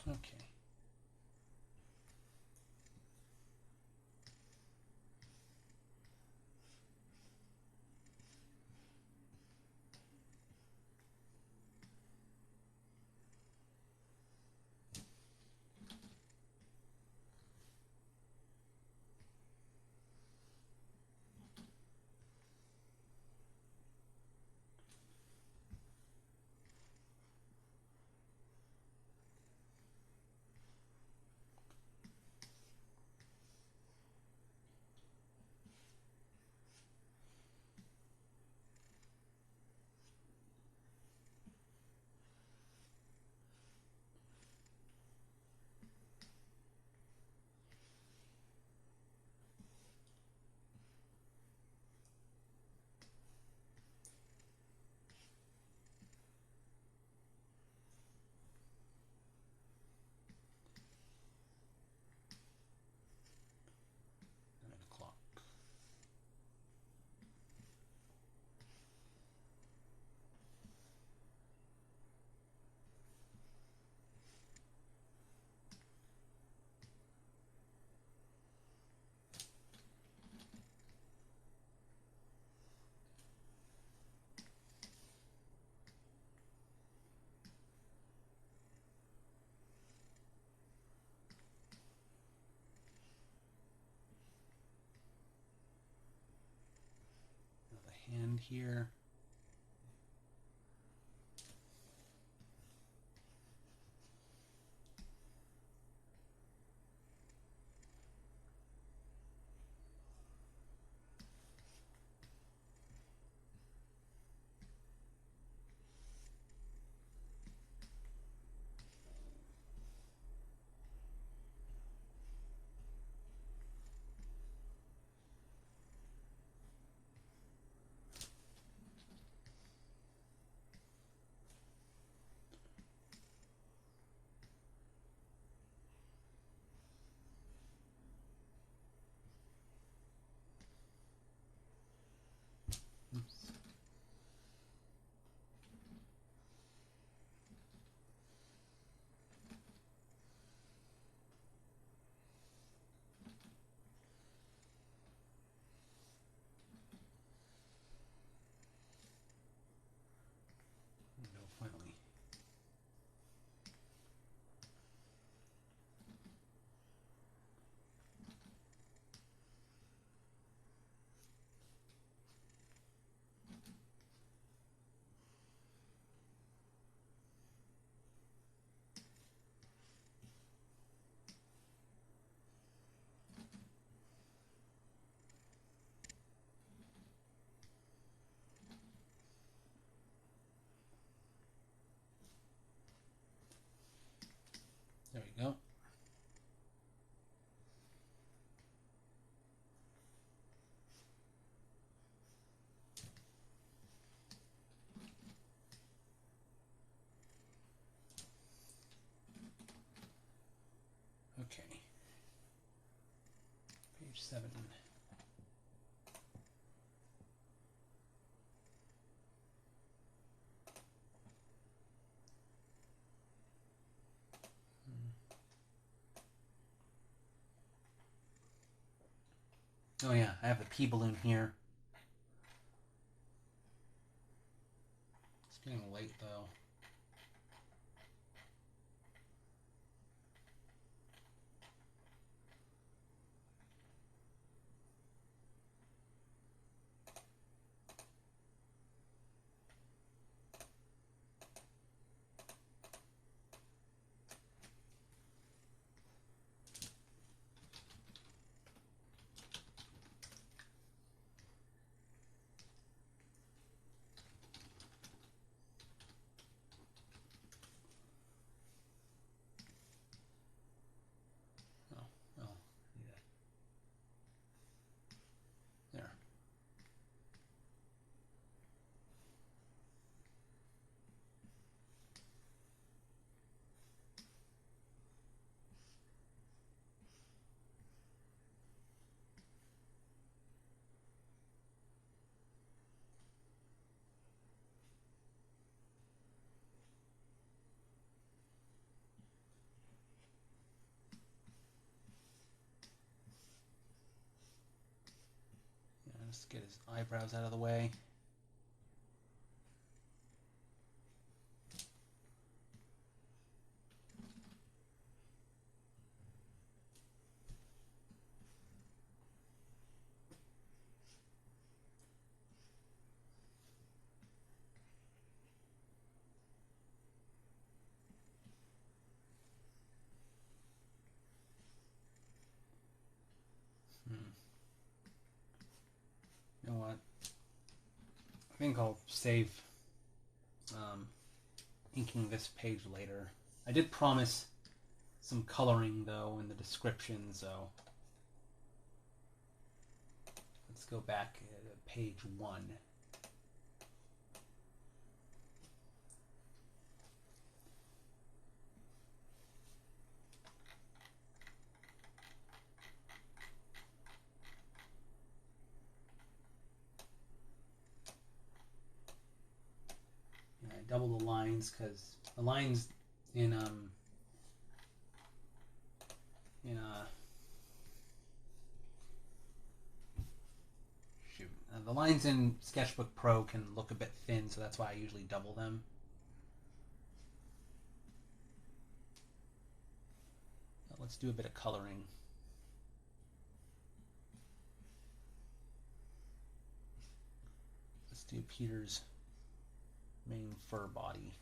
Okay. Hand here. Page 7. Oh yeah, I have the pea balloon here. It's getting late though. There. Yeah, just get his eyebrows out of the way. You know what? I think I'll save inking this page later. I did promise some coloring though in the description, so let's go back to page 1. Yeah, I double the lines because the lines in the lines in Sketchbook Pro can look a bit thin, so that's why I usually double them. Now let's do a bit of coloring. Let's do Peter's main fur body.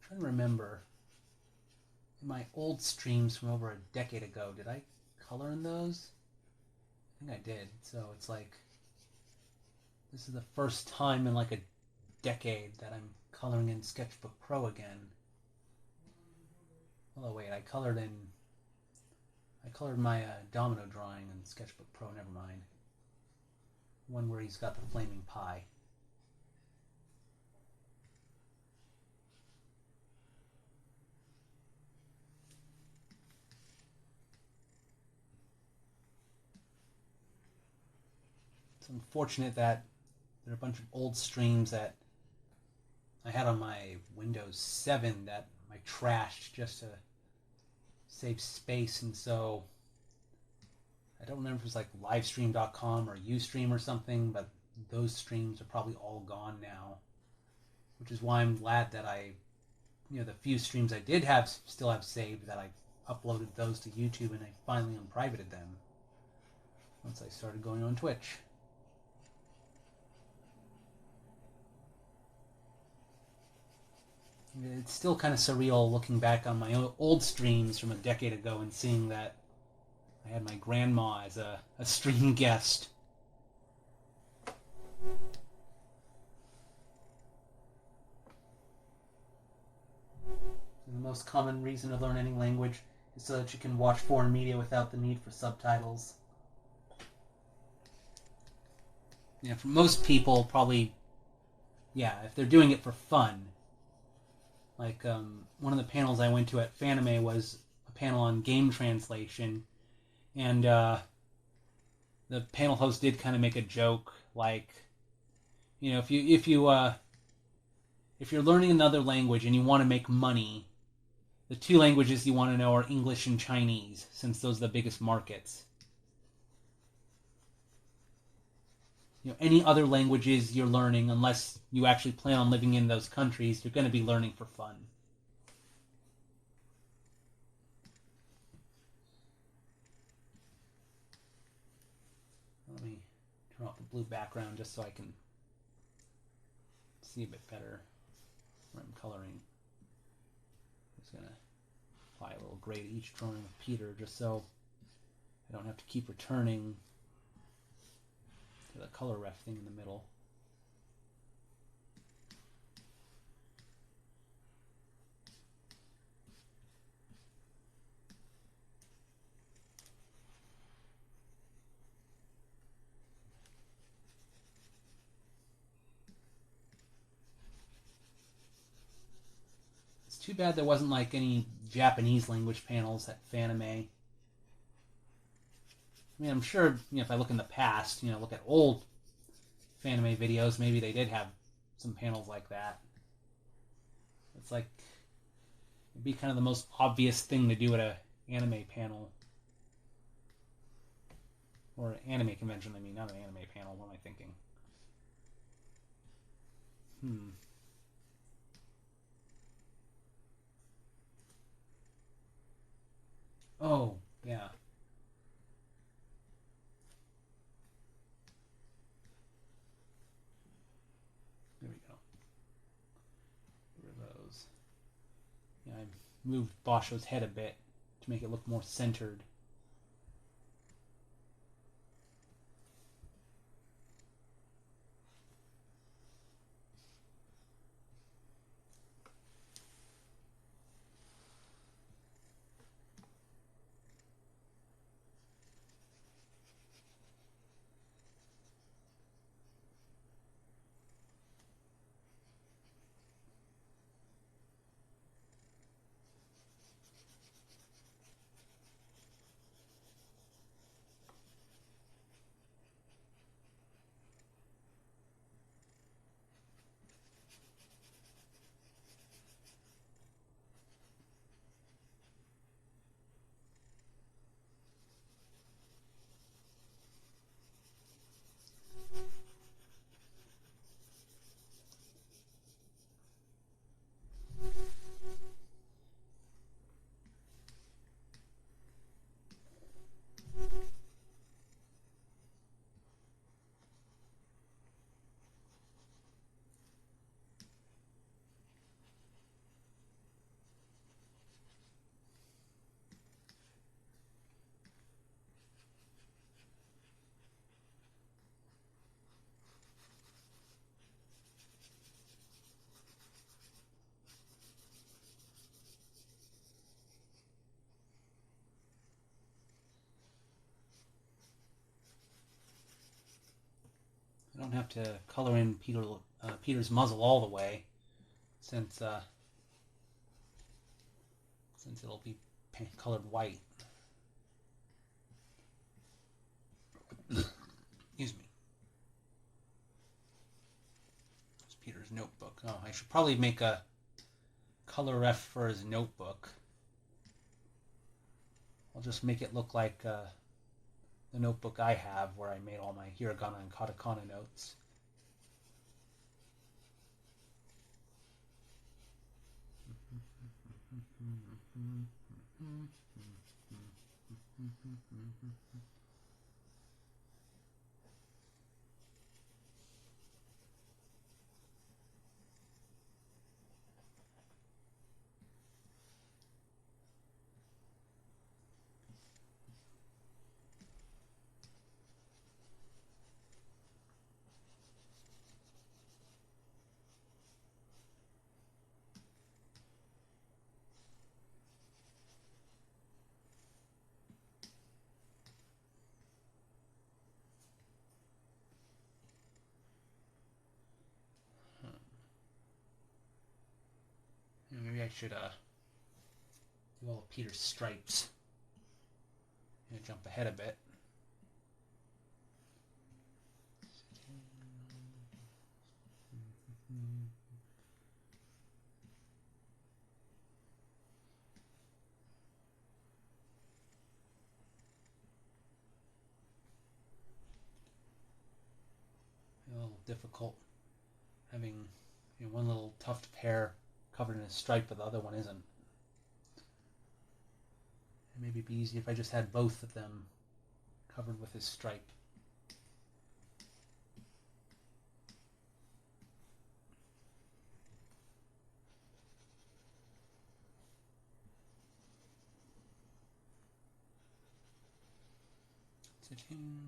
I'm trying to remember in my old streams from over a decade ago, did I color in those? I think I did. So it's like this is the first time in like a decade that I'm coloring in Sketchbook Pro again. Oh wait, I colored my domino drawing in Sketchbook Pro, never mind. One where he's got the flaming pie. It's unfortunate that there are a bunch of old streams that I had on my Windows 7 that I trashed just to save space, and so I don't remember if it was like livestream.com or Ustream or something, but those streams are probably all gone now, which is why I'm glad that the few streams I did still have saved, that I uploaded those to YouTube and I finally unprivated them once I started going on Twitch. It's still kind of surreal looking back on my old streams from a decade ago and seeing that I had my grandma as a stream guest. most common reason to learn any language is so that you can watch foreign media without the need for subtitles. Yeah, for most people, probably, yeah, if they're doing it for fun. Like, one of the panels I went to at Fanime was a panel on game translation, and the panel host did kind of make a joke, like, you know, if you're learning another language and you want to make money, the two languages you want to know are English and Chinese, since those are the biggest markets. You know, any other languages you're learning, unless you actually plan on living in those countries, you're going to be learning for fun. Let me turn off the blue background just so I can see a bit better where I'm coloring. I'm just going to apply a little gray to each drawing with Peter just so I don't have to keep returning to the color ref thing in the middle. It's too bad there wasn't like any Japanese language panels at Fanime. I mean, I'm sure, you know, if I look in the past, you know, look at old Fanime videos, maybe they did have some panels like that. It's like, it'd be kind of the most obvious thing to do at a anime panel. Or anime convention, I mean, not an anime panel, what am I thinking? Oh, yeah. There we go. There are those. Yeah, I moved Basho's head a bit to make it look more centered. I don't have to color in Peter's muzzle all the way, since it'll be colored white. Excuse me. It's Peter's notebook. Oh, I should probably make a color ref for his notebook. I'll just make it look like the notebook I have where I made all my Hiragana and Katakana notes. I should do all of Peter's stripes. I'm gonna jump ahead a bit. A little difficult having one little tuft of hair covered in a stripe, but the other one isn't. And maybe it'd be easy if I just had both of them covered with his stripe. I can't.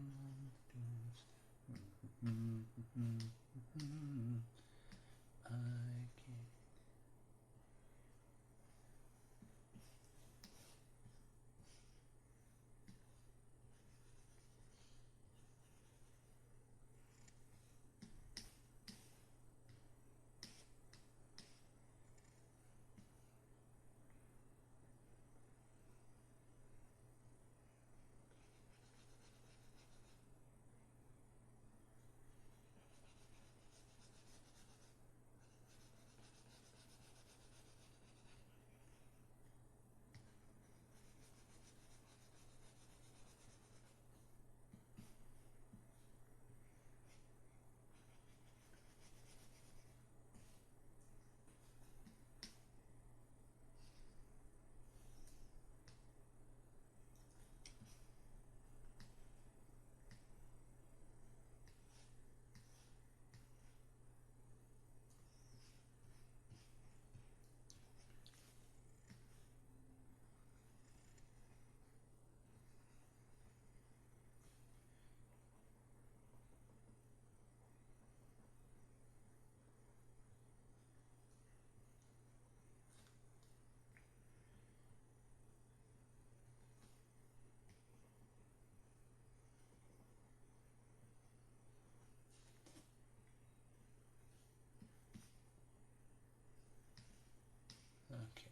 Okay.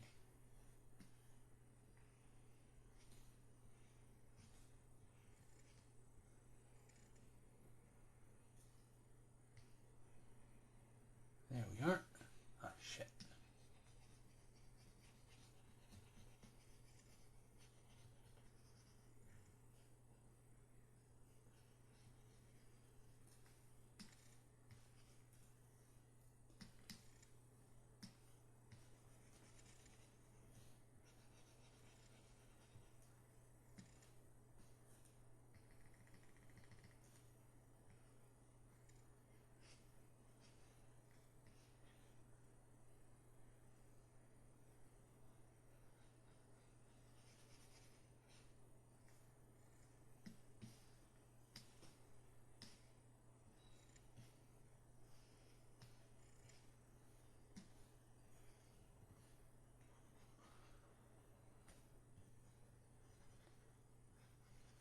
There we are. Oh, shit.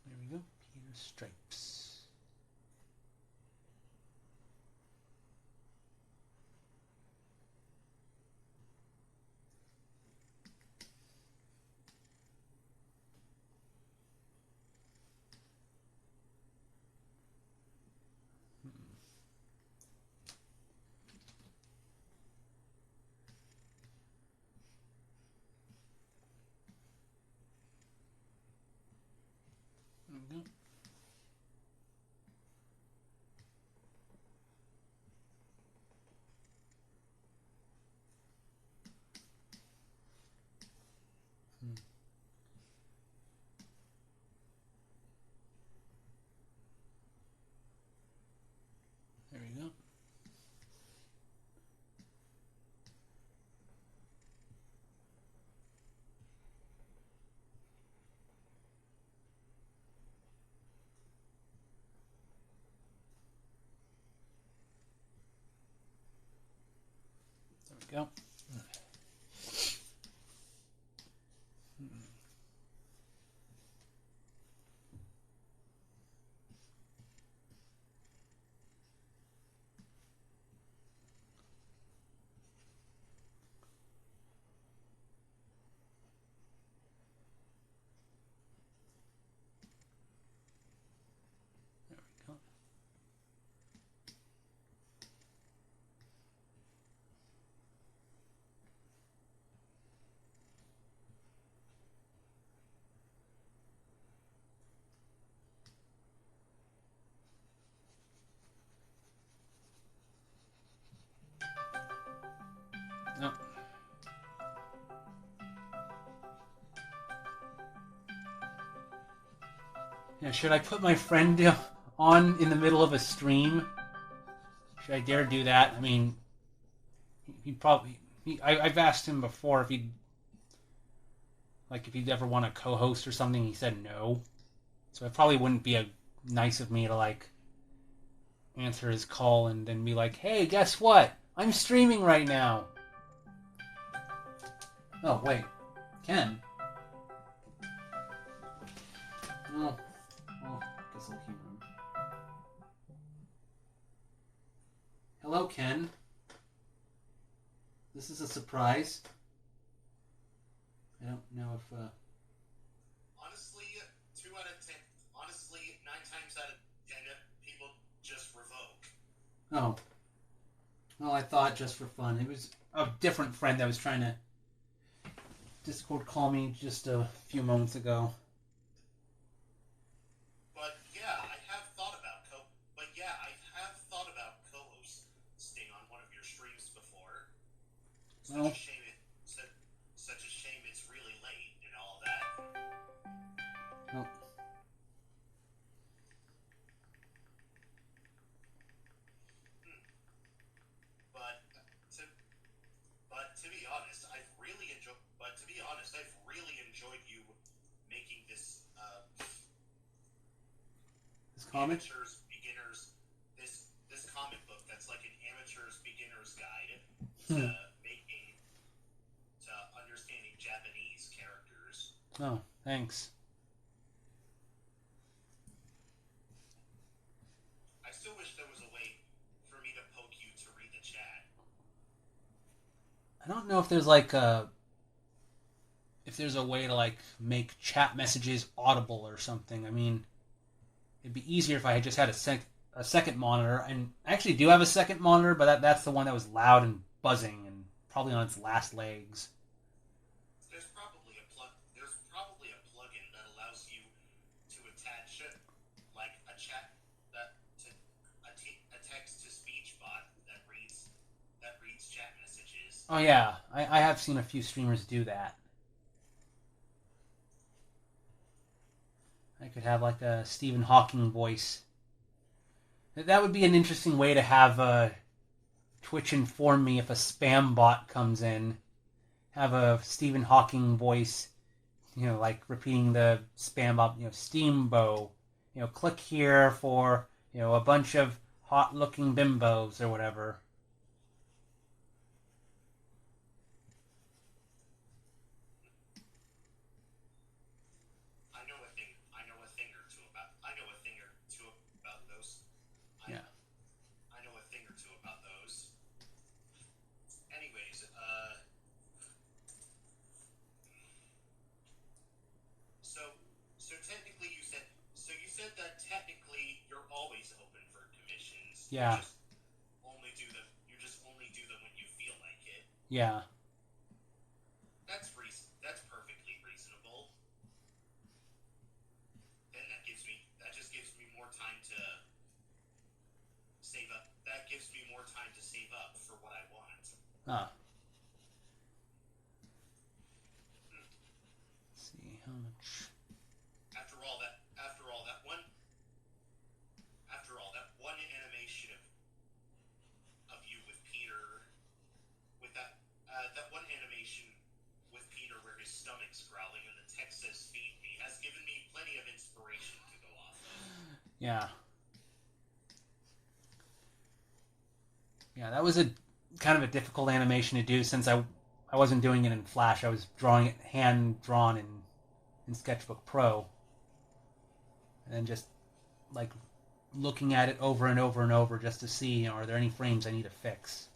There we go. Peter's stripes. There we go. There we go. There we go. No. Yeah, should I put my friend on in the middle of a stream? Should I dare do that? I mean, he probably... I've asked him before if he'd ever want to co-host or something. He said no. So it probably wouldn't be nice of me to answer his call and then be like, hey, guess what? I'm streaming right now. Oh, wait. Ken? Well, I guess I'll humor him. Hello, Ken. This is a surprise. I don't know if, Honestly, 2 out of 10. Honestly, 9 times out of 10, people just revoke. Oh. Well, I thought just for fun. It was a different friend that was trying to Discord call me just a few moments ago. But yeah, I have thought about co-hosting on one of your streams before. Well, Such a shame it's really late and all that. well, But to be honest, I've really enjoyed you making this comic? This comic book that's like an amateur's beginner's guide to understanding Japanese characters. Oh, thanks. I still wish there was a way for me to poke you to read the chat. I don't know if there's a way to make chat messages audible or something. I mean, it'd be easier if I had just had a second monitor, and I actually do have a second monitor, but that's the one that was loud and buzzing and probably on its last legs. There's probably a plugin that allows you to attach a text to speech bot that reads chat messages. Oh yeah, I have seen a few streamers do that. I could have a Stephen Hawking voice. That would be an interesting way to have Twitch inform me if a spam bot comes in. Have a Stephen Hawking voice, repeating the spam bot, Steambo, click here for, a bunch of hot-looking bimbos or whatever. You said that technically you're always open for commissions. Yeah. You just only do them when you feel like it. Yeah. That's perfectly reasonable. Then that just gives me more time to save up. That gives me more time to save up for what I want. Ah. Let's see how much. That one animation of you with Peter, that one animation with Peter where his stomach's growling and the text says "feed me" has given me plenty of inspiration to go off of. Yeah. Yeah, that was a kind of a difficult animation to do since I wasn't doing it in Flash. I was drawing it hand drawn in Sketchbook Pro, and just looking at it over and over and over just to see, are there any frames I need to fix.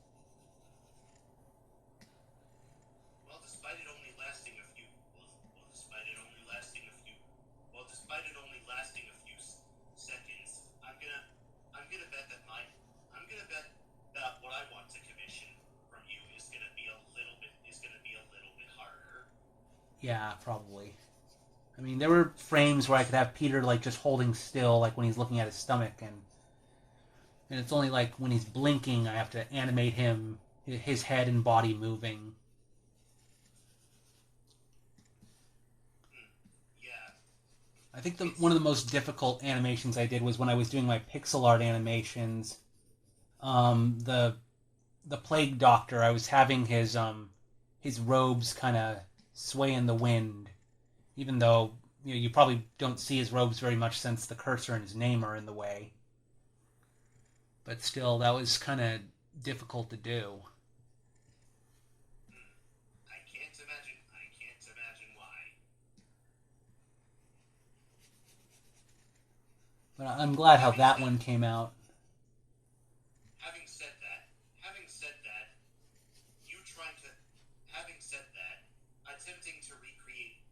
Despite it only lasting a few seconds, I'm gonna bet that what I want to commission from you is gonna be a little bit harder. Yeah, probably. I mean, there were frames where I could have Peter just holding still, when he's looking at his stomach, and it's only when he's blinking I have to animate him, his head and body moving. Yeah. I think one of the most difficult animations I did was when I was doing my pixel art animations. The plague doctor, I was having his robes kind of sway in the wind, even though you probably don't see his robes very much since the cursor and his name are in the way. But still, that was kind of difficult to do. I can't imagine. I can't imagine why. But I'm glad how Having that said, one came out. having said that, you trying to, having said that, attempting to recreate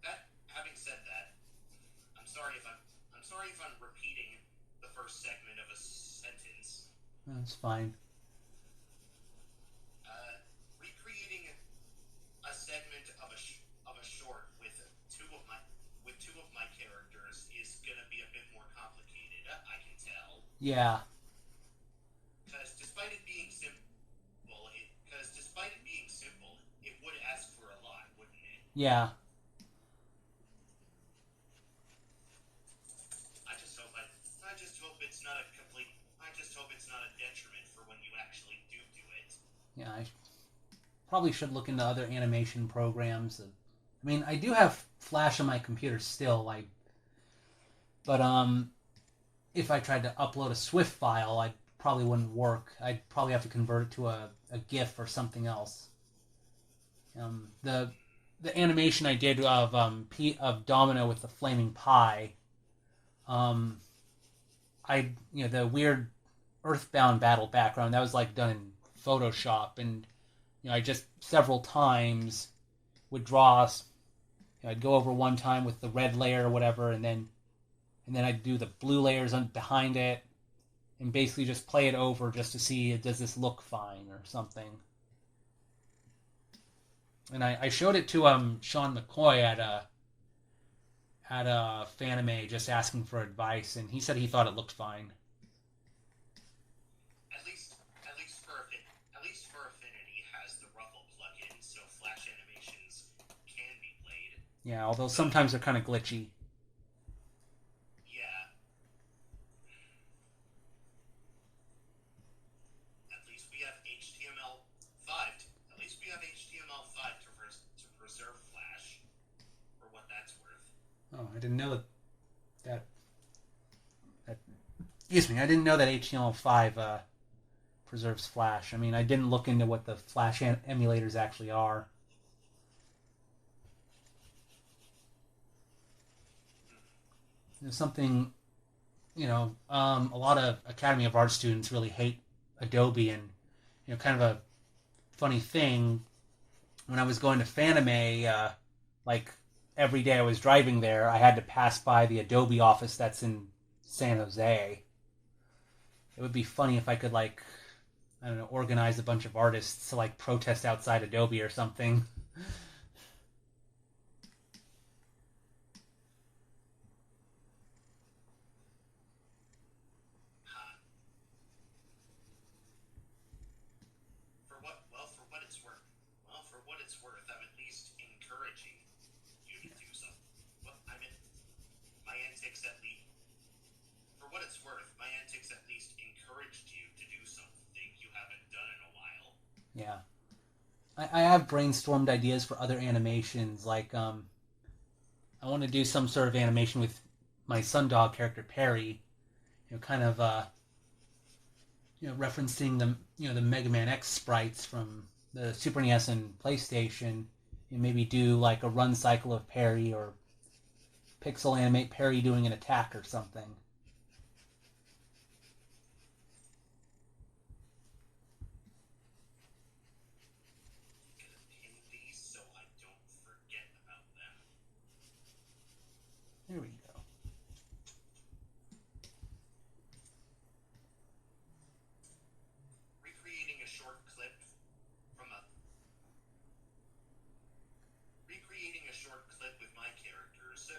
that. Having said that, I'm sorry if I'm repeating the first segment of a sentence. That's fine. Recreating a segment of a short with two of my characters is gonna be a bit more complicated. I can tell. Yeah. Because despite it being simple, it would ask for a lot, wouldn't it? Yeah. I just hope it's not a complete. I just hope it's not a detriment for when you actually do it. Yeah, I probably should look into other animation programs. I mean, I do have Flash on my computer still, but if I tried to upload a Swift file, I probably wouldn't work. I'd probably have to convert it to a GIF or something else. The animation I did of Domino with the flaming pie, the weird Earthbound battle background, that was like done in Photoshop, and I just several times would draw. I'd go over one time with the red layer or whatever, and then I'd do the blue layers behind it, and basically just play it over just to see, does this look fine or something. And I showed it to Sean McCoy at a Fanime, just asking for advice, and he said he thought it looked fine. At least for Affinity has the Ruffle plugin, so Flash animations can be played. Yeah, although sometimes they're kind of glitchy. Yeah. At least we have HTML5. At least we have HTML5 to preserve Flash, for what that's worth. Oh, I didn't know that. Excuse me, I didn't know that HTML5 preserves Flash. I mean, I didn't look into what the Flash emulators actually are. There's something, a lot of Academy of Art students really hate Adobe, and kind of a funny thing. When I was going to Fanime, like every day I was driving there, I had to pass by the Adobe office that's in San Jose. It would be funny if I could, like, I don't know, organize a bunch of artists to, like, protest outside Adobe or something. For what it's worth, I'm at least encouraging you to do something. My antics at least. For what it's worth, my antics at least encouraged you to do something you haven't done in a while. Yeah. I have brainstormed ideas for other animations, like, I want to do some sort of animation with my Sundog character, Perry, kind of, referencing the Mega Man X sprites from the Super NES and PlayStation, and maybe do like a run cycle of Perry, or pixel animate Perry doing an attack or something. Pin these so I don't forget about them. There we go. Recreating a short clip with my characters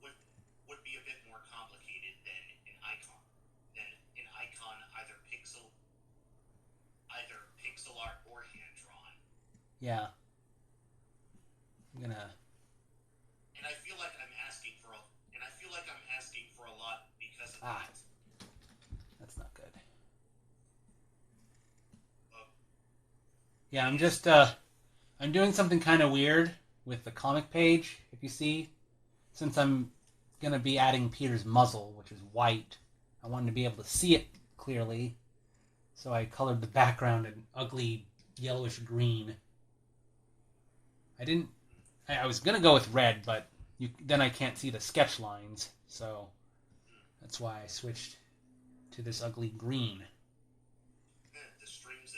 would be a bit more complicated than Yeah. I'm gonna... And I feel like I'm asking for a lot because of Ah, that. that's not good. Uh, Yeah, I'm just, I'm doing something kind of weird with the comic page, if you see. Since I'm gonna be adding Peter's muzzle, which is white, I wanted to be able to see it clearly. So I colored the background an ugly yellowish green. I didn't... I was gonna go with red, but then I can't see the sketch lines, so that's why I switched to this ugly green. the stream's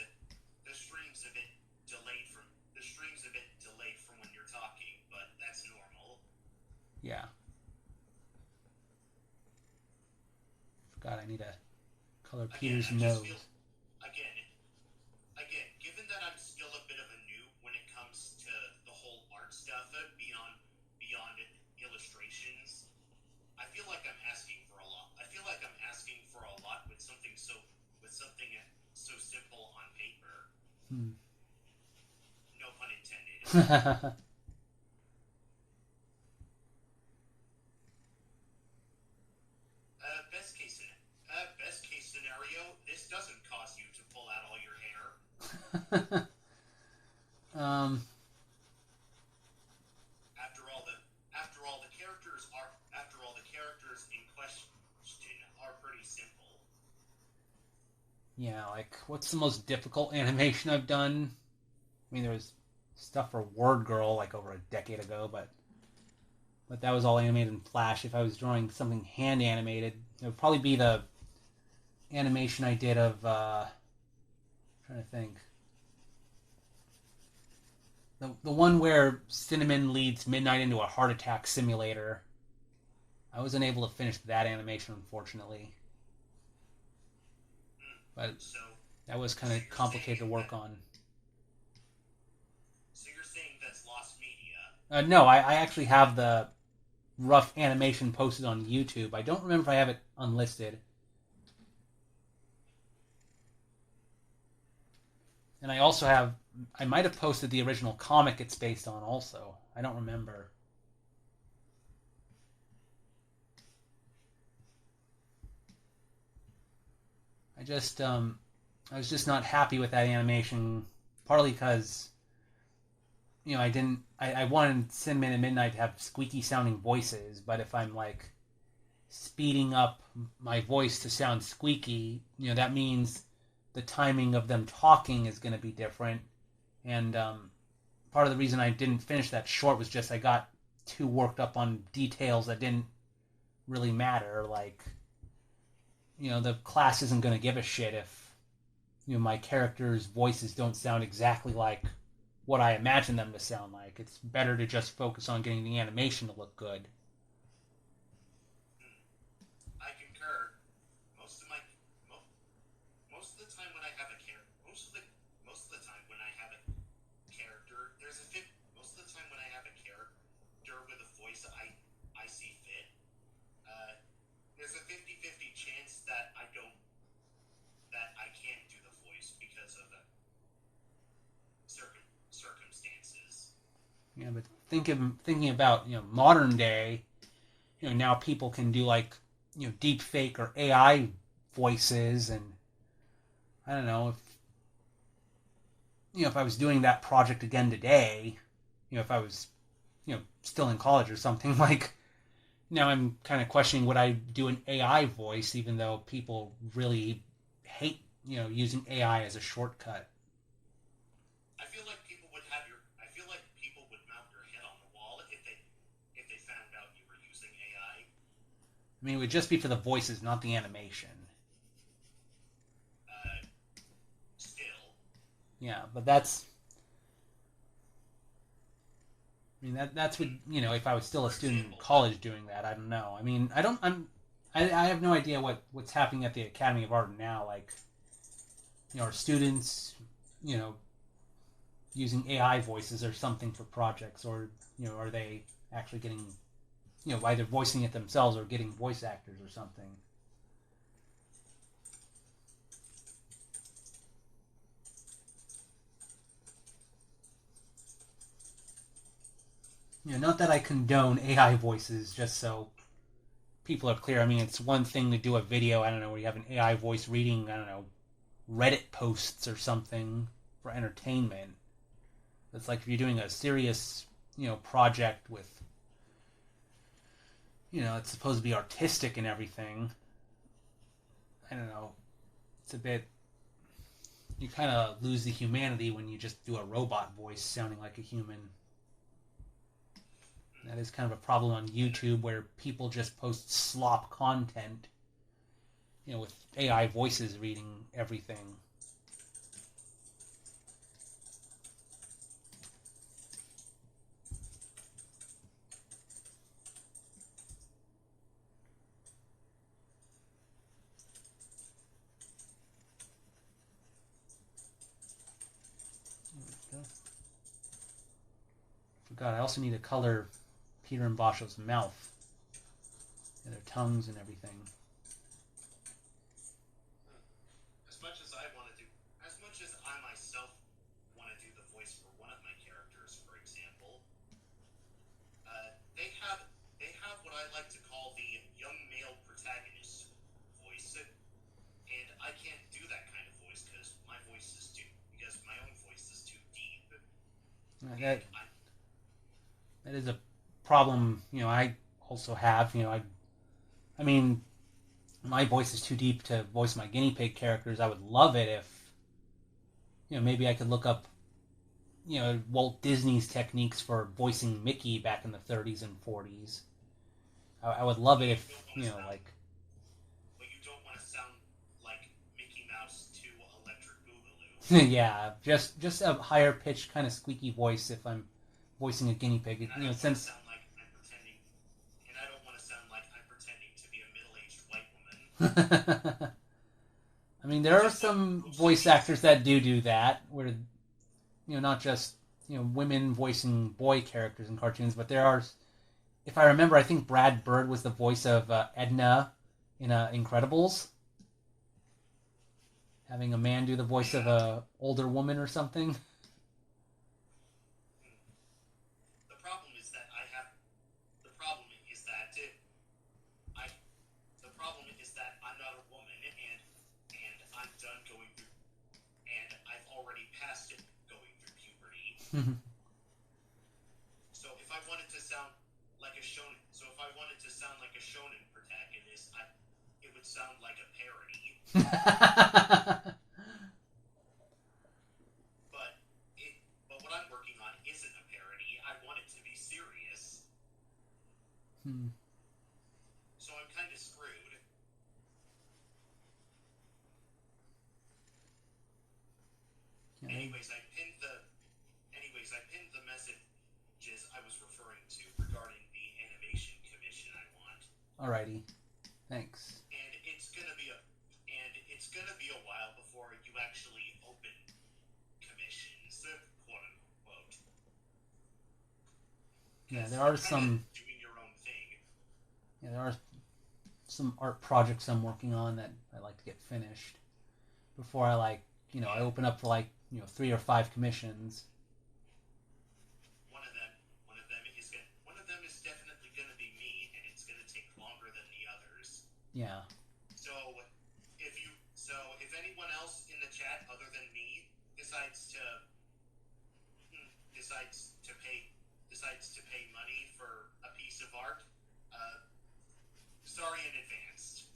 a bit delayed from when you're talking, but that's normal. Yeah. Forgot I need to color Peter's nose. Given that I'm still a bit of a noob when it comes to the whole art stuff beyond illustrations, I feel like I'm asking for a lot. With something so simple on paper. No pun intended. Best case scenario, this doesn't cause you to pull out all your hair. um, After all the characters in question are pretty simple. yeah, like, what's the most difficult animation I've done? I mean, there was stuff for Word Girl, like, over a decade ago, but that was all animated in Flash. If I was drawing something hand animated, it would probably be the animation I did of, I'm trying to think. The one where Cinnamon leads Midnight into a heart attack simulator. I wasn't able to finish that animation, unfortunately. But that was kind of complicated to work on. So you're saying that's lost media? No, I actually have the rough animation posted on YouTube. I don't remember if I have it unlisted. And I also have... I might have posted the original comic it's based on also. I don't remember. I was just not happy with that animation, partly because, I wanted Cinnamon and Midnight to have squeaky sounding voices, but if I'm like speeding up my voice to sound squeaky, that means the timing of them talking is going to be different. And part of the reason I didn't finish that short was just I got too worked up on details that didn't really matter. Like, the class isn't going to give a shit if my characters' voices don't sound exactly like what I imagine them to sound like. It's better to just focus on getting the animation to look good. I concur. Most of the time when I have a character, most of the time when I have a character, most of the time when I have a character with a voice I see fit, there's a 50-50 chance that I can't do the voice because of the circumstances. Yeah, but thinking about modern day, now people can do like deep fake or AI voices, and I don't know if I was doing that project again today, if I was still in college or something, like now I'm kind of questioning would I do an AI voice, even though people really hate using AI as a shortcut. I feel like people would mount your head on the wall if they found out you were using AI. I mean, it would just be for the voices, not the animation. Still. Yeah, but that's... I mean, that's what, if I was still a student in college doing that, I don't know. I mean, I have no idea what's happening at the Academy of Art now. Like, are students, using AI voices or something for projects, or, are they actually getting, either voicing it themselves or getting voice actors or something? not that I condone AI voices, just so people are clear. I mean, it's one thing to do a video, I don't know, where you have an AI voice reading, I don't know, Reddit posts or something for entertainment. It's like if you're doing a serious, project with, it's supposed to be artistic and everything. I don't know. It's a bit. You kind of lose the humanity when you just do a robot voice sounding like a human. That is kind of a problem on YouTube where people just post slop content, with AI voices reading everything. Forgot, I also need to color Peter and Basho's mouth and their tongues and everything. As much as I myself want to do the voice for one of my characters, for example, they have what I like to call the young male protagonist voice, and I can't do that kind of voice because my own voice is too deep. That is a problem, I also have. I mean, my voice is too deep to voice my guinea pig characters. I would love it if, maybe I could look up, Walt Disney's techniques for voicing Mickey back in the 30s and 40s. I would love it if, like. But you don't want to sound like Mickey Mouse to Electric Boogaloo. Yeah, just a higher pitched kind of squeaky voice if I'm voicing a guinea pig. And I don't want to sound like I'm pretending. And I don't want to sound like I'm pretending to be a middle-aged white woman. I mean, there are some voice actors that do that, where not just women voicing boy characters in cartoons, but there are. If I remember, I think Brad Bird was the voice of Edna in Incredibles. Having a man do the voice of a older woman or something. The problem is that I'm not a woman, and I'm done going through, and I've already passed it going through puberty. So if I wanted to sound like a shonen protagonist, it would sound like a parody. But what I'm working on isn't a parody. I want it to be serious. So I'm kind of screwed. Anyways, I pinned the messages I was referring to regarding the animation commission I want. Alrighty, thanks. And it's gonna be a while before you actually open commissions, quote unquote. Yeah, there are some doing your own thing. Yeah, there are some art projects I'm working on that I like to get finished before I I open up for 3 or 5 commissions. One of them is definitely going to be me, and it's going to take longer than the others. Yeah. So if anyone else in the chat other than me decides to pay money for a piece of art, sorry in advance.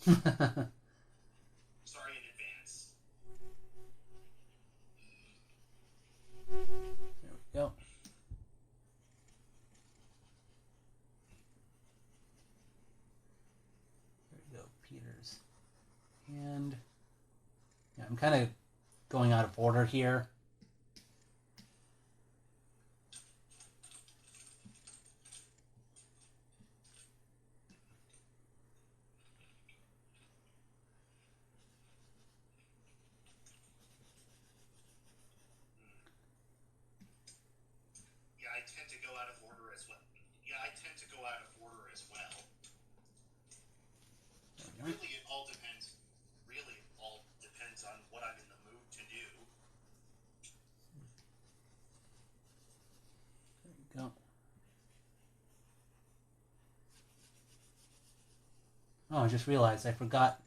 Sorry in advance. There we go. There we go, Peter's. And yeah, I'm kind of going out of order here. I tend to go out of order as well. Really, it all depends. Really, it all depends on what I'm in the mood to do. There you go. Oh, I just realized I forgot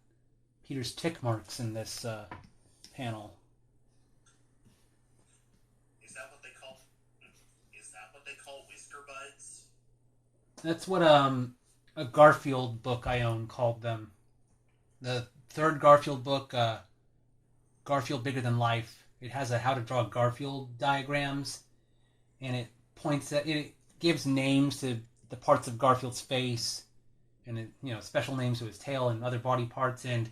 Peter's tick marks in this panel. Is that what they call? Is that what they call whisker buds? That's what a Garfield book I own called them. The third Garfield book, Garfield Bigger Than Life. It has a how to draw Garfield diagrams, and it points at it gives names to the parts of Garfield's face, and it, special names to his tail and other body parts, and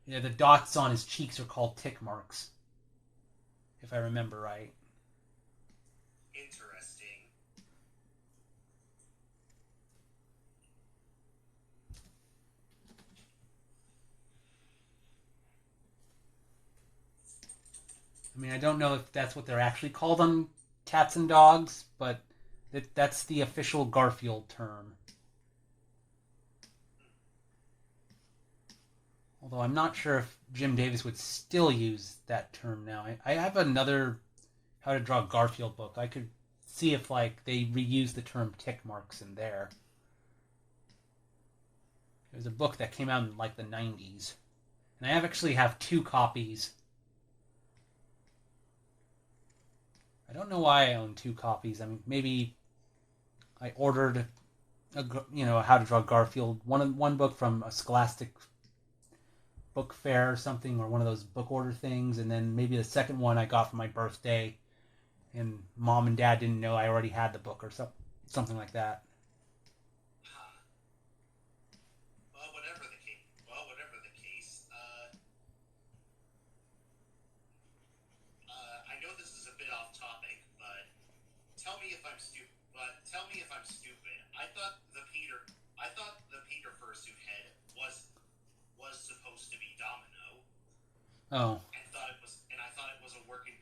the dots on his cheeks are called tick marks, if I remember right. Interesting. I mean, I don't know if that's what they're actually called on cats and dogs, but that's the official Garfield term. Although I'm not sure if Jim Davis would still use that term now. I have another how to draw Garfield book. I could see if they reuse the term tick marks in there. There's a book that came out in the 90s. And I actually have 2 copies. I don't know why I own 2 copies. I mean, maybe I ordered how to draw Garfield, one book from a Scholastic book fair or something, or one of those book order things, and then maybe the second one I got for my birthday, and Mom and Dad didn't know I already had the book or something like that. Well, whatever the case. I know this is a bit off topic, but tell me if I'm stupid. I thought the Peter fursuit head was supposed to be Domino. Oh. And I thought it was a work in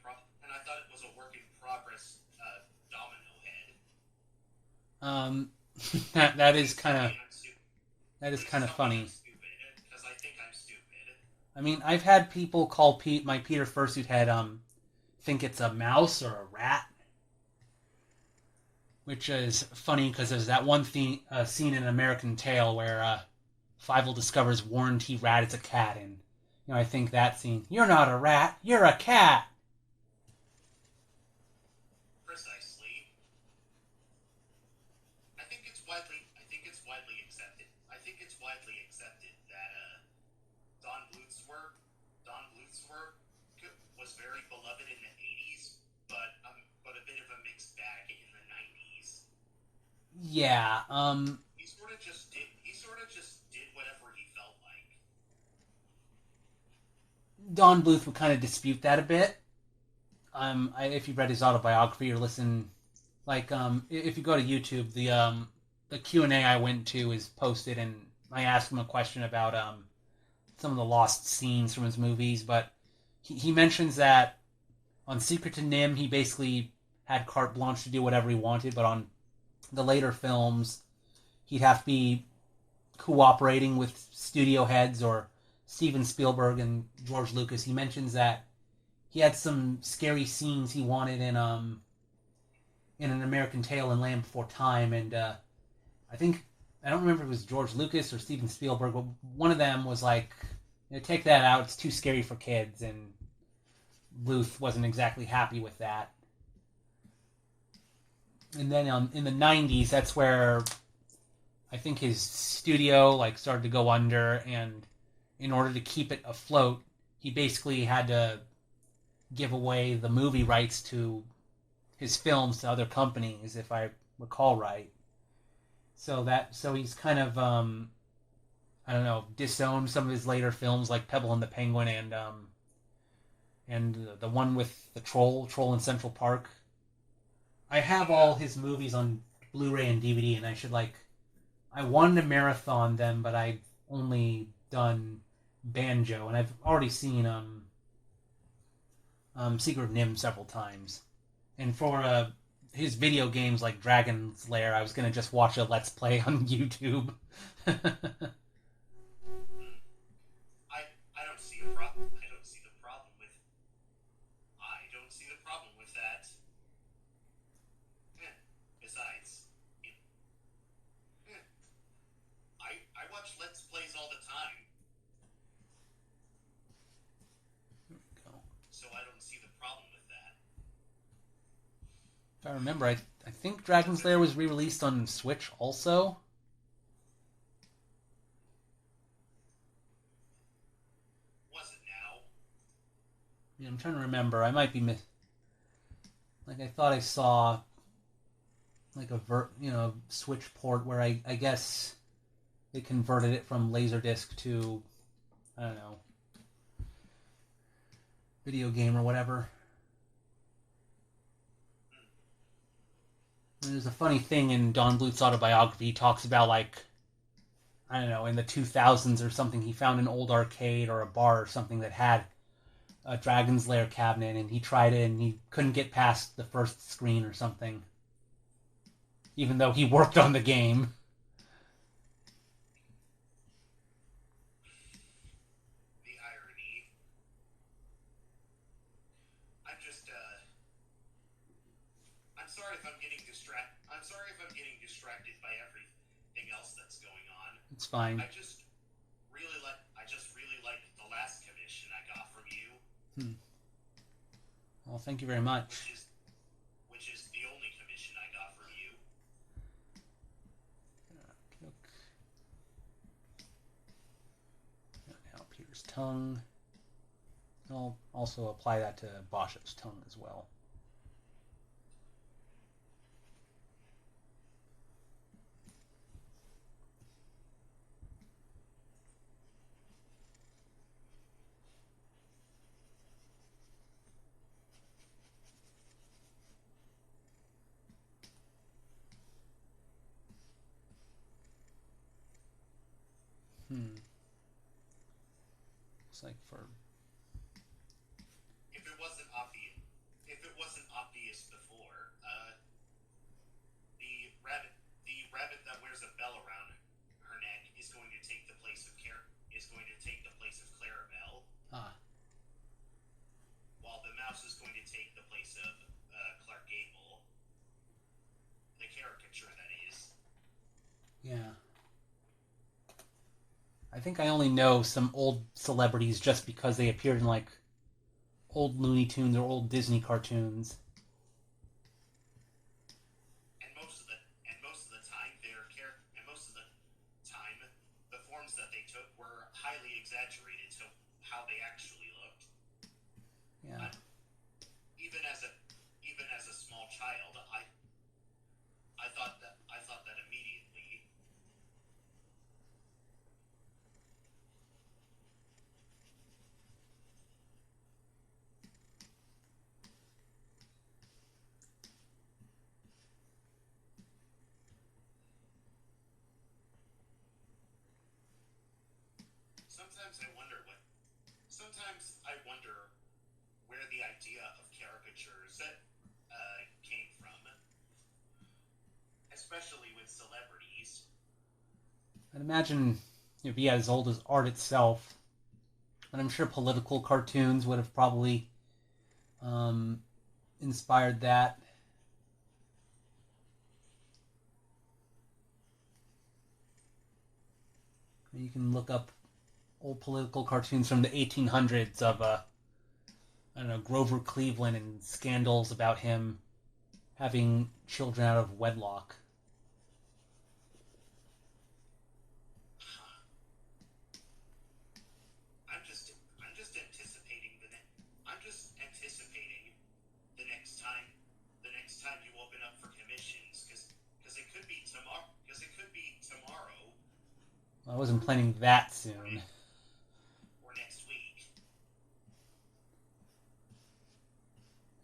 progress Domino head. That is kind of funny. Because I think I'm stupid. I mean, I've had people call my Peter fursuit head think it's a mouse or a rat, which is funny because there's that one scene in American Tail where Fievel discovers Warren T. Rat is a cat, and I think that scene. You're not a rat, you're a cat. Precisely. I think it's widely accepted that Don Bluth's work was very beloved in the 80s, but a bit of a mixed bag in the 90s. Yeah. He sort of just did whatever he felt like. Don Bluth would kind of dispute that a bit. If you read his autobiography or listen, if you go to YouTube, the Q&A I went to is posted, and I asked him a question about some of the lost scenes from his movies, but he mentions that on Secret to Nim, he basically had carte blanche to do whatever he wanted, but on the later films, he'd have to be cooperating with studio heads or Steven Spielberg and George Lucas. He mentions that he had some scary scenes he wanted in An American Tail and Land Before Time, and I don't remember if it was George Lucas or Steven Spielberg, but one of them was like, take that out, it's too scary for kids, and Bluth wasn't exactly happy with that. And then in the 90s, that's where I think his studio started to go under, and in order to keep it afloat, he basically had to give away the movie rights to his films to other companies, if I recall right. So he's kind of disowned some of his later films like Pebble and the Penguin and the one with the Troll in Central Park. I have all his movies on Blu-ray and DVD, and I wanted to marathon them, but I've only done Banjo, and I've already seen Secret of Nim several times. And for his video games like Dragon's Lair, I was going to just watch a Let's Play on YouTube. I don't see the problem. I don't see the problem with that. Besides, I watch Let's Plays all the I remember, I think Dragon's Lair was re-released on Switch also. Was it now? Yeah, I'm trying to remember. I might be like I thought I saw like a Switch port where I guess they converted it from Laserdisc to, I don't know, video game or whatever. And there's a funny thing in Don Bluth's autobiography. He talks about, like, I don't know, in the 2000s or something, he found an old arcade or a bar or something that had a Dragon's Lair cabinet, and he tried it and he couldn't get past the first screen or something, even though he worked on the game. The irony. I'm just, I'm sorry if I'm getting distracted by everything else that's going on. It's fine. I just really like the last commission I got from you. Well, thank you very much. Which is the only commission I got from you. Now Peter's tongue. I'll also apply that to Basha's tongue as well. Looks like for if it wasn't obvious before, the rabbit that wears a bell around her neck is going to take the place of Clarabelle. While the mouse is going to take the place of Clark Gable. The caricature, that is. Yeah. I think I only know some old celebrities just because they appeared in, like, old Looney Tunes or old Disney cartoons. And most of the time, the forms that they took were highly exaggerated to how they actually looked. Yeah. Even as a small child, I thought that immediately. Sometimes I wonder where the idea of caricatures came from, especially with celebrities. I'd imagine it'd be as old as art itself. And I'm sure political cartoons would have probably inspired that. You can look up old political cartoons from the 1800s of, I don't know, Grover Cleveland and scandals about him having children out of wedlock. I'm just anticipating the next time you open up for commissions, because it could be tomorrow. I wasn't planning that soon. Or next week.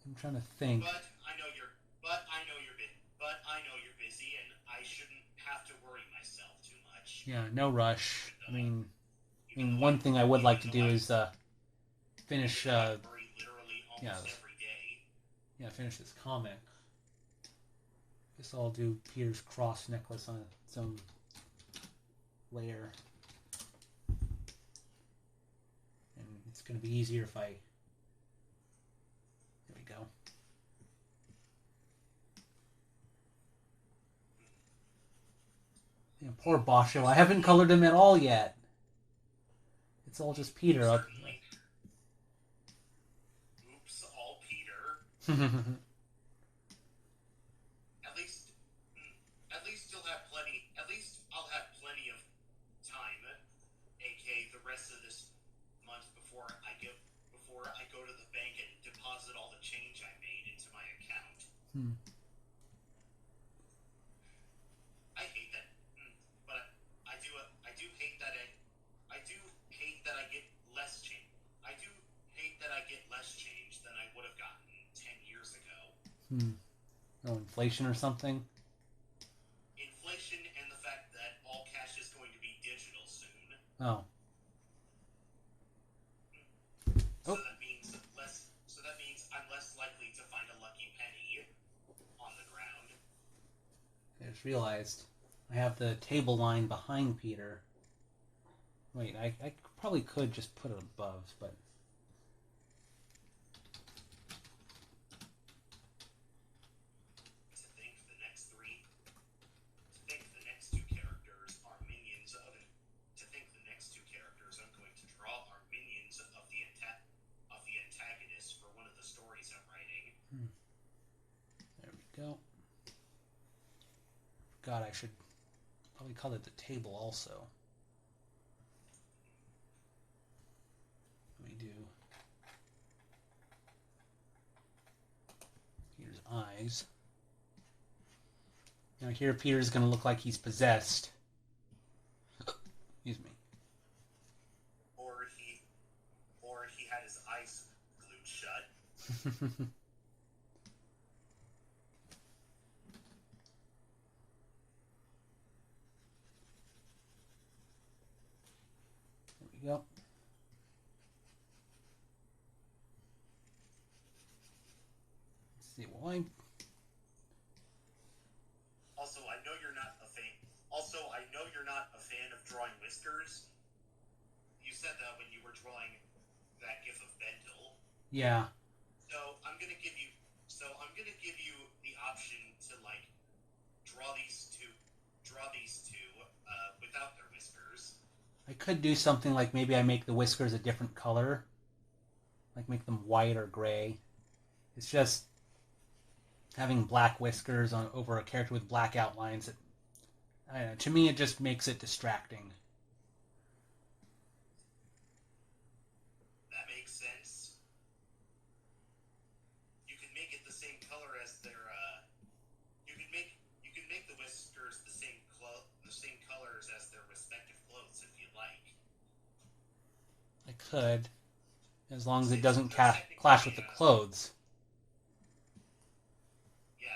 I'm trying to think. But I know you're busy, and I shouldn't have to worry myself too much. Yeah, no rush. I mean, one thing I would like to do is finish. Literally almost every day. Yeah, finish this comic. Guess I'll do Peter's cross necklace on its own layer, and it's going to be easier if I. There we go. Yeah, poor Basho. I haven't colored him at all yet. It's all just Peter. Oops, all Peter. Hmm. I hate that, but I do hate that I do hate that I get less change. I do hate that I get less change than I would have gotten 10 years ago. Hmm. Oh, inflation or something? Inflation and the fact that all cash is going to be digital soon. Oh. So Oh. that means less. So that means I'm less likely to find a lucky penny on the ground. I just realized I have the table line behind Peter. Wait, I probably could just put it above, but... To think the next two characters are minions of it. To think the next two characters I'm going to draw are minions of the antagonist for one of the stories I'm writing. There we go. God, I should probably color the table also. Let me do Peter's eyes. Now here Peter's going to look like he's possessed. Excuse me. Or he had his eyes glued shut. There we go. Let's see, well, Also, I know you're not a fan. Also, I know you're not a fan of drawing whiskers. You said that when you were drawing that gif of Bendel. Yeah. So I'm gonna give you the option to like draw these two without their whiskers. I could do something like maybe I make the whiskers a different color. Like make them white or gray. It's just having black whiskers on over a character with black outlines. I don't know, to me, it just makes it distracting. That makes sense. You can make it the same color as their. You can make the whiskers the same colors as their respective clothes if you like. I could, as long as it Since doesn't they're clash with the technically, clothes. Yeah.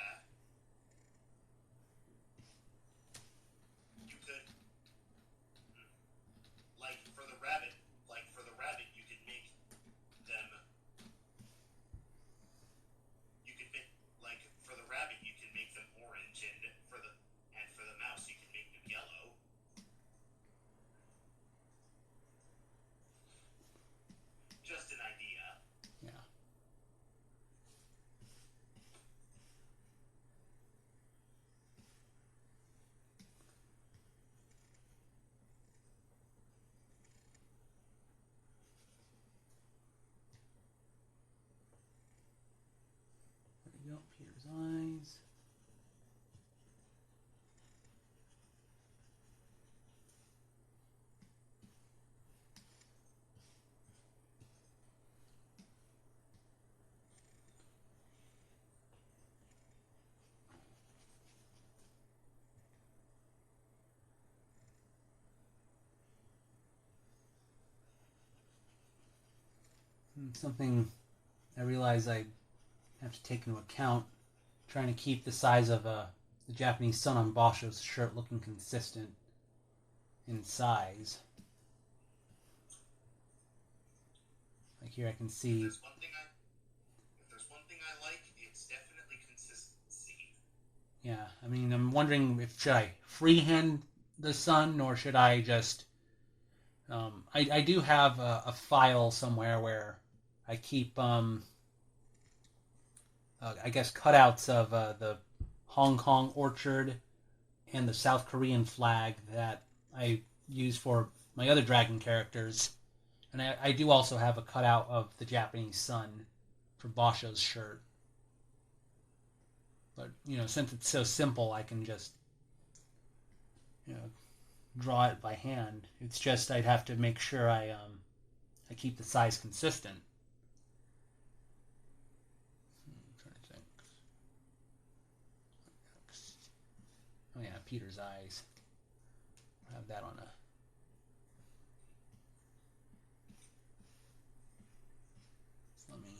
You could, like for the rabbit, you could make them. You could make like for the rabbit, you can make them orange, and for the mouse, you can make them yellow. Just an idea. Yeah. There we go. Peter's eyes. Something I realize I have to take into account, trying to keep the size of the Japanese sun on Basho's shirt looking consistent in size. Like here I can see... If there's one thing I like, it's definitely consistency. Yeah, I mean, I'm wondering if should I freehand the sun or should I just... I do have a file somewhere where I keep, I guess, cutouts of the Hong Kong orchard and the South Korean flag that I use for my other dragon characters. And I do also have a cutout of the Japanese sun for Basho's shirt. But, since it's so simple, I can just, draw it by hand. It's just I'd have to make sure I keep the size consistent. I'm trying to think. Peter's eyes. I have that on a... So let me...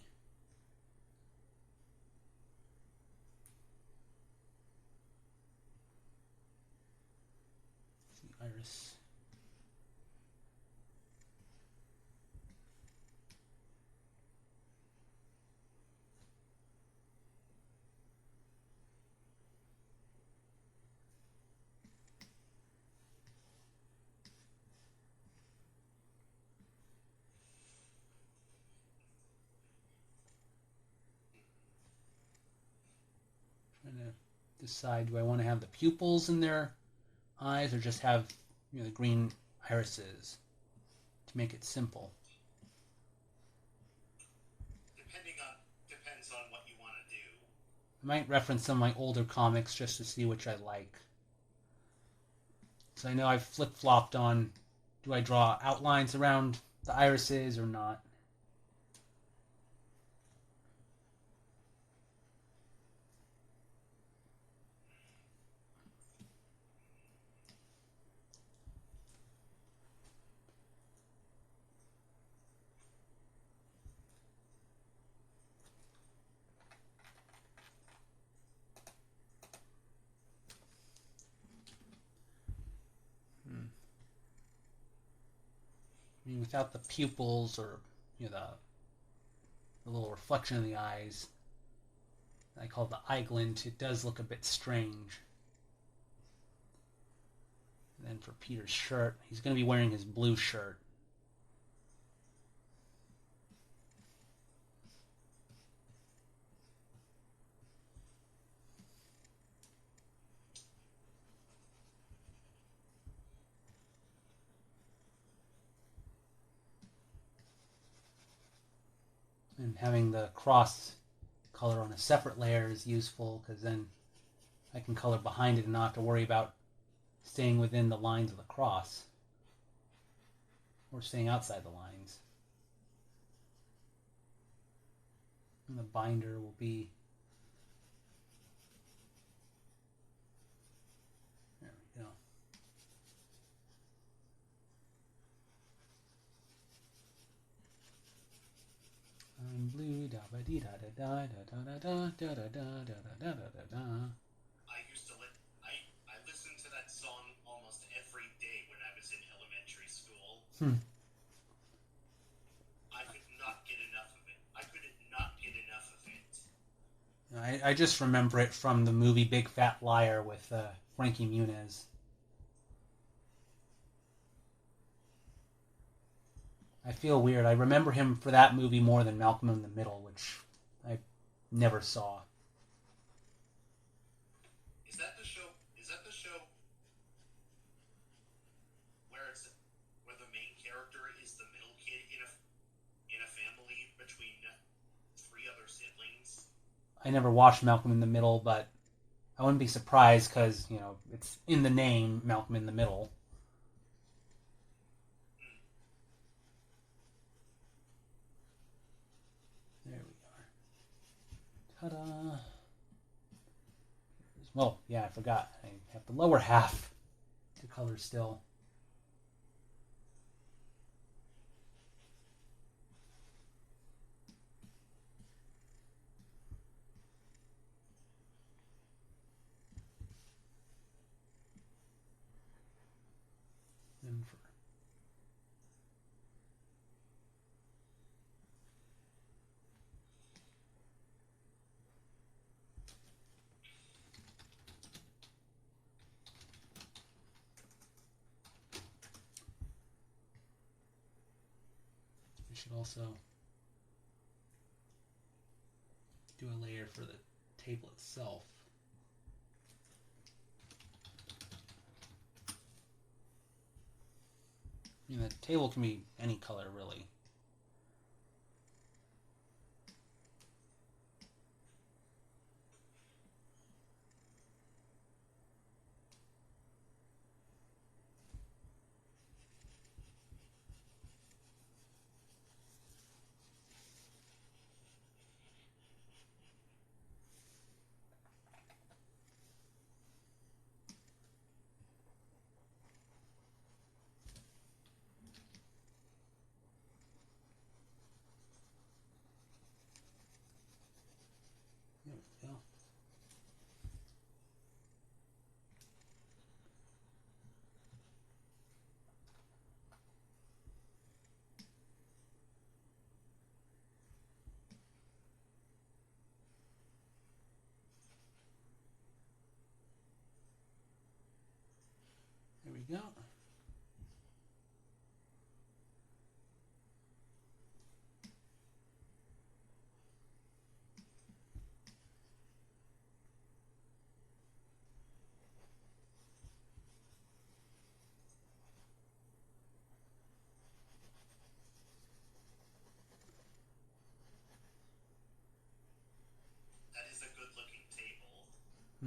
see, iris. Trying to decide, do I want to have the pupils in their eyes or just have, you know, the green irises to make it simple? Depends on what you want to do. I might reference some of my older comics just to see which I like. So I know I've flip-flopped on, do I draw outlines around the irises or not? I mean, without the pupils or, you know, the little reflection in the eyes, I call it the eye glint, it does look a bit strange. And then for Peter's shirt, he's going to be wearing his blue shirt. And having the cross color on a separate layer is useful because then I can color behind it and not have to worry about staying within the lines of the cross or staying outside the lines. And the binder will be, there we go. I'm blue, da ba dee da da da da da da da da da da da da da. I listened to that song almost every day when I was in elementary school. I could not get enough of it. I could not get enough of it. I just remember it from the movie Big Fat Liar with Frankie Muniz. I feel weird. I remember him for that movie more than Malcolm in the Middle, which I never saw. Is that the show? Where the main character is the middle kid in a family between three other siblings? I never watched Malcolm in the Middle, but I wouldn't be surprised because, you know, it's in the name, Malcolm in the Middle. There we are. Ta-da! Well, yeah, I forgot. I have the lower half to color still. And for we should also do a layer for the table itself. I mean, the table can be any color, really.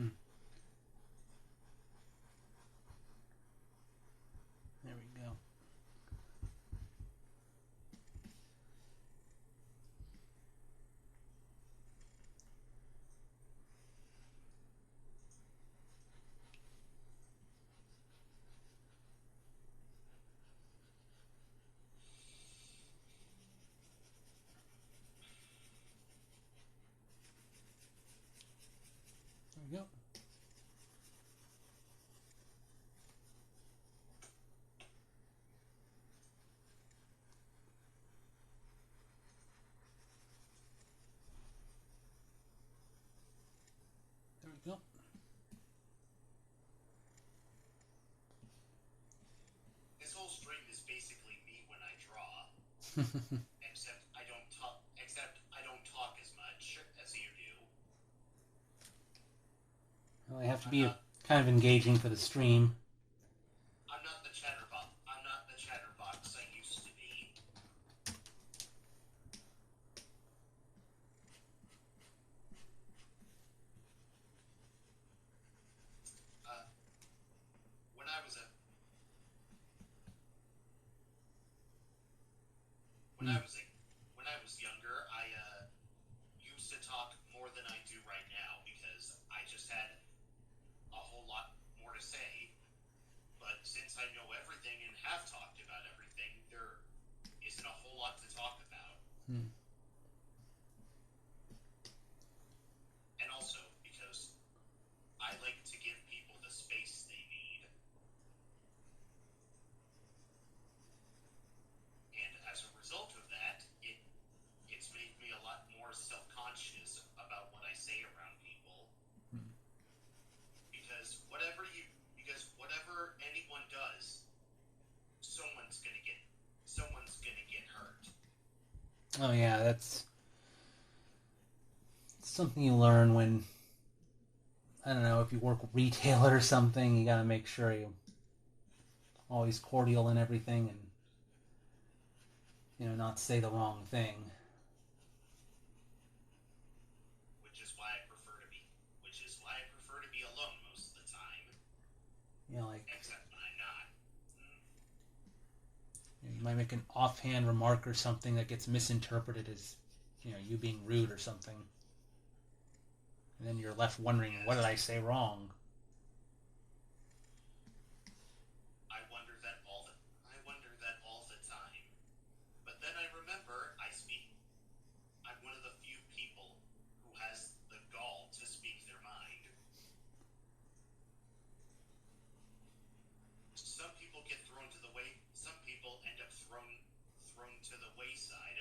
Hmm. There we go. There we go. There we go. This whole stream is basically me when I draw. Except I don't talk. Except I don't talk as much as you do. Well, I have to be kind of engaging for the stream. I'm not the chatterbox. I'm not the chatterbox I used to be. When I was a when I was younger, I used to talk more than I do right now because I just had a whole lot more to say. But since I know everything and have talked about everything, there isn't a whole lot to talk about. And also because I like to give people the space they need. And as a result of that, it's made me a lot more self-conscious about what I say around people. Because whatever anyone does, someone's gonna get hurt. Oh yeah, that's something you learn when, I don't know, if you work retail or something, you gotta make sure you always cordial and everything, and not say the wrong thing. Which is why I prefer to be alone most of the time. Except when I'm not. You might make an offhand remark or something that gets misinterpreted as, you being rude or something. And then you're left wondering, what did I say wrong? I wonder that all the time. But then I remember I'm one of the few people who has the gall to speak their mind. Some people end up thrown to the wayside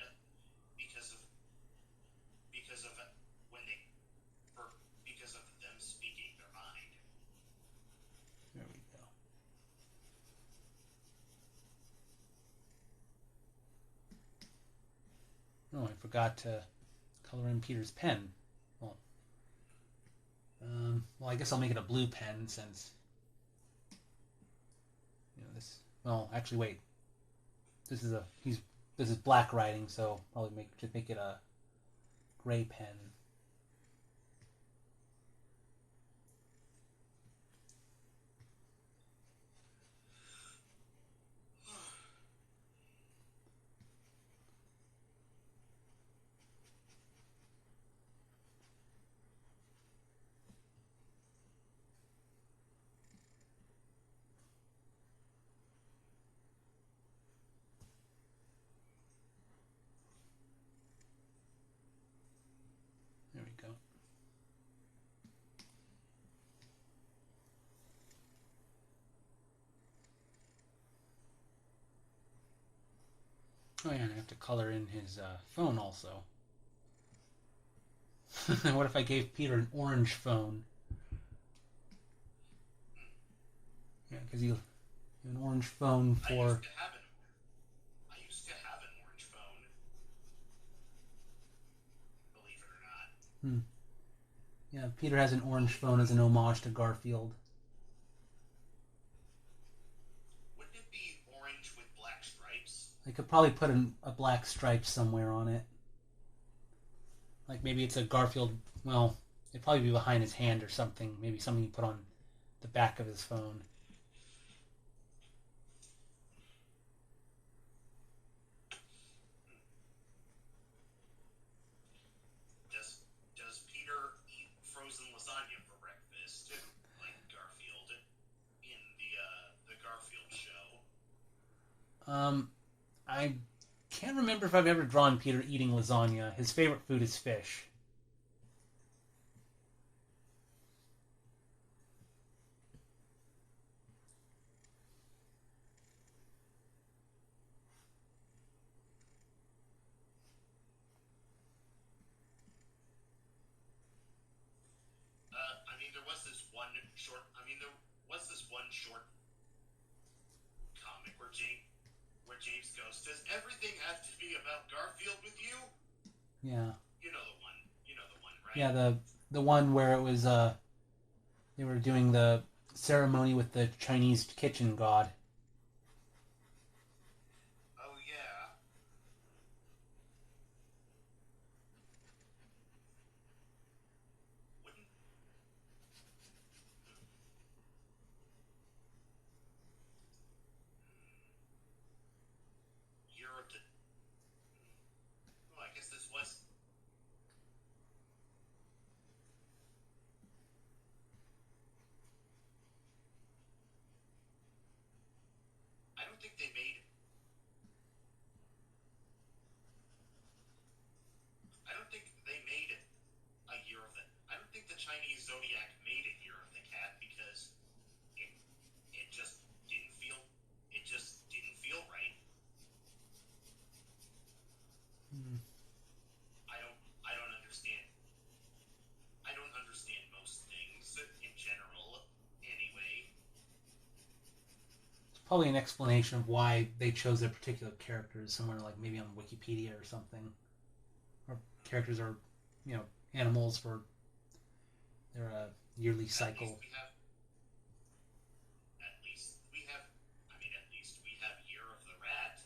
because of them speaking their mind. There we go. Oh, I forgot to color in Peter's pen. Well, I guess I'll make it a blue pen since this. Well, actually, wait. This is black writing, so probably make it a gray pen. There we go. Oh yeah, and I have to color in his phone also. What if I gave Peter an orange phone? Yeah, because you an orange phone for. I used to have an orange phone. Believe it or not. Yeah, Peter has an orange phone as an homage to Garfield. Wouldn't it be orange with black stripes? I could probably put a black stripe somewhere on it. Like maybe it's a Garfield. Well, It'd probably be behind his hand or something. Maybe something he put on the back of his phone. Does Peter eat frozen lasagna for breakfast, like Garfield in the Garfield show? I can't remember if I've ever drawn Peter eating lasagna. His favorite food is fish. I mean, there was this one short. I mean, there was this one short comic where James goes, "Does everything have to be about Garfield with you?" Yeah. You know the one. You know the one, right? Yeah, the one where it was they were doing the ceremony with the Chinese kitchen god. Oh yeah. Wouldn't year of the? Well, I guess this was. I don't think they made. I don't think they made a year of the. I don't think the Chinese zodiac made a year of the cat because it it just didn't feel it just didn't feel right. Hmm. I don't understand. I don't understand most things in general. Anyway, Probably an explanation of why they chose their particular characters somewhere like maybe on Wikipedia or something. Or characters are, animals for their yearly at least cycle. we have. At least we have. I mean, at least we have Year of the Rat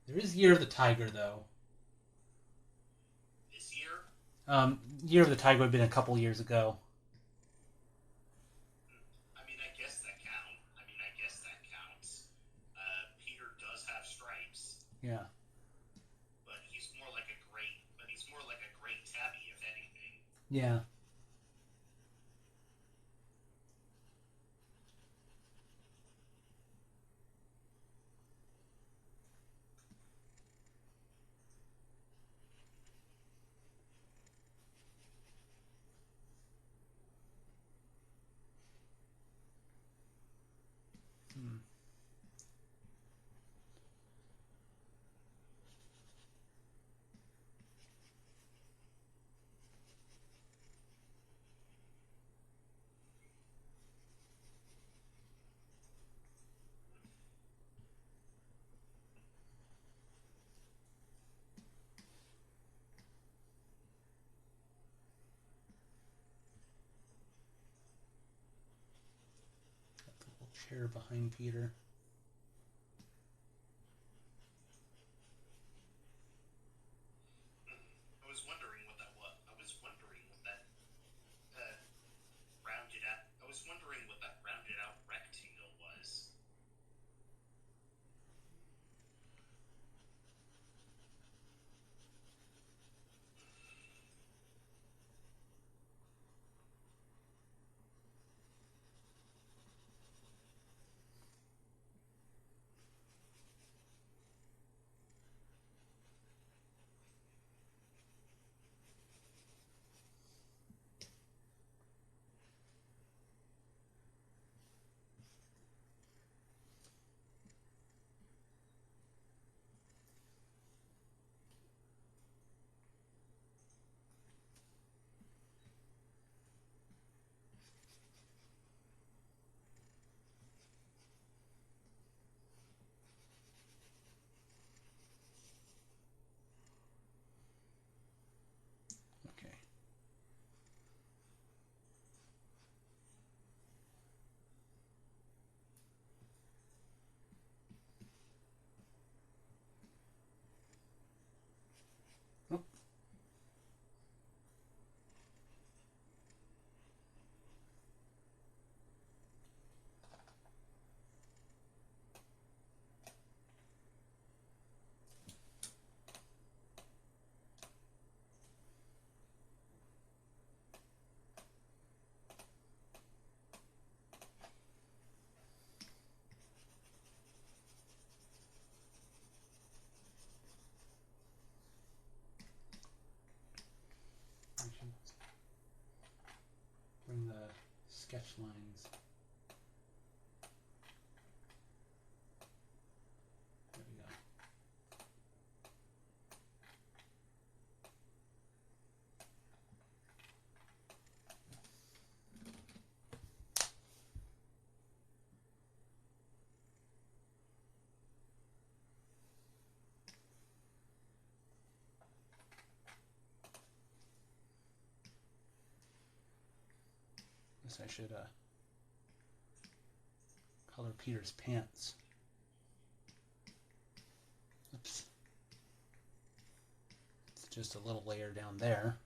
There is Year of the Tiger though. this year. Year of the Tiger would have been a couple years ago. I mean, I guess that counts. Peter does have stripes, Yeah. but he's more like a great. But he's more like a great tabby, if anything. Yeah. Hmm. Got the little chair behind Peter. I was wondering what that was. I was wondering what that uh, rounded out. I was wondering what that rounded out rectangle was. sketch lines. There we go. Guess I should color Peter's pants. Oops. It's just a little layer down there.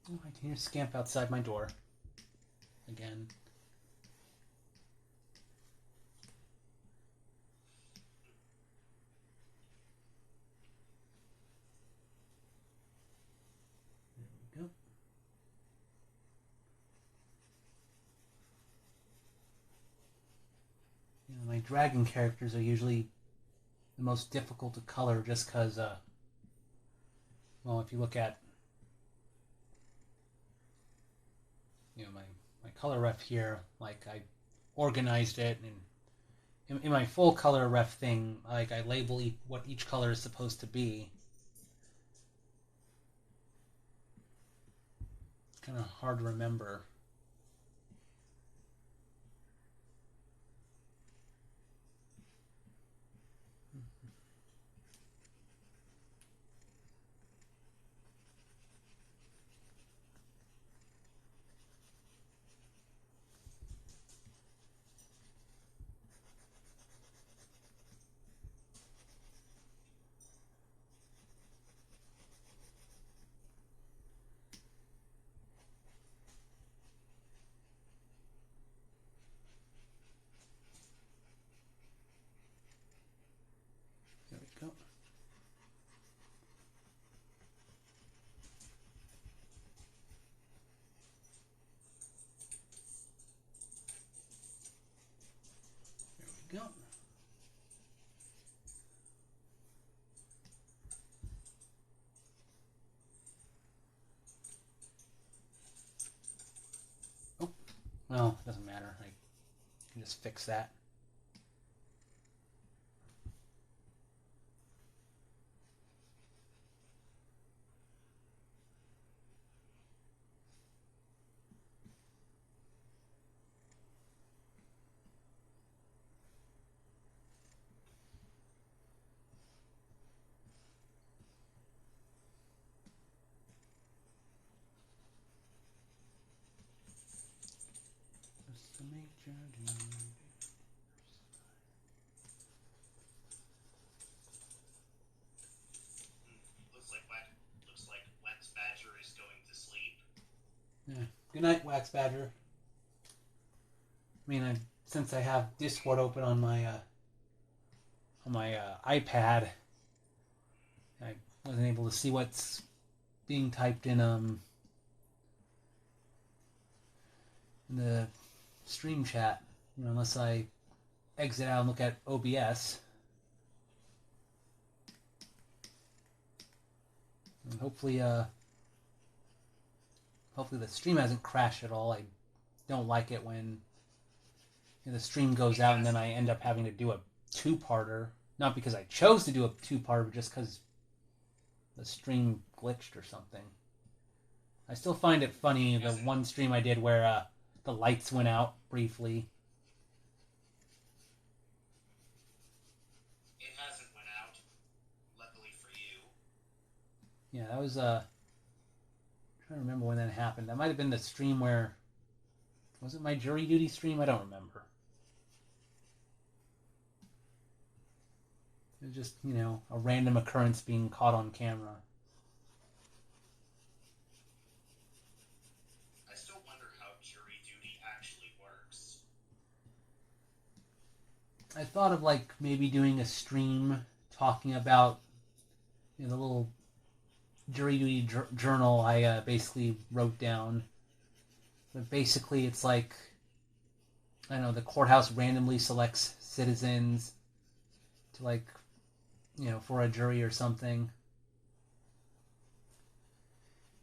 Oh, I can hear Scamp outside my door. Again. There we go. You know, my dragon characters are usually the most difficult to color just because, well, if you look at, you know, my color ref here, like I organized it, and in my full color ref thing, like I label what each color is supposed to be. It's kind of hard to remember. There we go. There we go. Oh, well, it doesn't matter. I can just fix that. Just to make your Looks like Wax Badger is going to sleep. Yeah. Good night, Wax Badger. I mean, since I have Discord open on my iPad, I wasn't able to see what's being typed in the stream chat, you know, unless I exit out and look at OBS. And hopefully the stream hasn't crashed at all. I don't like it when, you know, the stream goes out and then I end up having to do a two-parter. Not because I chose to do a two-parter, but just because the stream glitched or something. I still find it funny, the one stream I did where the lights went out briefly. It hasn't went out, luckily for you. Yeah, that was I'm trying to remember when that happened. That might have been the stream where, was it my jury duty stream? I don't remember. It was just, you know, a random occurrence being caught on camera. I still wonder how jury duty actually works. I thought of like maybe doing a stream talking about, you know, the little jury duty journal I basically wrote down But basically, it's like, I don't know, the courthouse randomly selects citizens to, like, for a jury or something.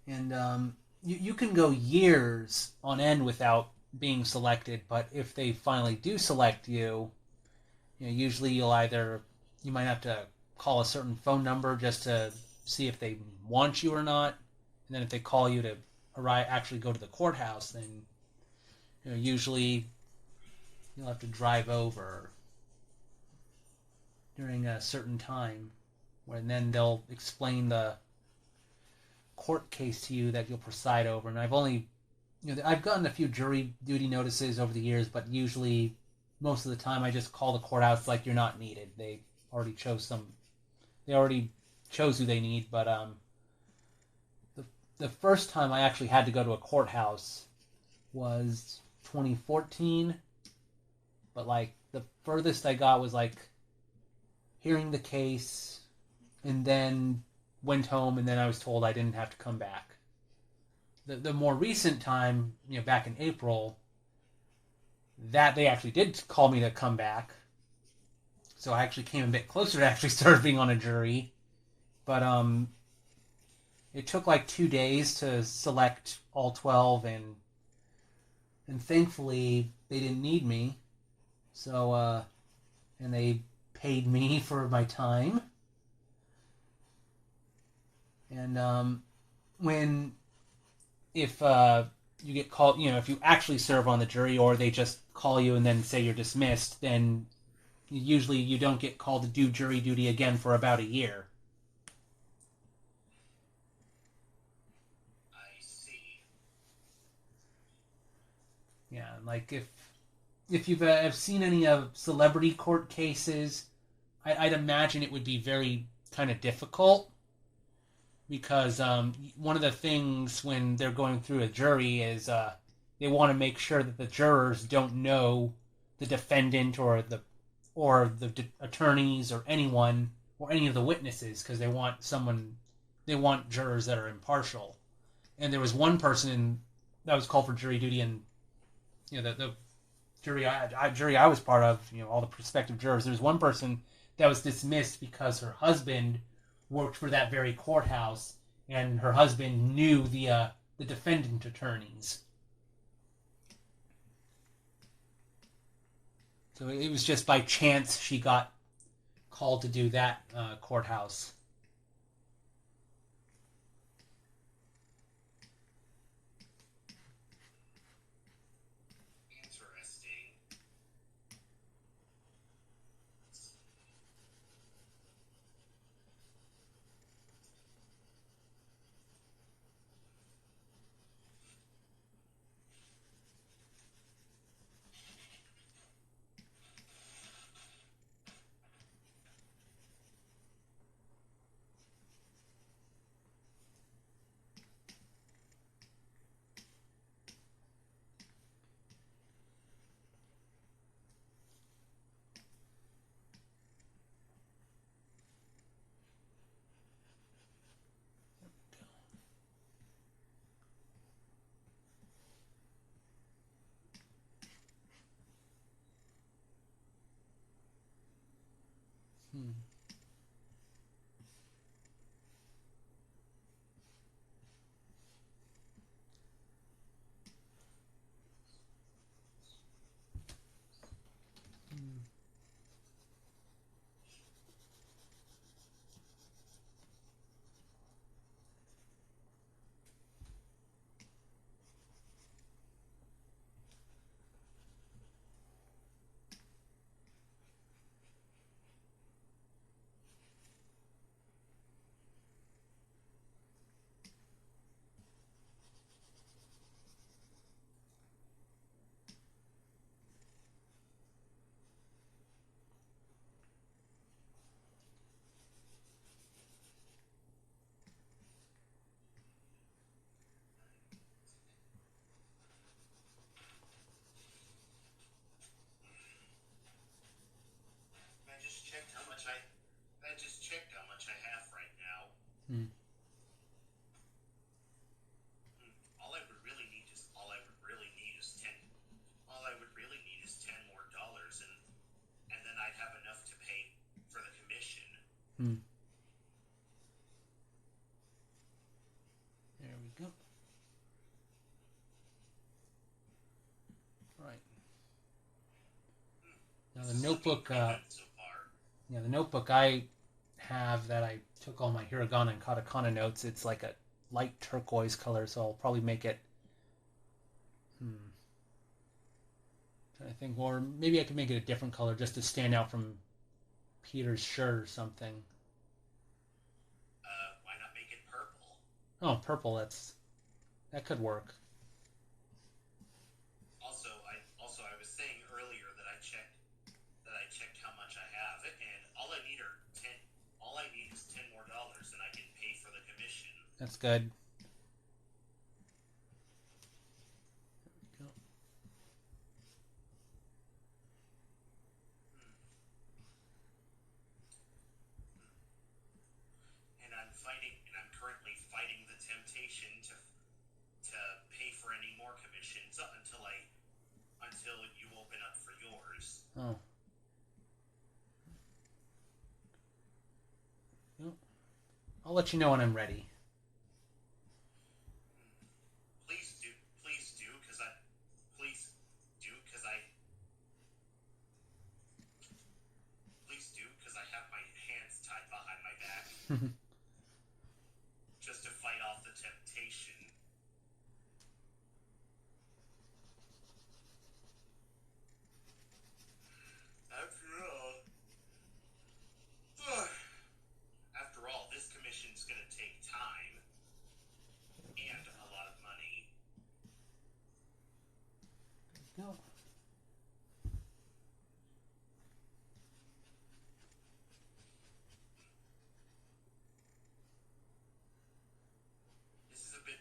And you can go years on end without being selected, but if they finally do select you, usually you might have to call a certain phone number just to see if they want you or not. And then if they call you to actually go to the courthouse, then usually you'll have to drive over during a certain time, and then they'll explain the court case to you that you'll preside over. And I've gotten a few jury duty notices over the years, but usually most of the time I just call the courthouse like you're not needed. They already chose who they need. But the first time I actually had to go to a courthouse was 2014. But like the furthest I got was like hearing the case, and then went home, and then I was told I didn't have to come back. The more recent time, back in April, that they actually did call me to come back. So I actually came a bit closer to actually serving on a jury. But it took like 2 days to select all 12, and thankfully they didn't need me. So and they paid me for my time. And if you get called, if you actually serve on the jury, or they just call you and then say you're dismissed, then usually you don't get called to do jury duty again for about a year. I see. Yeah, like if you've have seen any of celebrity court cases, I'd imagine it would be very kind of difficult, because one of the things when they're going through a jury is they want to make sure that the jurors don't know the defendant or the attorneys or anyone or any of the witnesses, because they want jurors that are impartial. And there was one person that was called for jury duty, and the jury I was part of, all the prospective jurors. There was one person that was dismissed because her husband worked for that very courthouse, and her husband knew the defendant attorneys. So it was just by chance she got called to do that courthouse. Interesting. Hmm. The notebook, so far. yeah, the notebook I have that I took all my Hiragana and Katakana notes, it's like a light turquoise color, so I'll probably make it, I think, or maybe I could make it a different color just to stand out from Peter's shirt or something. Why not make it purple? Oh, purple, that could work. I was saying earlier that I checked how much I have, and all I need is $10 more, and I can pay for the commission. That's good. And I'm currently fighting the temptation to pay for any more commissions until you open up for yours. Oh. I'll let you know when I'm ready. Please do, because I have my hands tied behind my back. Just to fight off the temptation. After all, this commission's gonna take time and a lot of money. No. This is a bit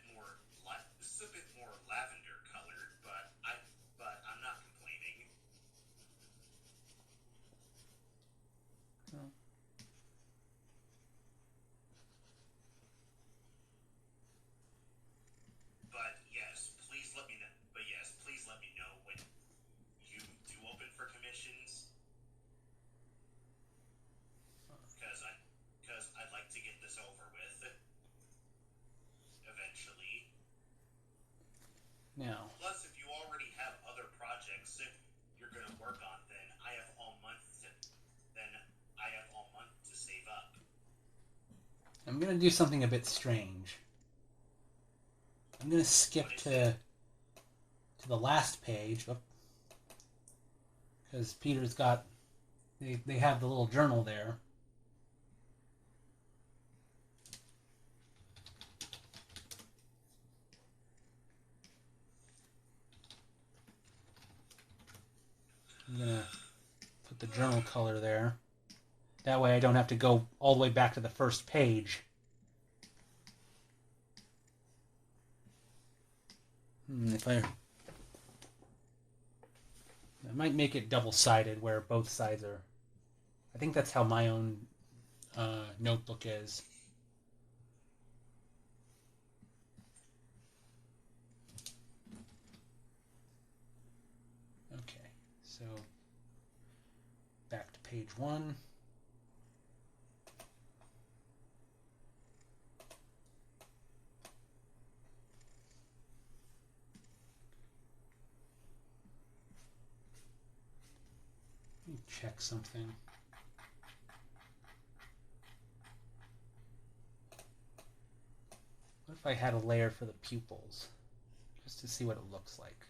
more lavender colored, but I'm not complaining. Oh. But yes, please let me know. When you do open for commissions, because I'd like to get this over with eventually. Now. Plus, if you already have other projects you're going to work on, then I have all month to save up. I'm going to do something a bit strange. I'm going to skip to the last page, because Peter's got, they have the little journal there. I'm going to put the journal color there. That way I don't have to go all the way back to the first page. I might make it double-sided where both sides are. I think that's how my own notebook is. Okay, so back to page 1. Let me check something. What if I had a layer for the pupils? Just to see what it looks like.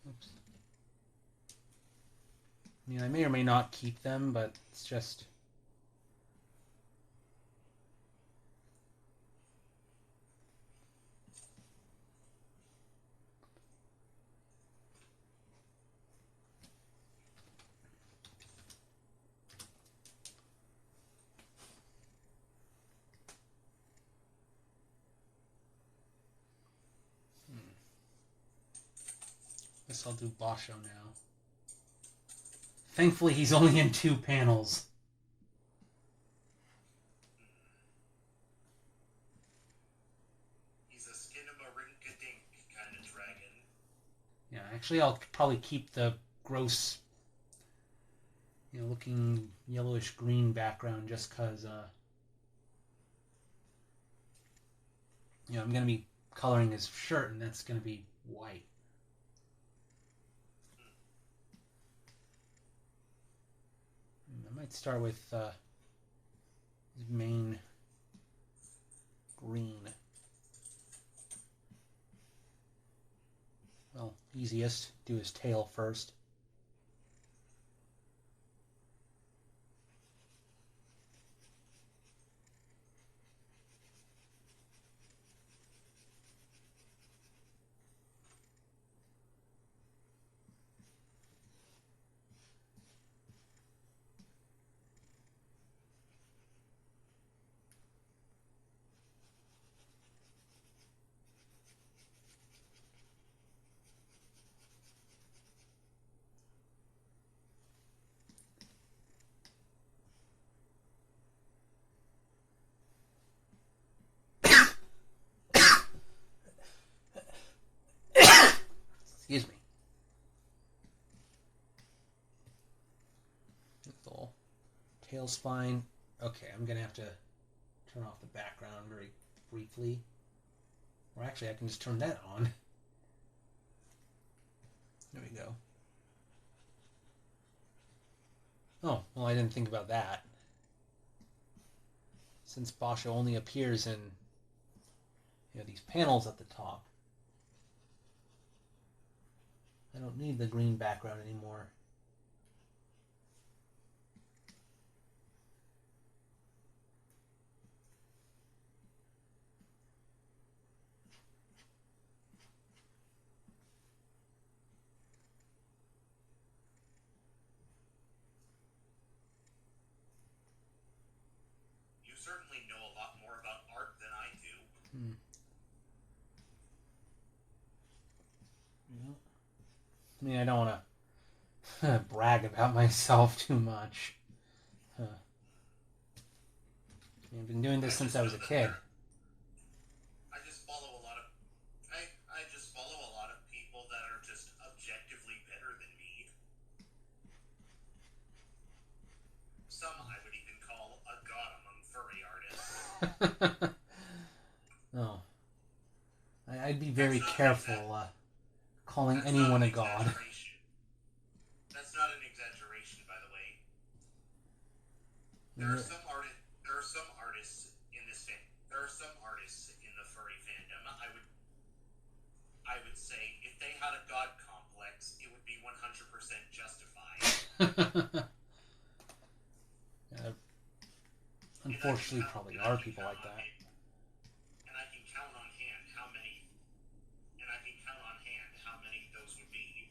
Oops. I mean, I may or may not keep them, but it's just... Guess I'll do Basho now. Thankfully, he's only in 2 panels. He's a skin-a-marink-a-dink kind of dragon. Yeah, actually, I'll probably keep the gross, looking yellowish green background just because, I'm going to be coloring his shirt, and that's going to be white. I might start with his main green. Well, easiest, do his tail first. Excuse me. Little tail spine. Okay, I'm going to have to turn off the background very briefly. Or actually, I can just turn that on. There we go. Oh, well, I didn't think about that. Since Basho only appears in these panels at the top, I don't need the green background anymore. You certainly know a lot more about art than I do. Yeah. I mean, I don't want to brag about myself too much. I've been doing this since I was a kid. I just follow a lot of people that are just objectively better than me. Some I would even call a god among furry artists. No. I'd be very careful calling anyone a god. That's not an exaggeration, by the way. There are some artists in this fan. There are some artists in the furry fandom. I would say if they had a god complex, it would be 100% justified. Unfortunately, probably are people like that. And I can count on hand how many those would be.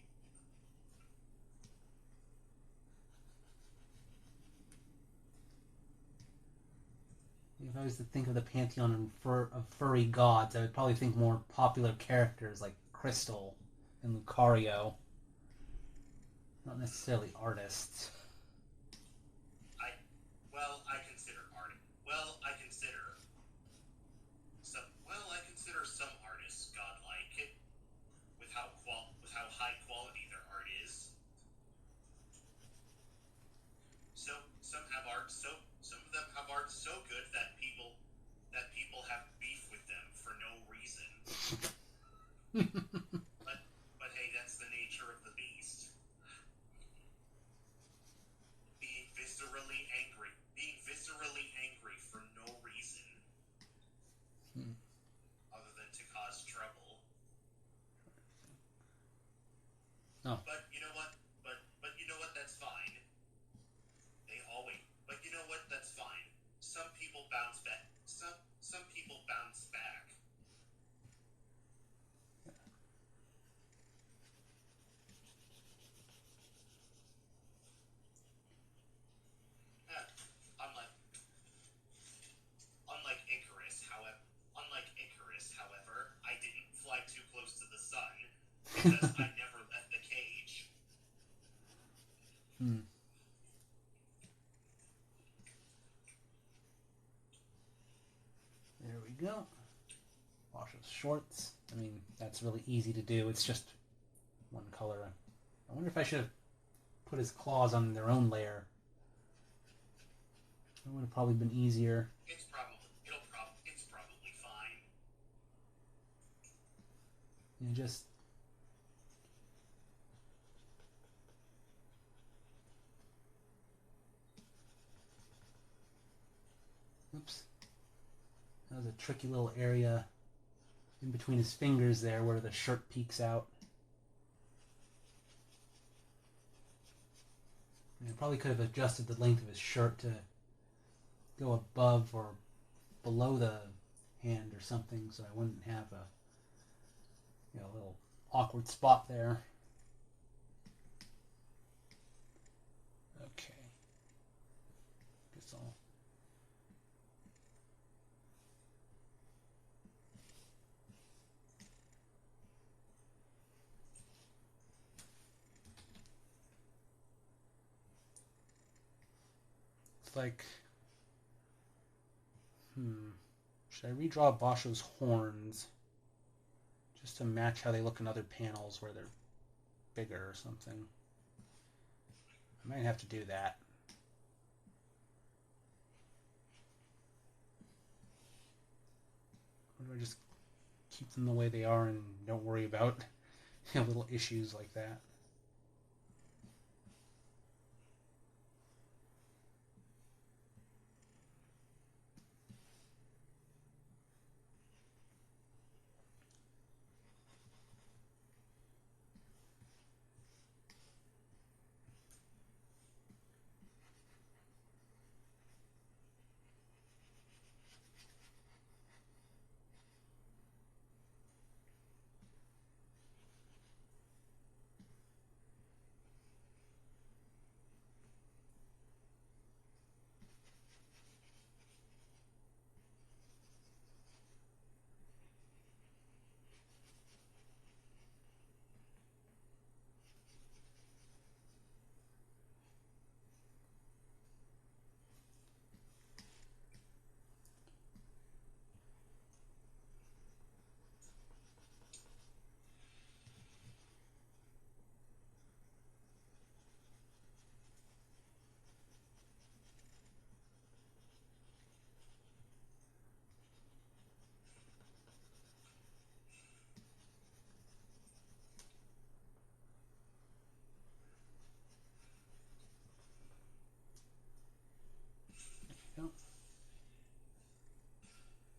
If I was to think of the pantheon of furry gods, I would probably think more popular characters like Crystal and Lucario. Not necessarily artists. I consider some artists godlike with how high quality their art is. Some of them have art so good that people have beef with them for no reason. but hey, that's the nature of the beast. Being viscerally angry for no reason. Other than to cause trouble. Oh. But you know what? That's fine. But you know what? That's fine. Some people bounce back. Some people bounce back. Unlike Icarus, however, I didn't fly too close to the sun because I never left the cage. shorts. I mean, that's really easy to do. It's just one color. I wonder if I should have put his claws on their own layer. That would have probably been easier. It's probably fine. You just... Oops. That was a tricky little area in between his fingers there where the shirt peeks out. I probably could have adjusted the length of his shirt to go above or below the hand or something so I wouldn't have a little awkward spot there. Okay. Guess I'll... It's like... Should I redraw Basho's horns just to match how they look in other panels where they're bigger or something? I might have to do that. Or do I just keep them the way they are and don't worry about little issues like that?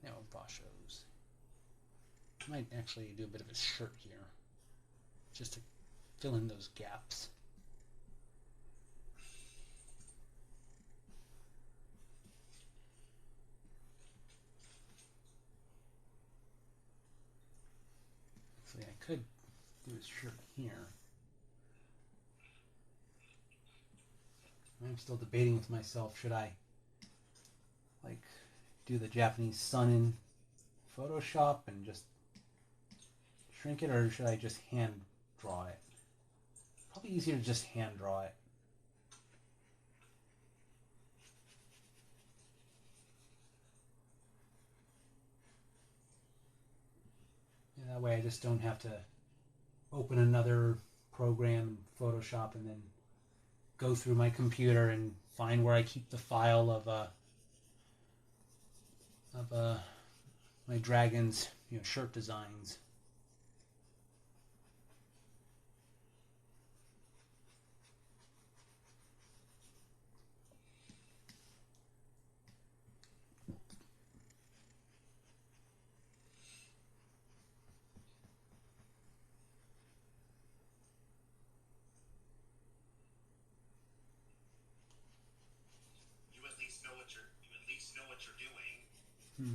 Now Basho's. I might actually do a bit of a shirt here, just to fill in those gaps. Actually, I could do his shirt here. I'm still debating with myself, should I do the Japanese sun in Photoshop and just shrink it, or should I just hand draw it? Probably easier to just hand draw it. And that way I just don't have to open another program in Photoshop and then go through my computer and find where I keep the file of my dragon's shirt designs. You at least know what you're doing. There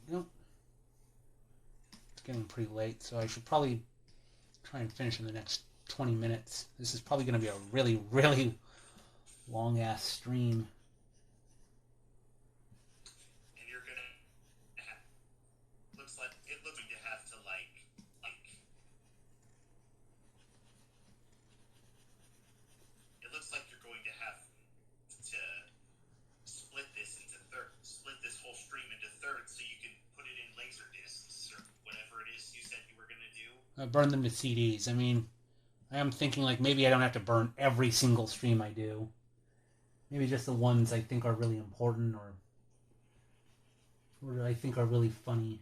we go. It's getting pretty late, so I should probably try and finish in the next 20 minutes. This is probably going to be a really, really long-ass stream. And you're going to have... Looks like to have to, it looks like you're going to have to burn them to CDs. I mean, I am thinking like maybe I don't have to burn every single stream I do. Maybe just the ones I think are really important or I think are really funny.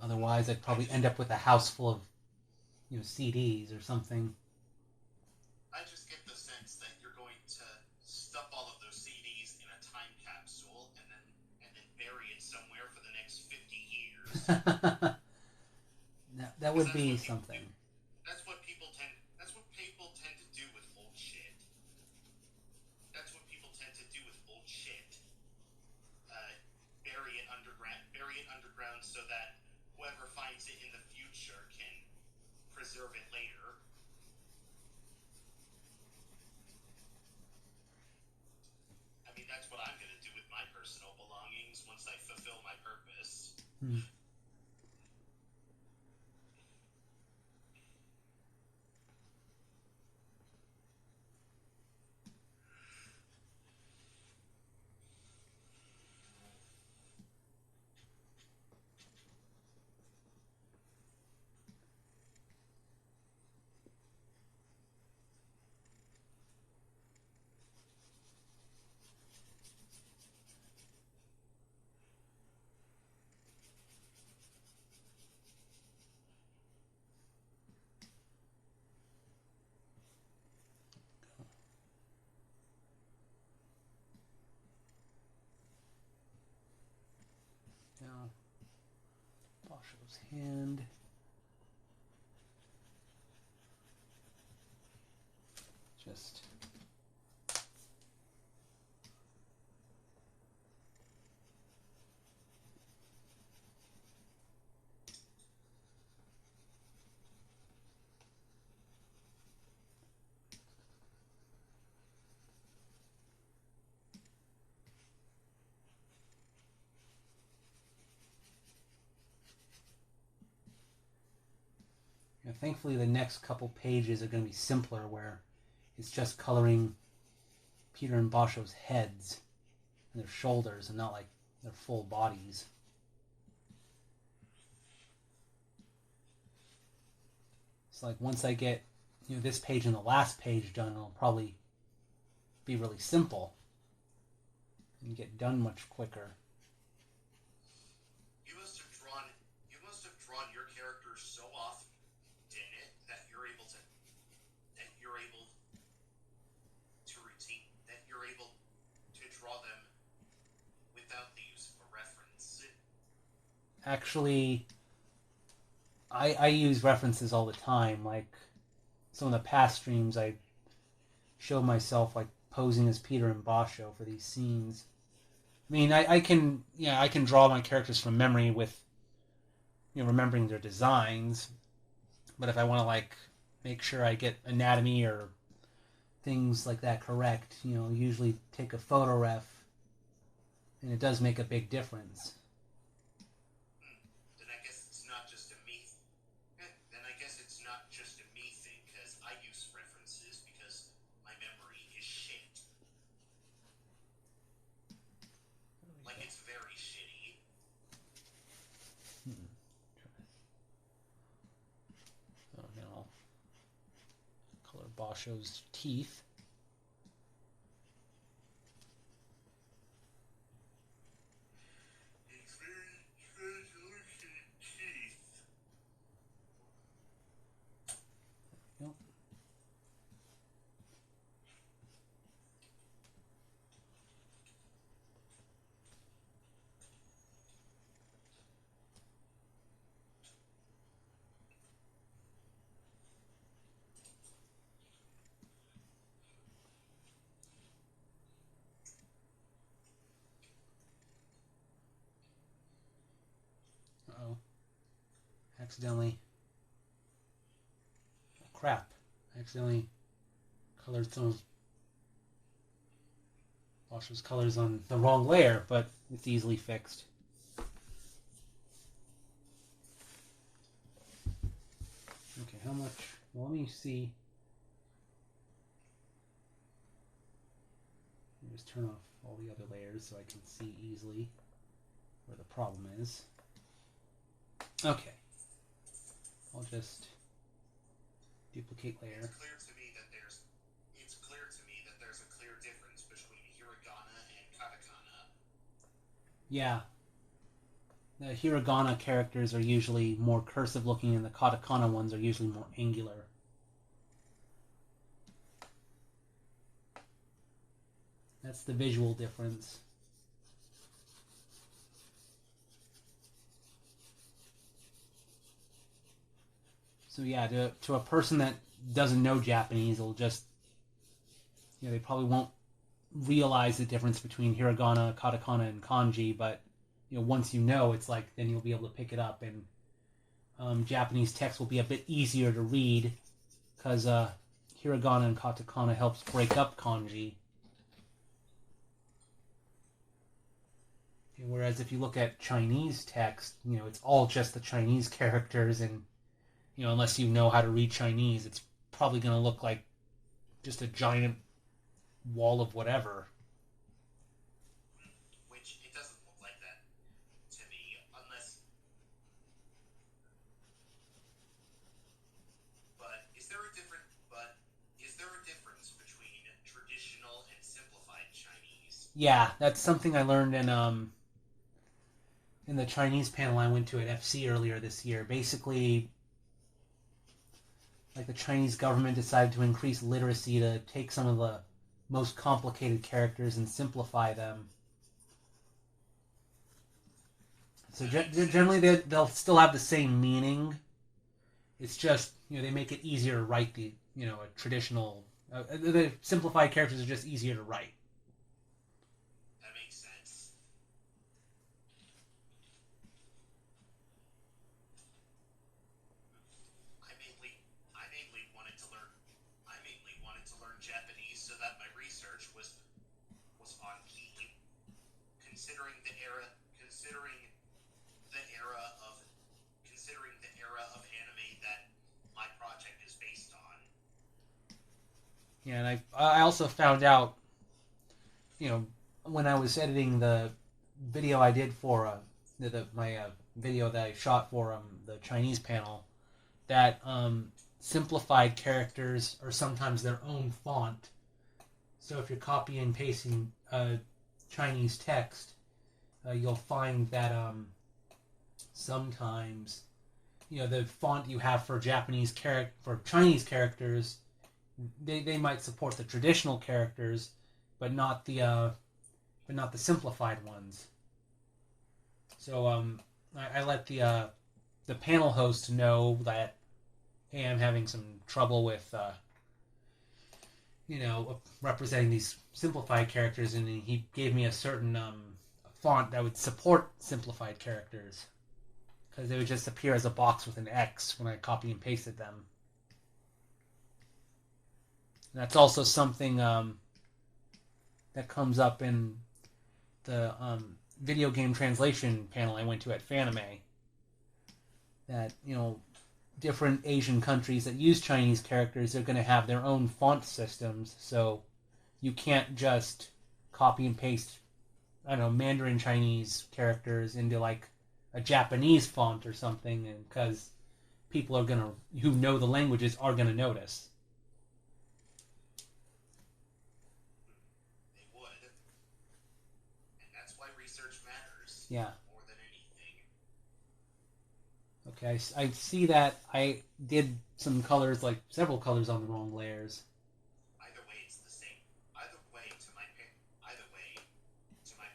Otherwise, I'd probably end up with a house full of, CDs or something. I just get the sense that you're going to stuff all of those CDs in a time capsule and then bury it somewhere for the next 50 years. That would be something. That's what people tend to do with old shit. That's what people tend to do with old shit. Bury it underground so that whoever finds it in the future can preserve it later. I mean, that's what I'm going to do with my personal belongings once I fulfill my purpose. Now, Basho's hand. Just thankfully, the next couple pages are going to be simpler, where it's just coloring Peter and Basho's heads and their shoulders, and not like their full bodies. It's like once I get this page and the last page done, it'll probably be really simple and get done much quicker. You must have drawn your character so often, didn't it, that you're able to draw them without the use of a reference. Actually, I use references all the time. Like some of the past streams, I showed myself like posing as Peter and Basho for these scenes. I mean, I can draw my characters from memory with remembering their designs, but if I want to like make sure I get anatomy or things like that correct, usually take a photo ref, and it does make a big difference. Then I guess it's not just a me. Then I guess it's not just a me thing, because I use references because my memory is shit. Like, it's very shitty. So again, I'll color Basho's teeth. It's very translucent teeth. Yep. Uh-oh. Accidentally. Oh, crap. I accidentally colored some of Basho's colors on the wrong layer, but it's easily fixed. Okay, how much? Well, let me see. Let me just turn off all the other layers so I can see easily where the problem is. Okay. I'll just duplicate layer. It's clear to me that there's a clear difference between Hiragana and Katakana. Yeah. The Hiragana characters are usually more cursive looking, and the Katakana ones are usually more angular. That's the visual difference. So yeah, to a person that doesn't know Japanese, it'll just, they probably won't realize the difference between Hiragana, Katakana, and Kanji, but once you know, it's like then you'll be able to pick it up, and Japanese text will be a bit easier to read because Hiragana and Katakana helps break up Kanji. Whereas if you look at Chinese text, it's all just the Chinese characters, and unless you know how to read Chinese, it's probably going to look like just a giant wall of whatever. Which it doesn't look like that to me, unless. But is there a difference between traditional and simplified Chinese? Yeah, that's something I learned in the Chinese panel I went to at FC earlier this year. Basically, like the Chinese government decided to increase literacy to take some of the most complicated characters and simplify them. So generally they'll still have the same meaning. It's just, they make it easier to write the, a traditional... the simplified characters are just easier to write. That makes sense. I mainly wanted to learn Japanese so that my research was on key, considering the era of anime that my project is based on. Yeah, and I also found out, when I was editing the video I did for my video that I shot for the Chinese panel, that simplified characters are sometimes their own font. So if you're copying and pasting Chinese text, you'll find that sometimes the font you have for Chinese characters, they might support the traditional characters, but not the simplified ones. So I let the panel host know that, hey, I'm having some trouble with representing these simplified characters, and he gave me a certain font that would support simplified characters, because they would just appear as a box with an X when I copy and pasted them. And that's also something that comes up in the video game translation panel I went to at Fanime. That, different Asian countries that use Chinese characters are going to have their own font systems, so you can't just copy and paste, Mandarin Chinese characters into like a Japanese font or something, and because people who know the languages are gonna notice. They would, and that's why research matters. Yeah. More than anything. Okay, I see that I did some colors, like several colors on the wrong layers. Either way, it's the same. Either way, to my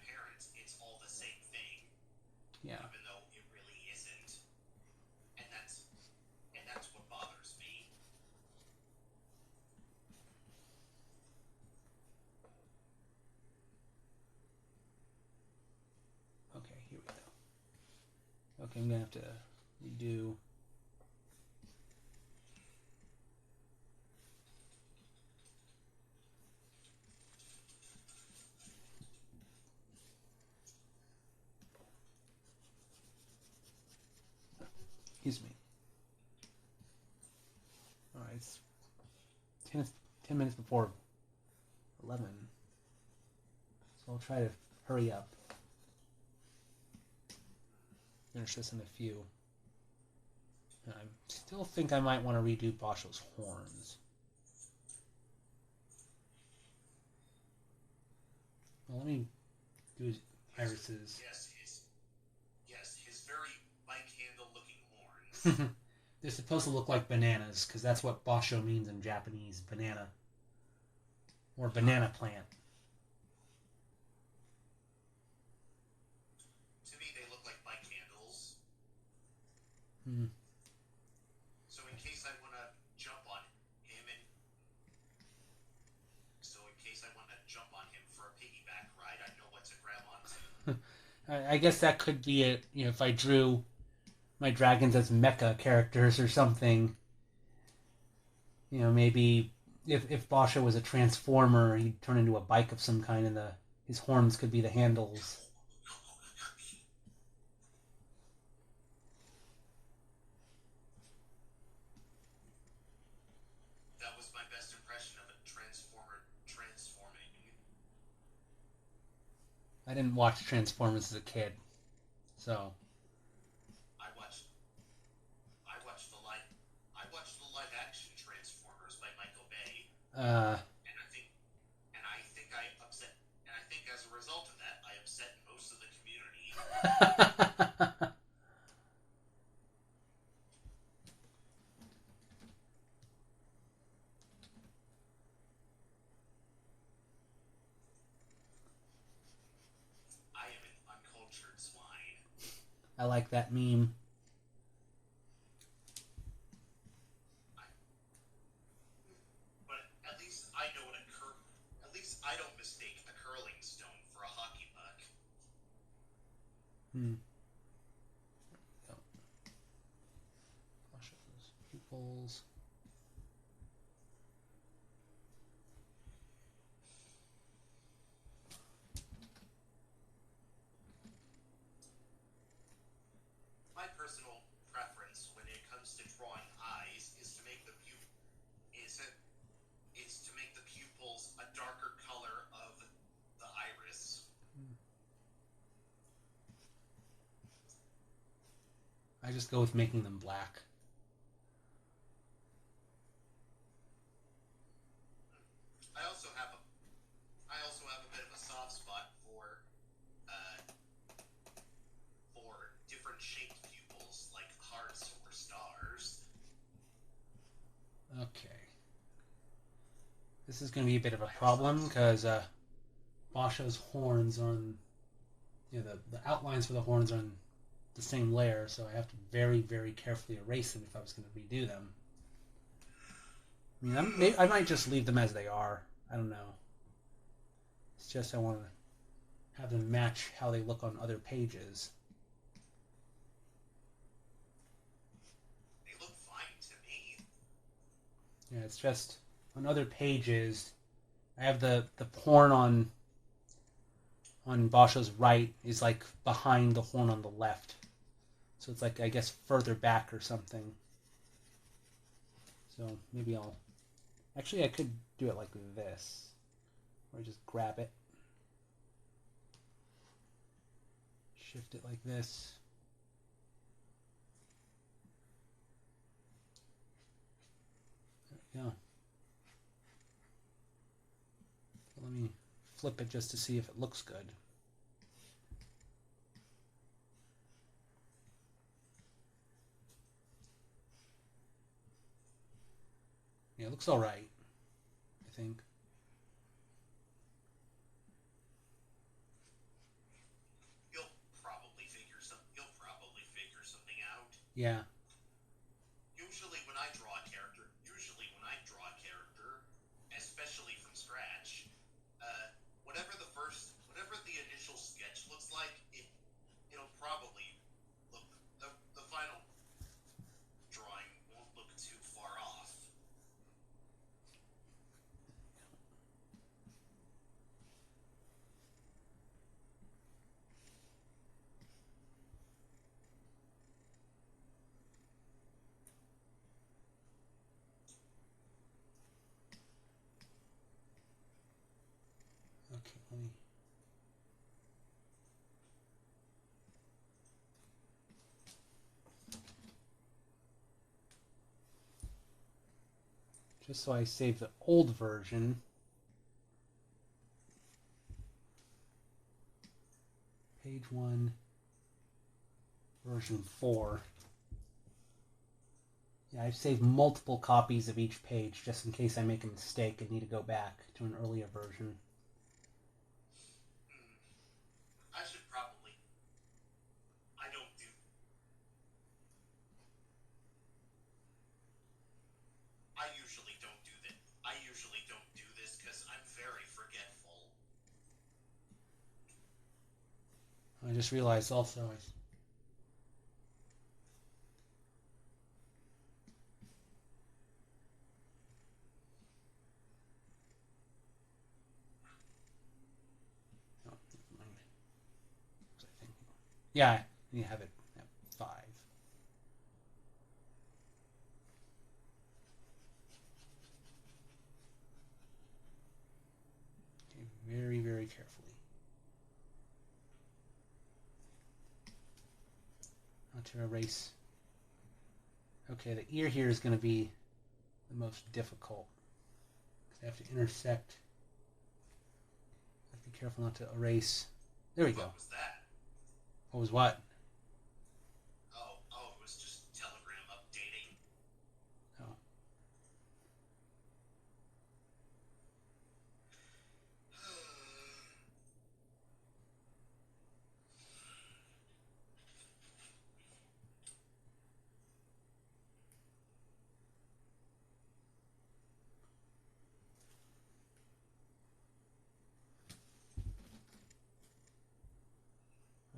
parents, it's all the same thing. Yeah. Even though it really isn't, and that's what bothers me. Okay, here we go. Okay, I'm gonna have to redo. Excuse me. Alright, it's 10 minutes before 11. So I'll try to hurry up. finish this in a few. I still think I might want to redo Basho's horns. Well, let me do his irises. Yes, his very bike handle looking horns. They're supposed to look like bananas, because that's what Basho means in Japanese, banana. Or banana plant. To me, they look like bike handles. Hmm. So in case I want to jump on him for a piggyback ride, I know what to grab onto. I guess that could be it. You know, if I drew my dragons as mecha characters or something. You know, maybe if Basho was a transformer, he'd turn into a bike of some kind, and his horns could be the handles. That was my best impression of a transformer transforming. I didn't watch Transformers as a kid, so I watched the live action Transformers by Michael Bay. uh, And I think as a result of that, I upset most of the community. I am an uncultured swine. I like that meme. But at least I know what at least I don't mistake a curling stone for a hockey puck. Basho's pupils. My personal preference when it comes to drawing eyes is to make the pupils a darker color of the iris. I just go with making them black. I also have a bit of a soft spot for different shaped pupils, like hearts or stars. Okay. This is going to be a bit of a problem because Basho's horns are on, you know, the outlines for the horns are on the same layer, so I have to very, very carefully erase them if I was going to redo them. I mean, I might just leave them as they are. I don't know. It's just I want to have them match how they look on other pages. They look fine to me. Yeah, it's just on other pages, I have the horn on Basho's right is like behind the horn on the left. So it's like, I guess, further back or something. So maybe actually I could do it like this. Or just grab it. Shift it like this. There we go. Let me flip it just to see if it looks good. Yeah, it looks all right, I think. You'll probably figure something out. Yeah. Usually when I draw a character, especially from scratch, whatever the initial sketch looks like, it'll probably look the final drawing won't look too far off. Okay, let me... just so I save the old version. Page 1, version 4. Yeah, I've saved multiple copies of each page just in case I make a mistake and need to go back to an earlier version. I should probably. I don't do. I usually don't do that. I usually don't do this because I'm very forgetful. I just realized also yeah, you have it at 5. Okay, very, very carefully. Not to erase. Okay, the ear here is going to be the most difficult. Because I have to intersect. I have to be careful not to erase. There we go. What was that? What was what? Oh, it was just Telegram updating. Oh.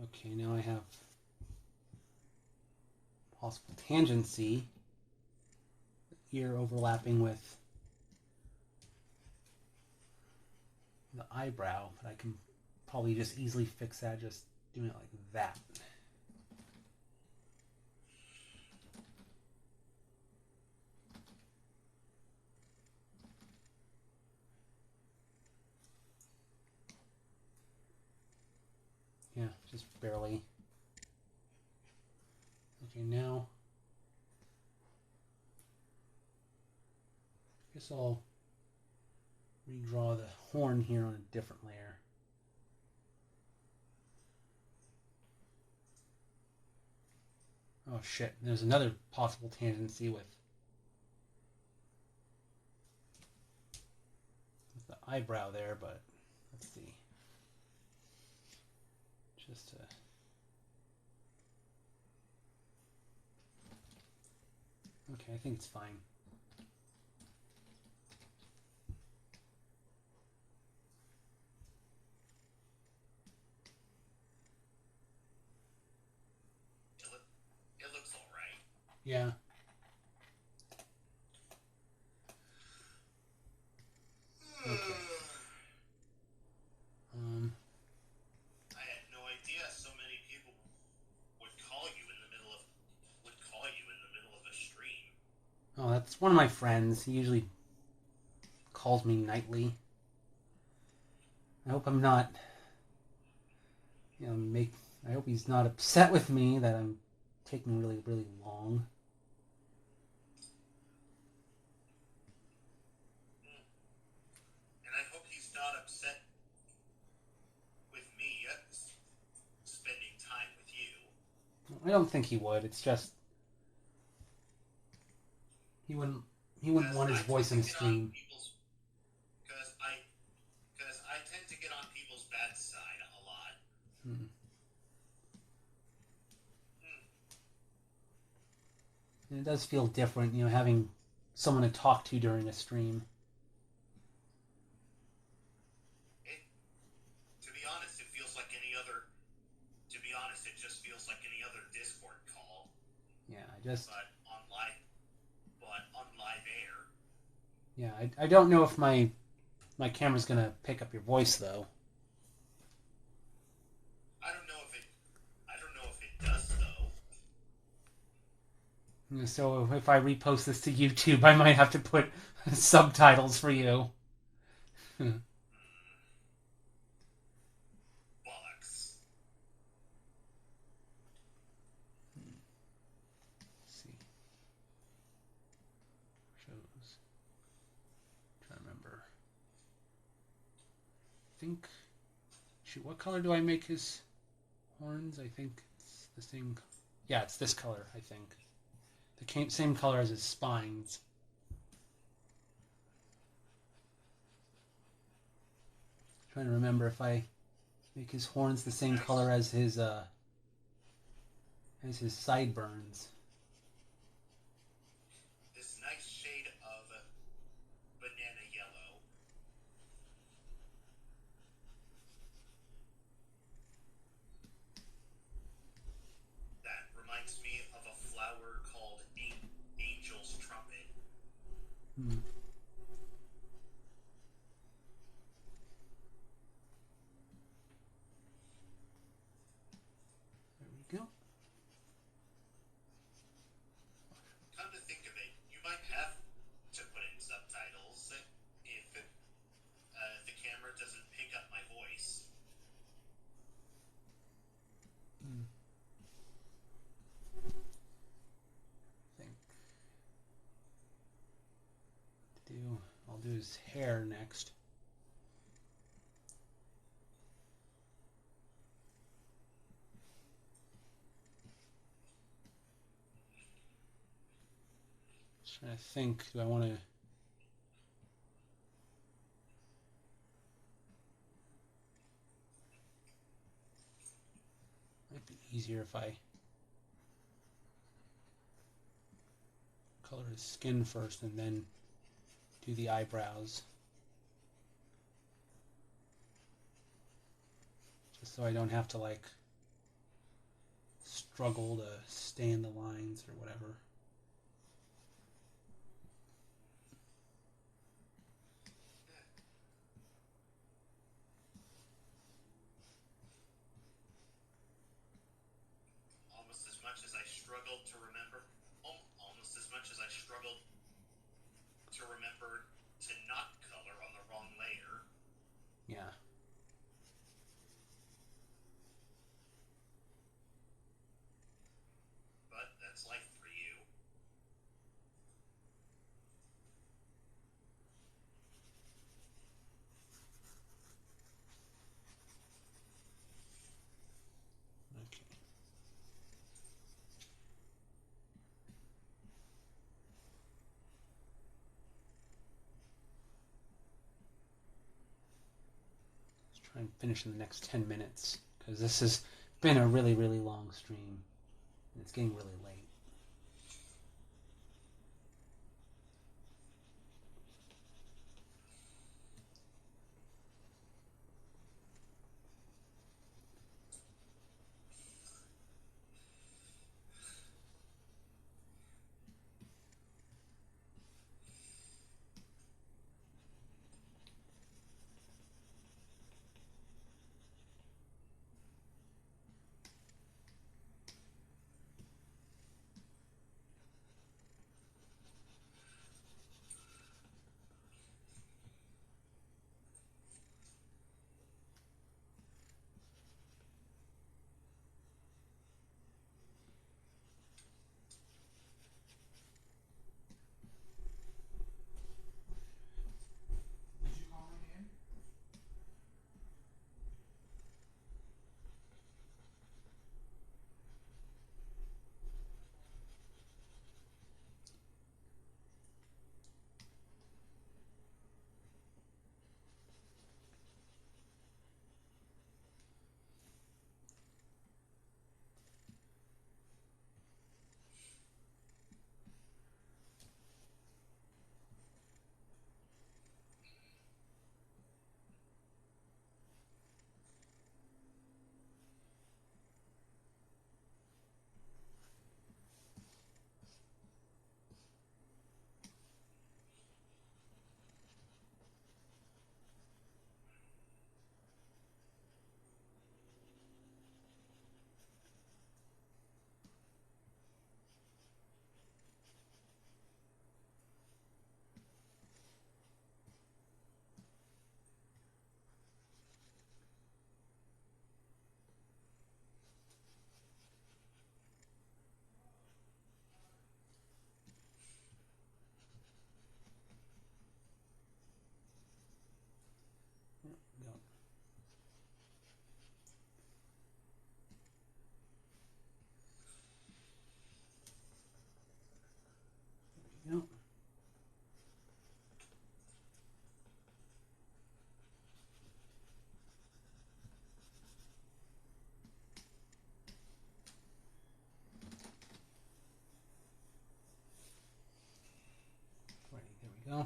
Okay, now I have possible tangency. Ear overlapping with the eyebrow, but I can probably just easily fix that just doing it like that. Yeah, just barely. Okay, now I guess I'll redraw the horn here on a different layer. Oh shit, there's another possible tangency with the eyebrow there, but let's see. Just to... Okay, I think it's fine. It looks alright. Yeah. Okay. I had no idea so many people would call you in the middle of a stream. Oh, that's one of my friends. He usually calls me nightly. I hope I'm not, I hope he's not upset with me that I'm taking really, really long. And I hope he's not upset with me spending time with you. I don't think he would. It's just he wouldn't want his voice on stream. Because I tend to get on people's bad side a lot. And it does feel different, having someone to talk to during a stream. To be honest, it feels like any other. To be honest, it just feels like any other Discord call. Yeah, But on live air. Yeah, I don't know if my camera's gonna pick up your voice though. I don't know if it does though. So if I repost this to YouTube, I might have to put subtitles for you. Bollocks. See. Shows. think... Shoot, what color do I make his horns? I think it's the same... Yeah, it's this color, I think. The same color as his spines. Trying to remember if I make his horns the same color as his sideburns. This nice shade of banana yellow. That reminds me of a flower called Angel's Trumpet. Hmm. There we go. Come to think of it, you might have to put in subtitles if the camera doesn't pick up my voice. Hmm. I think I'll do his hair next. Just trying to think, do I want to... Might be easier if I color his skin first and then do the eyebrows. Just so I don't have to like struggle to stay in the lines or whatever. Almost as much as I struggled to remember, almost as much as I struggled to remember to not color on the wrong layer. Yeah. But that's life for you. Okay. Let's try and finish in the next 10 minutes because this has been a really, really long stream. And it's getting really late.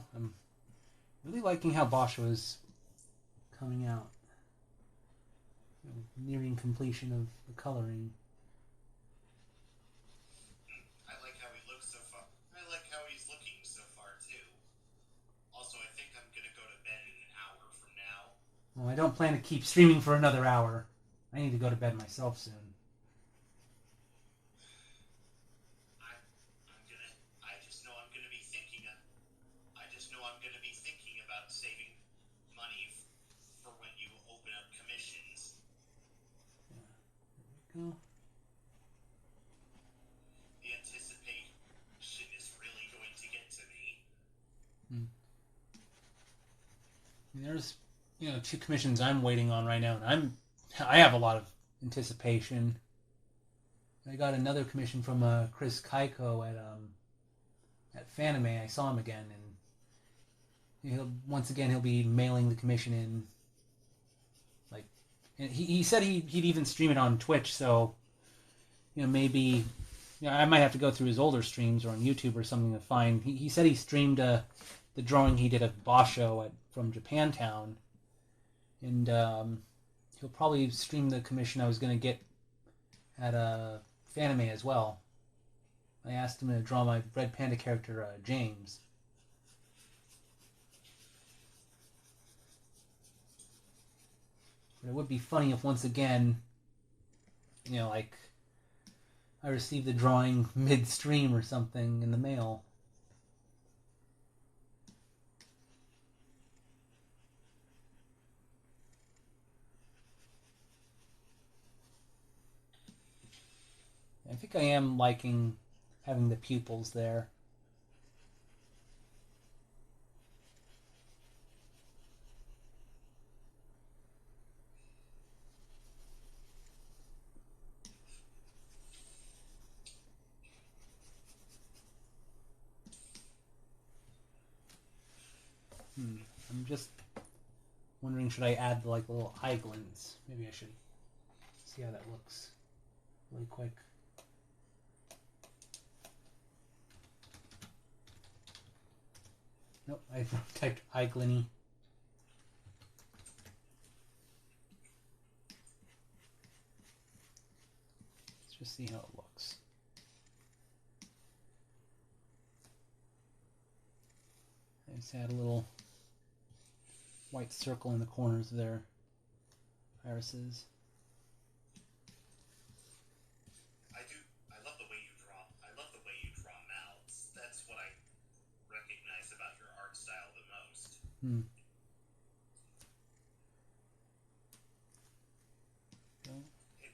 go. I'm really liking how Basho is coming out. Nearing completion of the coloring. I like how he looks so far. I like how he's looking so far too. Also, I think I'm gonna go to bed in an hour from now. Well, I don't plan to keep streaming for another hour. I need to go to bed myself soon. I just know I'm gonna be thinking. I just know I'm gonna be thinking about saving money for when you open up commissions. Yeah. There we go. The anticipation is really going to get to me. And there's, 2 commissions I'm waiting on right now, and I have a lot of anticipation. I got another commission from Chris Kaiko at Fanime. I saw him again, and he'll be mailing the commission in. Like, and he said he'd even stream it on Twitch. So, maybe, I might have to go through his older streams or on YouTube or something to find. He said he streamed the drawing he did of Basho from Japantown, and he'll probably stream the commission I was going to get at Fanime as well. I asked him to draw my Red Panda character, James. But it would be funny if once again, like, I received the drawing mid-stream or something in the mail. I think I am liking having the pupils there. I'm just wondering, should I add like little eye glints? Maybe I should see how that looks really quick. Nope, I typed eye glinty. Let's just see how it looks. I just add a little white circle in the corners of their irises. I love the way you draw. I love the way you draw mouths. That's what I recognize about your art style the most. In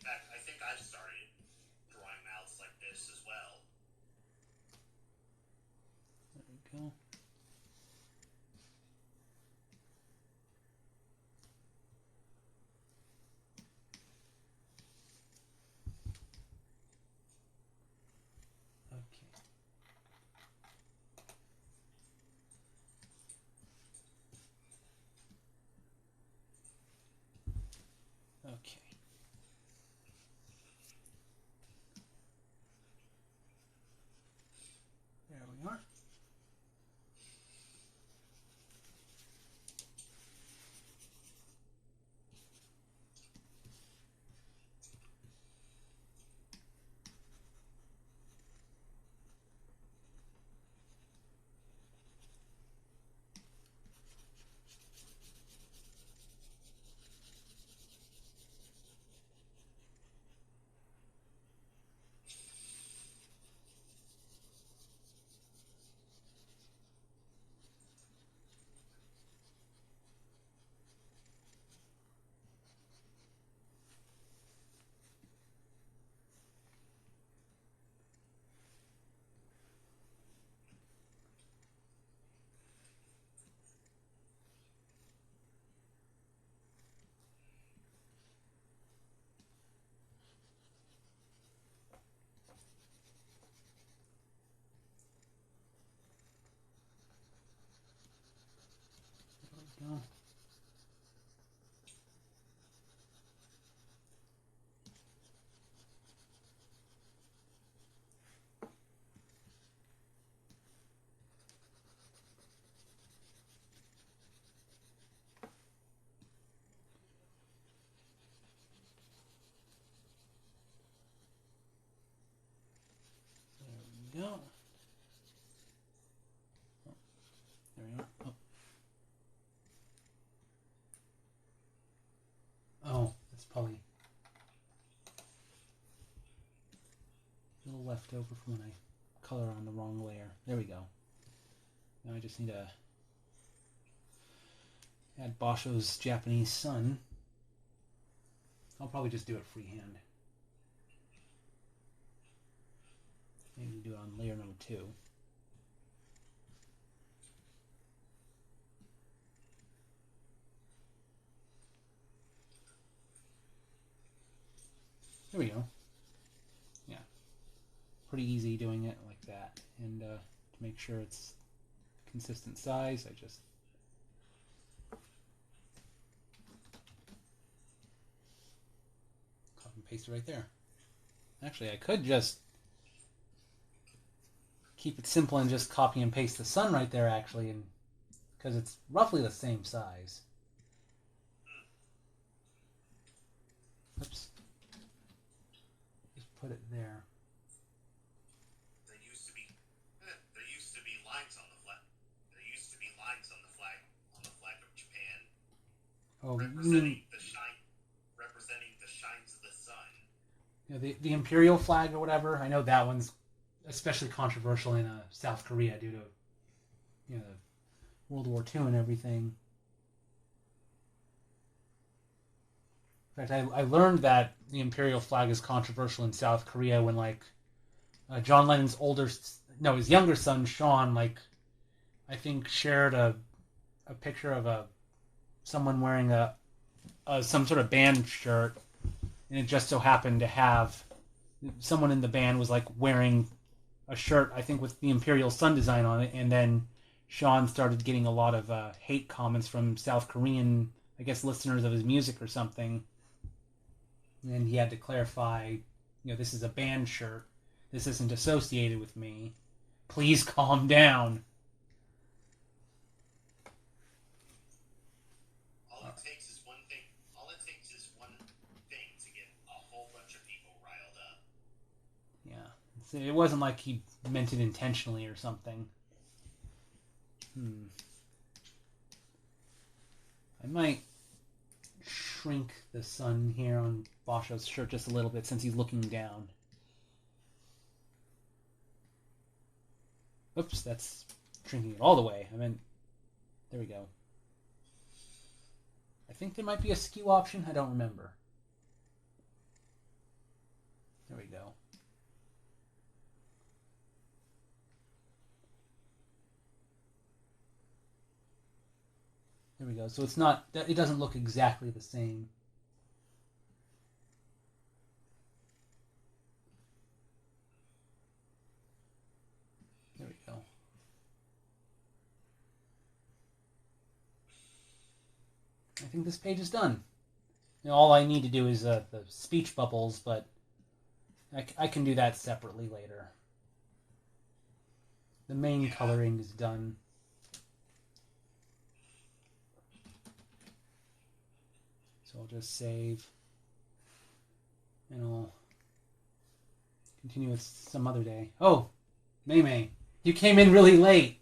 fact, I think I've started drawing mouths like this as well. There we go. Okay. There we are. Go. left over from when I color on the wrong layer. There we go. Now I just need to add Basho's Japanese sun. I'll probably just do it freehand. Maybe do it on layer number 2. There we go. Yeah. Pretty easy doing it like that. And to make sure it's consistent size, I just copy and paste it right there. Actually, I could just keep it simple and just copy and paste the sun right there, actually, and because it's roughly the same size. Oops. Just put it there. There used to be lines on the flag. There used to be lines on the flag of Japan. Oh, representing the shines of the sun. You know, the imperial flag or whatever. I know that one's especially controversial in South Korea due to, you know, World War II and everything. In fact, I learned that the imperial flag is controversial in South Korea when, like, John Lennon's his younger son, Sean, like, I think shared a picture of someone wearing some sort of band shirt, and it just so happened to have someone in the band was, like, wearing a shirt, I think, with the Imperial Sun design on it, and then Sean started getting a lot of hate comments from South Korean, I guess, listeners of his music or something. And he had to clarify, you know, this is a band shirt. This isn't associated with me. Please calm down. All it takes is one thing to get a whole bunch of people riled up. Yeah. It wasn't like he meant it intentionally or something. I might shrink the sun here on Basho's shirt just a little bit since he's looking down. Oops, that's shrinking it all the way. There we go. I think there might be a skew option. I don't remember. There we go. There we go. So it's not, it doesn't look exactly the same. There we go. I think this page is done. You know, all I need to do is the speech bubbles, but I can do that separately later. The main coloring is done. So I'll just save, and I'll continue with some other day. Oh, May, you came in really late.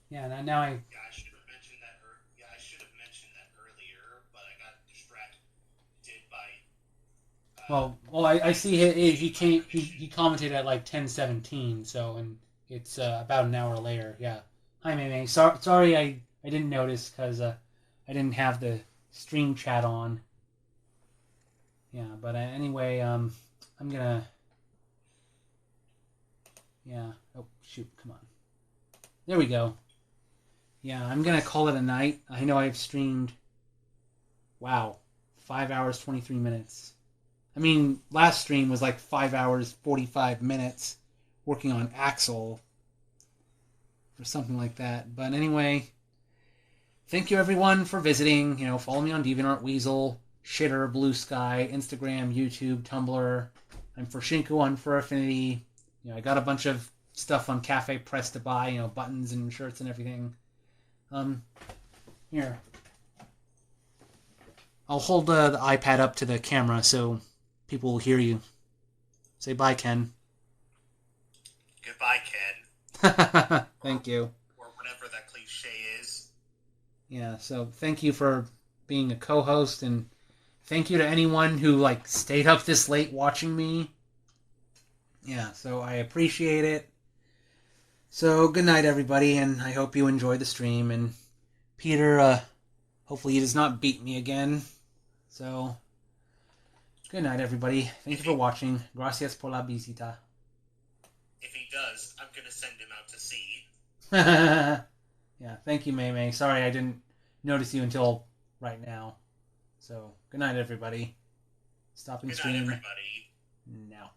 Yeah, now I... Yeah, I should have mentioned that. I should have mentioned that earlier, but I got distracted by. Well, I see he commented at like 10:17, so, and it's about an hour later. Yeah. Hi, May. Sorry, I didn't notice because I didn't have the stream chat on. Yeah, but anyway, I'm gonna. Yeah. Oh shoot! Come on. There we go. Yeah, I'm gonna call it a night. I know I've streamed. Wow, 5 hours 23 minutes. I mean, last stream was like 5 hours 45 minutes, working on Axel or something like that. But anyway, thank you everyone for visiting. You know, follow me on DeviantArt, Weasel, Shitter, Blue Sky, Instagram, YouTube, Tumblr. I'm for Shinku on For Affinity. You know, I got a bunch of stuff on Cafe Press to buy. You know, buttons and shirts and everything. Here. I'll hold the iPad up to the camera so people will hear you. Say bye, Ken. Goodbye, Ken. Thank you. Or whatever that cliche is. Yeah, so thank you for being a co-host, and thank you to anyone who, like, stayed up this late watching me. Yeah, so I appreciate it. So good night, everybody, and I hope you enjoyed the stream. And Peter, hopefully he does not beat me again. So good night, everybody. Thank you for watching. Gracias por la visita. If he does, I'm gonna send him out to sea. Yeah, thank you, May May. Sorry I didn't notice you until right now. So good night, everybody. Stopping Good night, stream everybody. now.